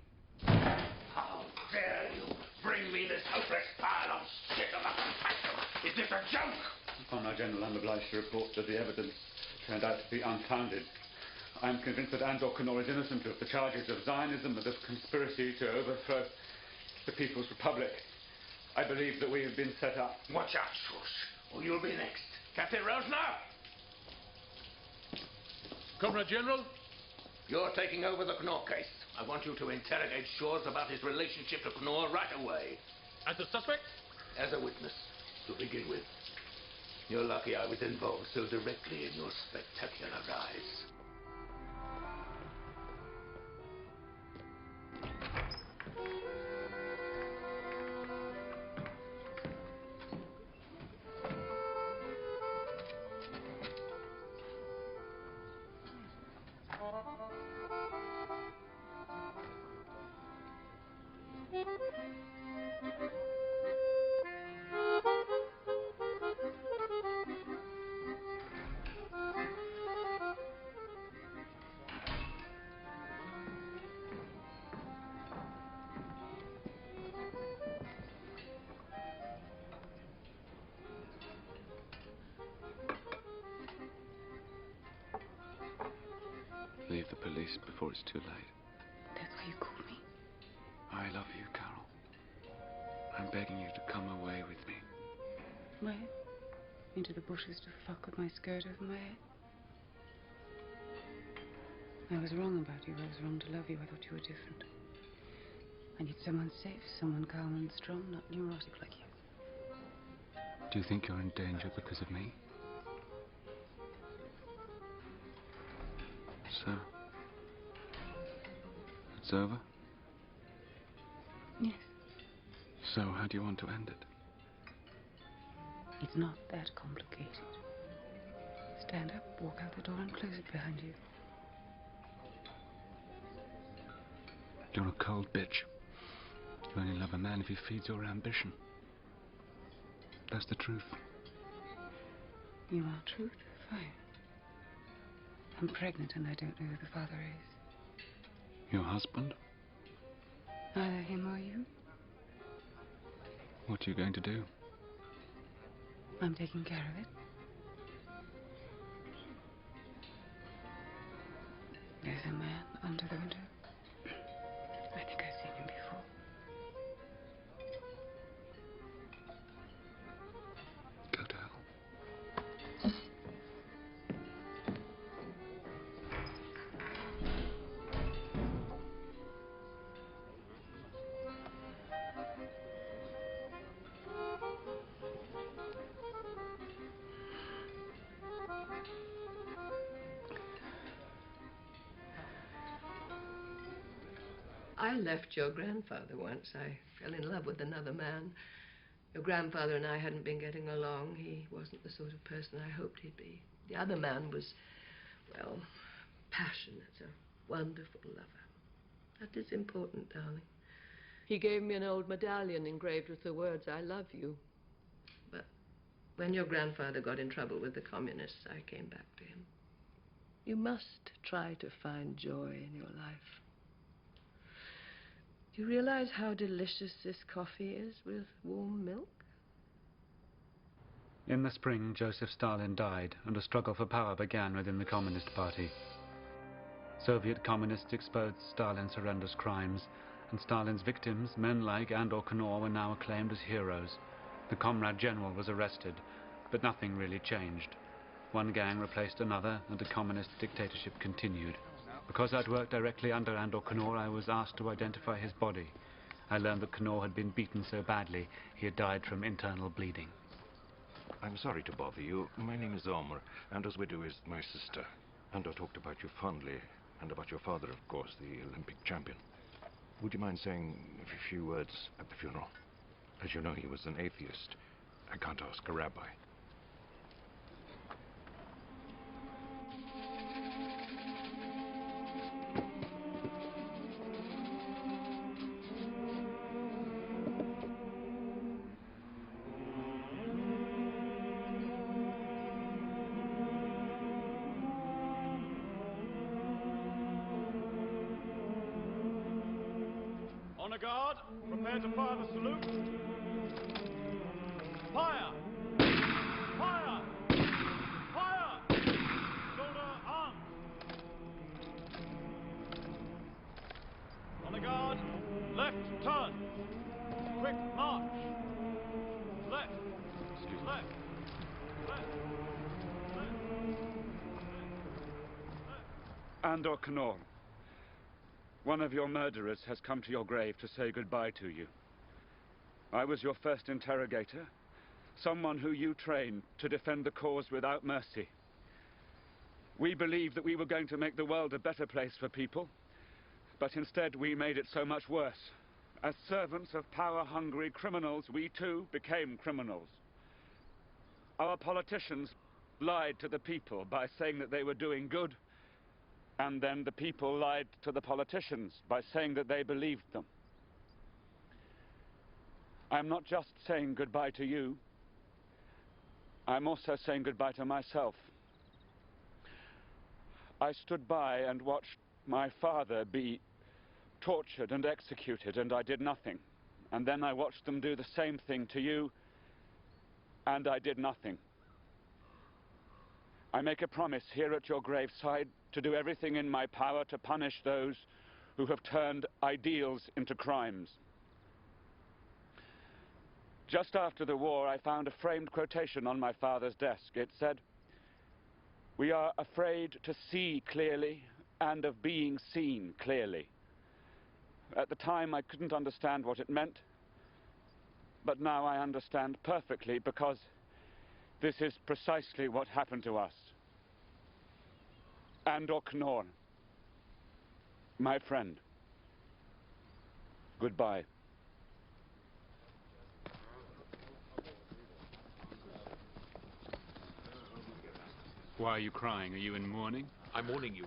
How dare you bring me this hopeless pile of shit of a confession? Is this a joke? Comrade General, I'm obliged to report that the evidence turned out to be unfounded. I'm convinced that Andor Knor is innocent of the charges of Zionism and of conspiracy to overthrow the People's Republic. I believe that we have been set up. Watch out, Shush, or you'll be next. Captain Rosner! Comrade General? You're taking over the Knor case. I want you to interrogate Shores about his relationship to Knor right away. As a suspect? as a witness, to begin with. You're lucky I was involved so directly in your spectacular rise. Leave the police before it's too late. That's why you called me. I love you, Carol. I'm begging you to come away with me. Where? Into the bushes to fuck with my skirt over my head? I was wrong about you. I was wrong to love you. I thought you were different. I need someone safe, someone calm and strong, not neurotic like you. Do you think you're in danger because of me? So, it's over? Yes. So, how do you want to end it? It's not that complicated. Stand up, walk out the door, and close it behind you. You're a cold bitch. You only love a man if he feeds your ambition. That's the truth. You want truth? Fine. I'm pregnant and I don't know who the father is. Your husband? Neither him or you. What are you going to do? I'm taking care of it. There's a man under the window. I think I've seen him before. Go to hell. I left your grandfather once. I fell in love with another man. Your grandfather and I hadn't been getting along. He wasn't the sort of person I hoped he'd be. The other man was, well, passionate, a wonderful lover. That is important, darling. He gave me an old medallion engraved with the words, "I love you." But when your grandfather got in trouble with the communists, I came back to him. You must try to find joy in your life. Do you realize how delicious this coffee is with warm milk? In the spring, Joseph Stalin died, and a struggle for power began within the Communist Party. Soviet communists exposed Stalin's horrendous crimes, and Stalin's victims, men like Andor Knorr, were now acclaimed as heroes. The Comrade General was arrested, but nothing really changed. One gang replaced another, and the communist dictatorship continued. Because I'd worked directly under Andor Knorr, I was asked to identify his body. I learned that Knorr had been beaten so badly he had died from internal bleeding. I'm sorry to bother you. My name is Omer. Andor's widow is my sister. Andor talked about you fondly, and about your father, of course, the Olympic champion. Would you mind saying a few words at the funeral? As you know, he was an atheist. I can't ask a rabbi. Honor guard, prepare to fire the salute. Fire! Fire! Fire! Shoulder arms! Honor guard, left turn. Quick march. Left. Excuse me. Left. Left. Andor Knorr, one of your murderers has come to your grave to say goodbye to you. I was your first interrogator, someone who you trained to defend the cause without mercy. We believed that we were going to make the world a better place for people, but instead we made it so much worse. As servants of power-hungry criminals, we too became criminals. Our politicians lied to the people by saying that they were doing good, and then the people lied to the politicians by saying that they believed them. I'm not just saying goodbye to you, I'm also saying goodbye to myself. I stood by and watched my father be tortured and executed, and I did nothing. And then I watched them do the same thing to you, and I did nothing. I make a promise here at your graveside to do everything in my power to punish those who have turned ideals into crimes. Just after the war, I found a framed quotation on my father's desk. It said, "We are afraid to see clearly and of being seen clearly." At the time, I couldn't understand what it meant, but now I understand perfectly, because this is precisely what happened to us. Andor Knorr, my friend, goodbye. Why are you crying? Are you in mourning? I'm warning you.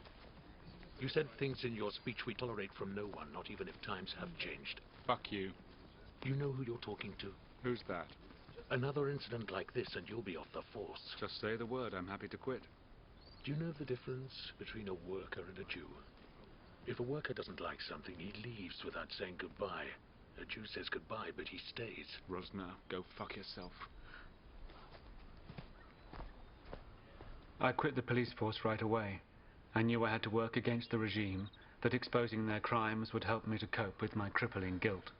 You said things in your speech we tolerate from no one, not even if times have changed. Fuck you. You know who you're talking to? Who's that? Another incident like this and you'll be off the force. Just say the word, I'm happy to quit. Do you know the difference between a worker and a Jew? If a worker doesn't like something, he leaves without saying goodbye. A Jew says goodbye, but he stays. Rosner, go fuck yourself. I quit the police force right away. I knew I had to work against the regime, that exposing their crimes would help me to cope with my crippling guilt.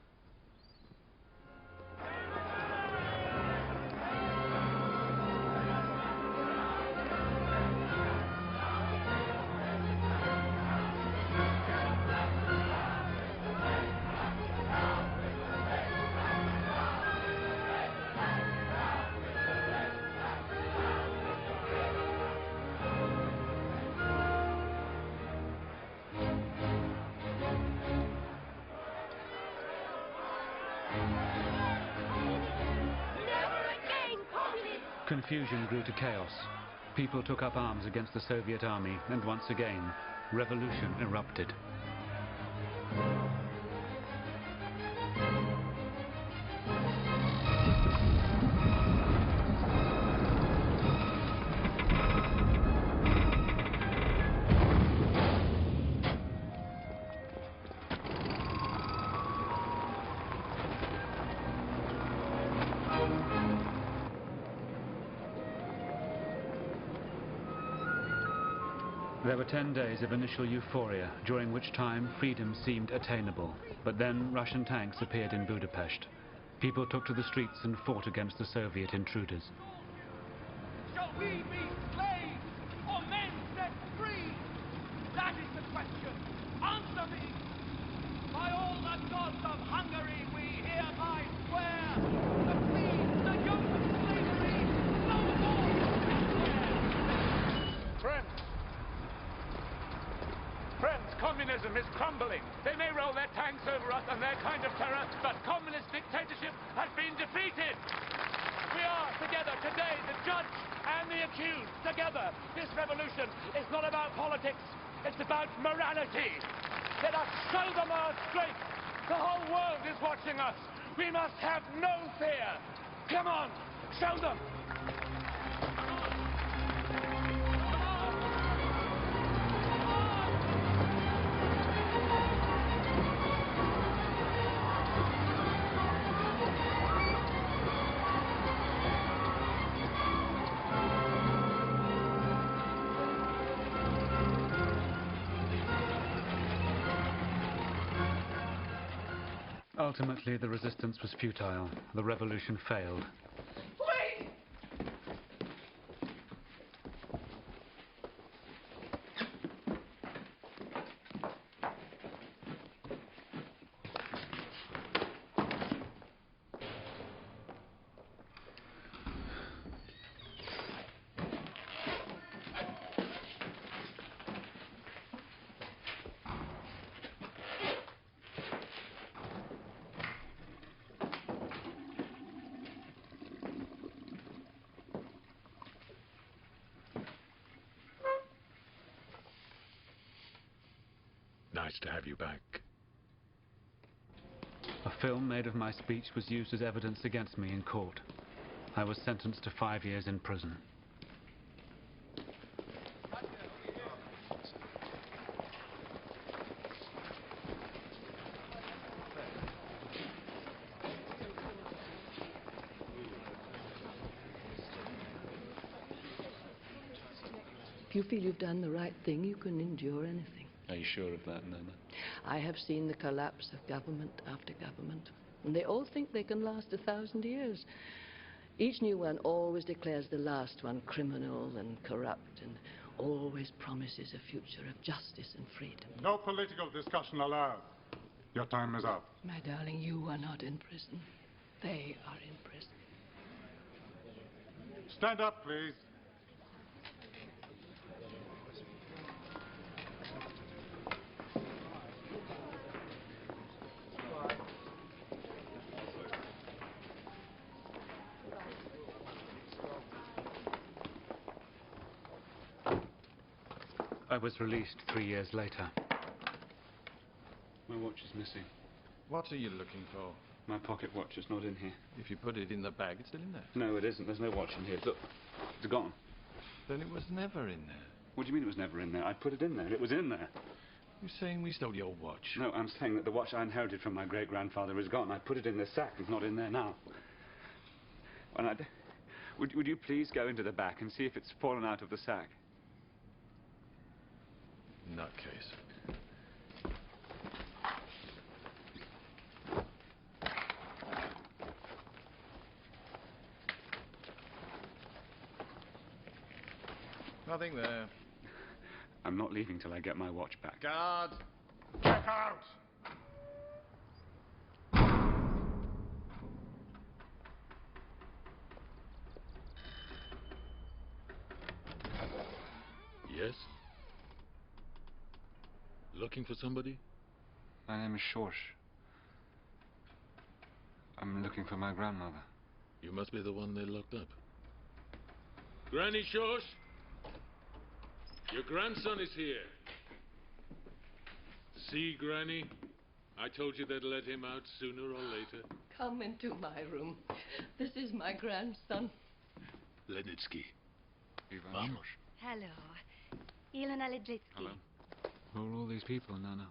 Confusion grew to chaos. People took up arms against the Soviet army, and once again, revolution erupted. There were 10 days of initial euphoria, during which time freedom seemed attainable. But then Russian tanks appeared in Budapest. People took to the streets and fought against the Soviet intruders. Shall we be slaves or men set free? That is the question. Answer me! By all the gods of Hungary, we hereby swear to plead the yoke of slavery no more elsewhere. Friends, communism is crumbling. They may roll their tanks over us and their kind of terror, but communist dictatorship has been defeated. We are together today, the judge and the accused, together. This revolution is not about politics, it's about morality. Let us show them our strength. The whole world is watching us. We must have no fear. Come on, show them. Ultimately, the resistance was futile. The revolution failed. Wait! nice to have you back. A film made of my speech was used as evidence against me in court. I was sentenced to 5 years in prison. If you feel you've done the right thing, you can endure anything. Are you sure of that, Nana? I have seen the collapse of government after government, and they all think they can last 1,000 years. Each new one always declares the last one criminal and corrupt, and always promises a future of justice and freedom. No political discussion allowed. Your time is up. My darling, you are not in prison. They are in prison. Stand up, please. I was released 3 years later. My watch is missing. What are you looking for? My pocket watch is not in here. If you put it in the bag, it's still in there. No, it isn't. There's no watch in here. Look, it's gone. Then it was never in there. What do you mean it was never in there? I put it in there. It was in there. You're saying we stole your watch? No, I'm saying that the watch I inherited from my great-grandfather is gone. I put it in the sack. It's not in there now. And would you please go into the back and see if it's fallen out of the sack? Nutcase. Nothing there. I'm not leaving till I get my watch back. Guard! Get out! Yes? Looking for somebody? My name is Schorsch. I'm looking for my grandmother. You must be the one they locked up. Granny Schorsch! Your grandson is here. See, Granny? I told you they'd let him out sooner or later. Come into my room. This is my grandson. Lenitsky. Mom? Hello. Ilona Ledlitsky. Hello. Who are all these people, Nana?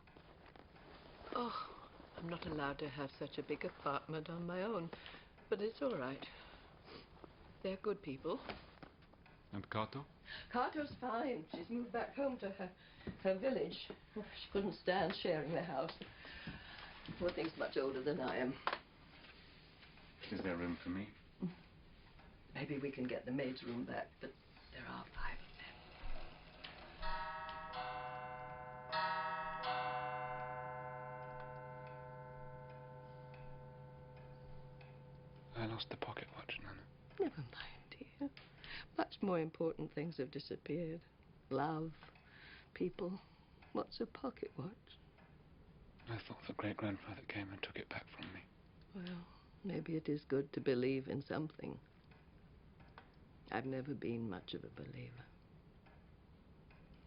Oh, I'm not allowed to have such a big apartment on my own, but it's all right. They're good people. And Kato? Kato's fine. She's moved back home to her village. She couldn't stand sharing the house. Poor thing's much older than I am. Is there room for me? Maybe we can get the maid's room back, but there are 5 of them. I lost the pocket watch, Nana. Never mind, dear. Much more important things have disappeared. Love, people. What's a pocket watch? I thought that great-grandfather came and took it back from me. Well, maybe it is good to believe in something. I've never been much of a believer.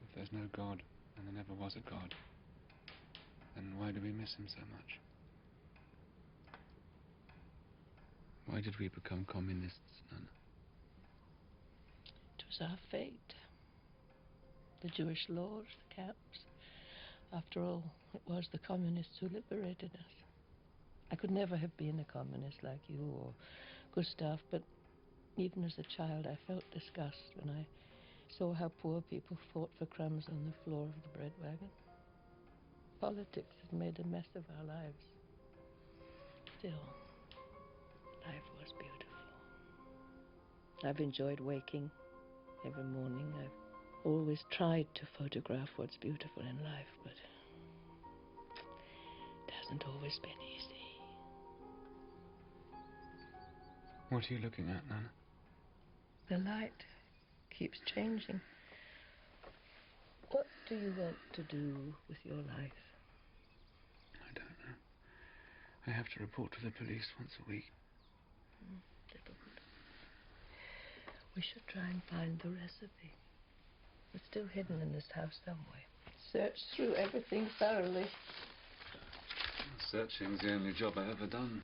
If there's no God, and there never was a God, then why do we miss him so much? Why did we become communists, Nana? It was our fate. The Jewish laws, the camps. After all, it was the communists who liberated us. I could never have been a communist like you or Gustav, but even as a child I felt disgust when I saw how poor people fought for crumbs on the floor of the bread wagon. Politics has made a mess of our lives. Still, life was beautiful. I've enjoyed waking every morning. I've always tried to photograph what's beautiful in life, but it hasn't always been easy. What are you looking at, Nana? The light keeps changing. What do you want to do with your life? I don't know. I have to report to the police once a week. Difficult. We should try and find the recipe. It's still hidden in this house somewhere. searched through everything thoroughly. Searching's the only job I've ever done.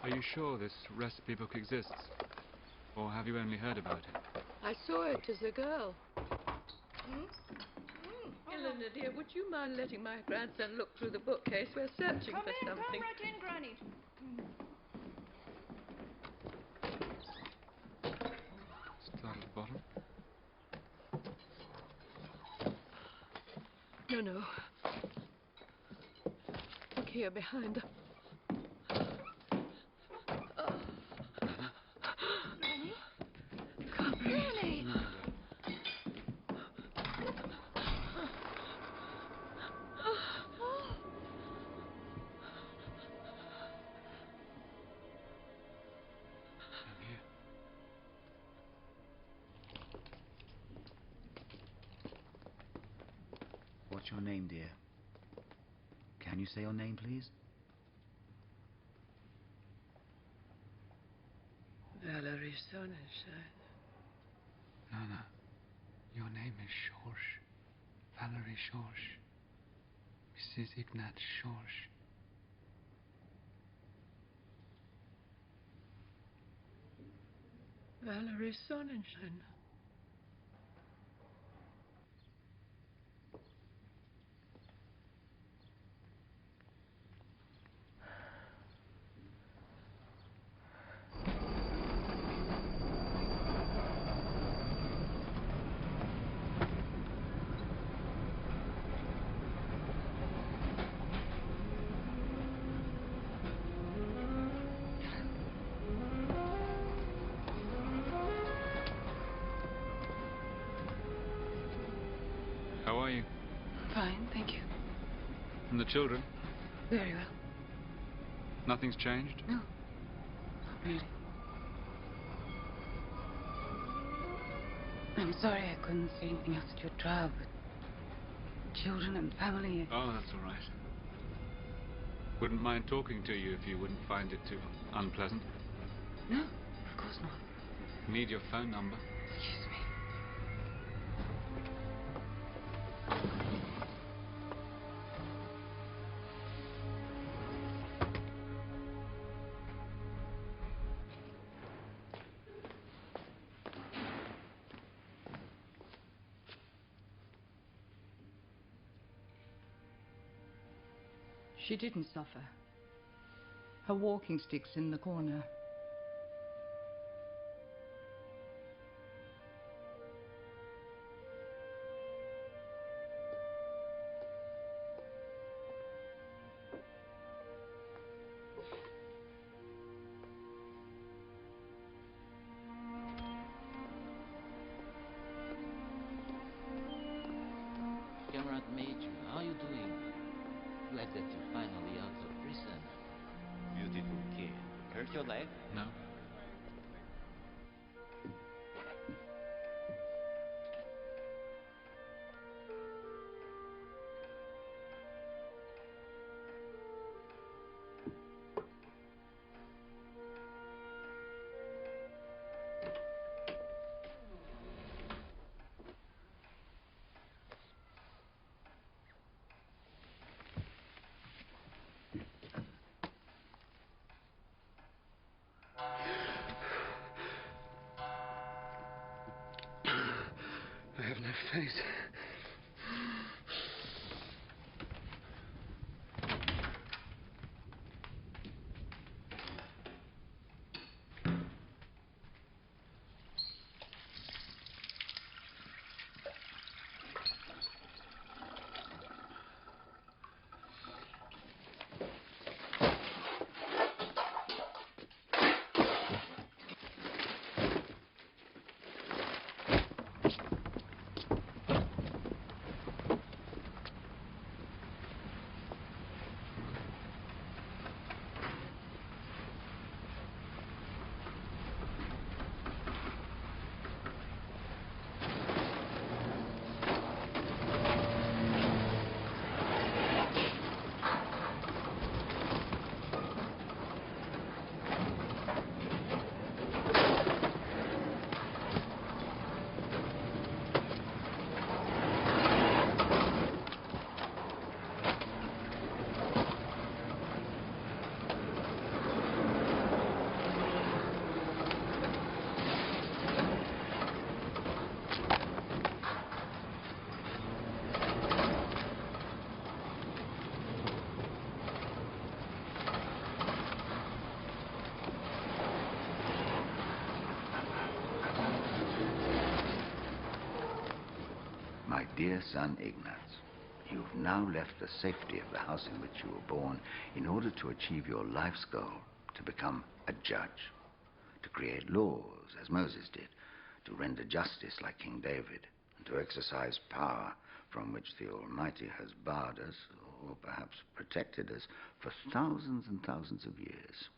Are you sure this recipe book exists? Or have you only heard about it? I saw it as a girl. Eleanor, dear, would you mind letting my grandson look through the bookcase? We're searching for something. Come right in, Granny. Start at the bottom. No. Look here, behind the... Granny? Can't breathe. Granny! What's your name, dear? Can you say your name, please? Valerie Sonnenschein. No. Your name is Schorsch. Valerie Schorsch. Mrs. Ignat Schorsch. Valerie Sonnenschein. How are you? Fine, thank you. And the children? Very well. Nothing's changed? No, not really. I'm sorry I couldn't say anything else at your trial, but children and family... Oh, that's all right. Wouldn't mind talking to you if you wouldn't find it too unpleasant. No, of course not. Need your phone number. Excuse me. She didn't suffer. Her walking stick's in the corner. Comrade Major, how are you doing? Glad that you're finally out of prison. Beautiful kid. Hurt your leg? No. I have no face. Dear son Ignaz, you've now left the safety of the house in which you were born in order to achieve your life's goal, to become a judge, to create laws as Moses did, to render justice like King David, and to exercise power from which the Almighty has barred us, or perhaps protected us, for thousands and thousands of years.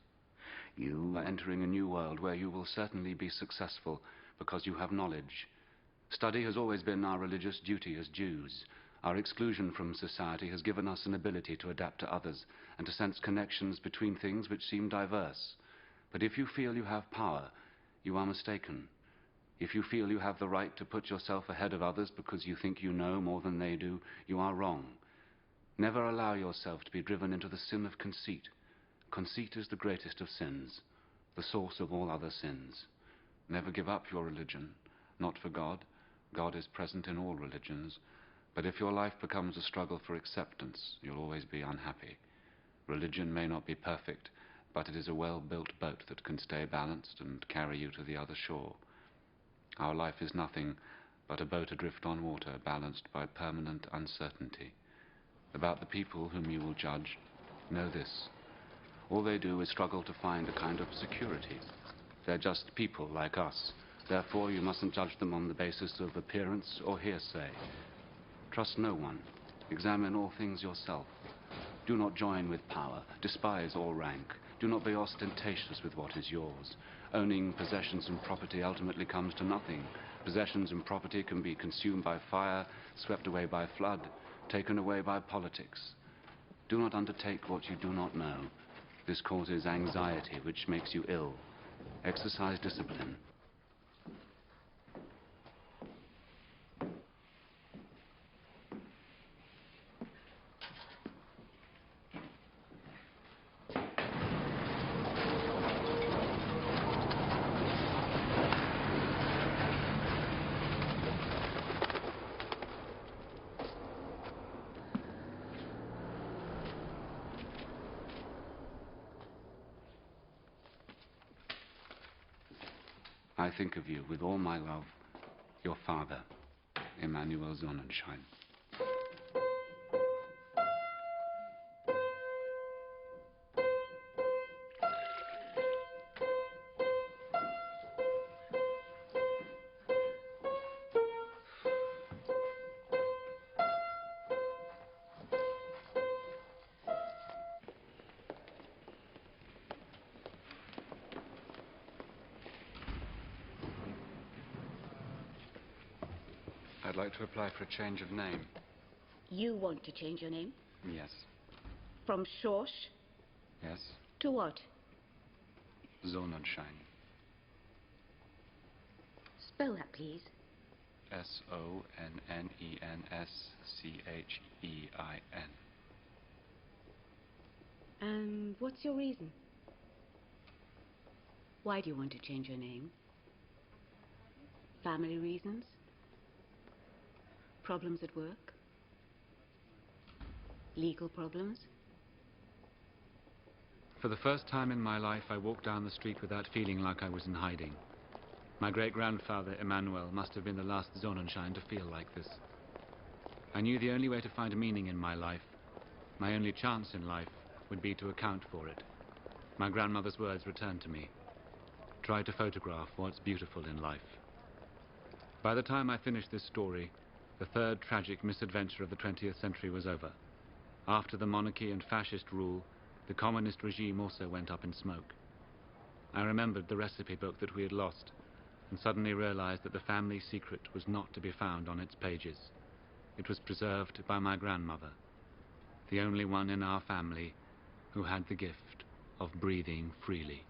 You are entering a new world where you will certainly be successful because you have knowledge. Study has always been our religious duty as Jews. Our exclusion from society has given us an ability to adapt to others and to sense connections between things which seem diverse. But if you feel you have power, you are mistaken. If you feel you have the right to put yourself ahead of others because you think you know more than they do, you are wrong. Never allow yourself to be driven into the sin of conceit. Conceit is the greatest of sins, the source of all other sins. Never give up your religion, not for God. God is present in all religions. But if your life becomes a struggle for acceptance, you'll always be unhappy. Religion may not be perfect, but it is a well-built boat that can stay balanced and carry you to the other shore. Our life is nothing but a boat adrift on water, balanced by permanent uncertainty. About the people whom you will judge, know this. All they do is struggle to find a kind of security. They're just people like us. Therefore, you mustn't judge them on the basis of appearance or hearsay. Trust no one. Examine all things yourself. Do not join with power. Despise all rank. Do not be ostentatious with what is yours. Owning possessions and property ultimately comes to nothing. Possessions and property can be consumed by fire, swept away by flood, taken away by politics. Do not undertake what you do not know. This causes anxiety, which makes you ill. Exercise discipline. I think of you with all my love, your father, Emanuel Sonnenschein. I'd like to apply for a change of name. You want to change your name? Yes. From Schorsch? Yes. To what? Sonnenschein. Spell that, please. S-O-N-N-E-N-S-C-H-E-I-N. And what's your reason? Why do you want to change your name? Family reasons? Problems at work? Legal problems? For the first time in my life, I walked down the street without feeling like I was in hiding. My great-grandfather, Emanuel, must have been the last Sonnenschein to feel like this. I knew the only way to find meaning in my life, my only chance in life, would be to account for it. My grandmother's words returned to me. Try to photograph what's beautiful in life. By the time I finished this story, the third tragic misadventure of the 20th century was over. After the monarchy and fascist rule, the communist regime also went up in smoke. I remembered the recipe book that we had lost, and suddenly realized that the family secret was not to be found on its pages. It was preserved by my grandmother, the only one in our family who had the gift of breathing freely.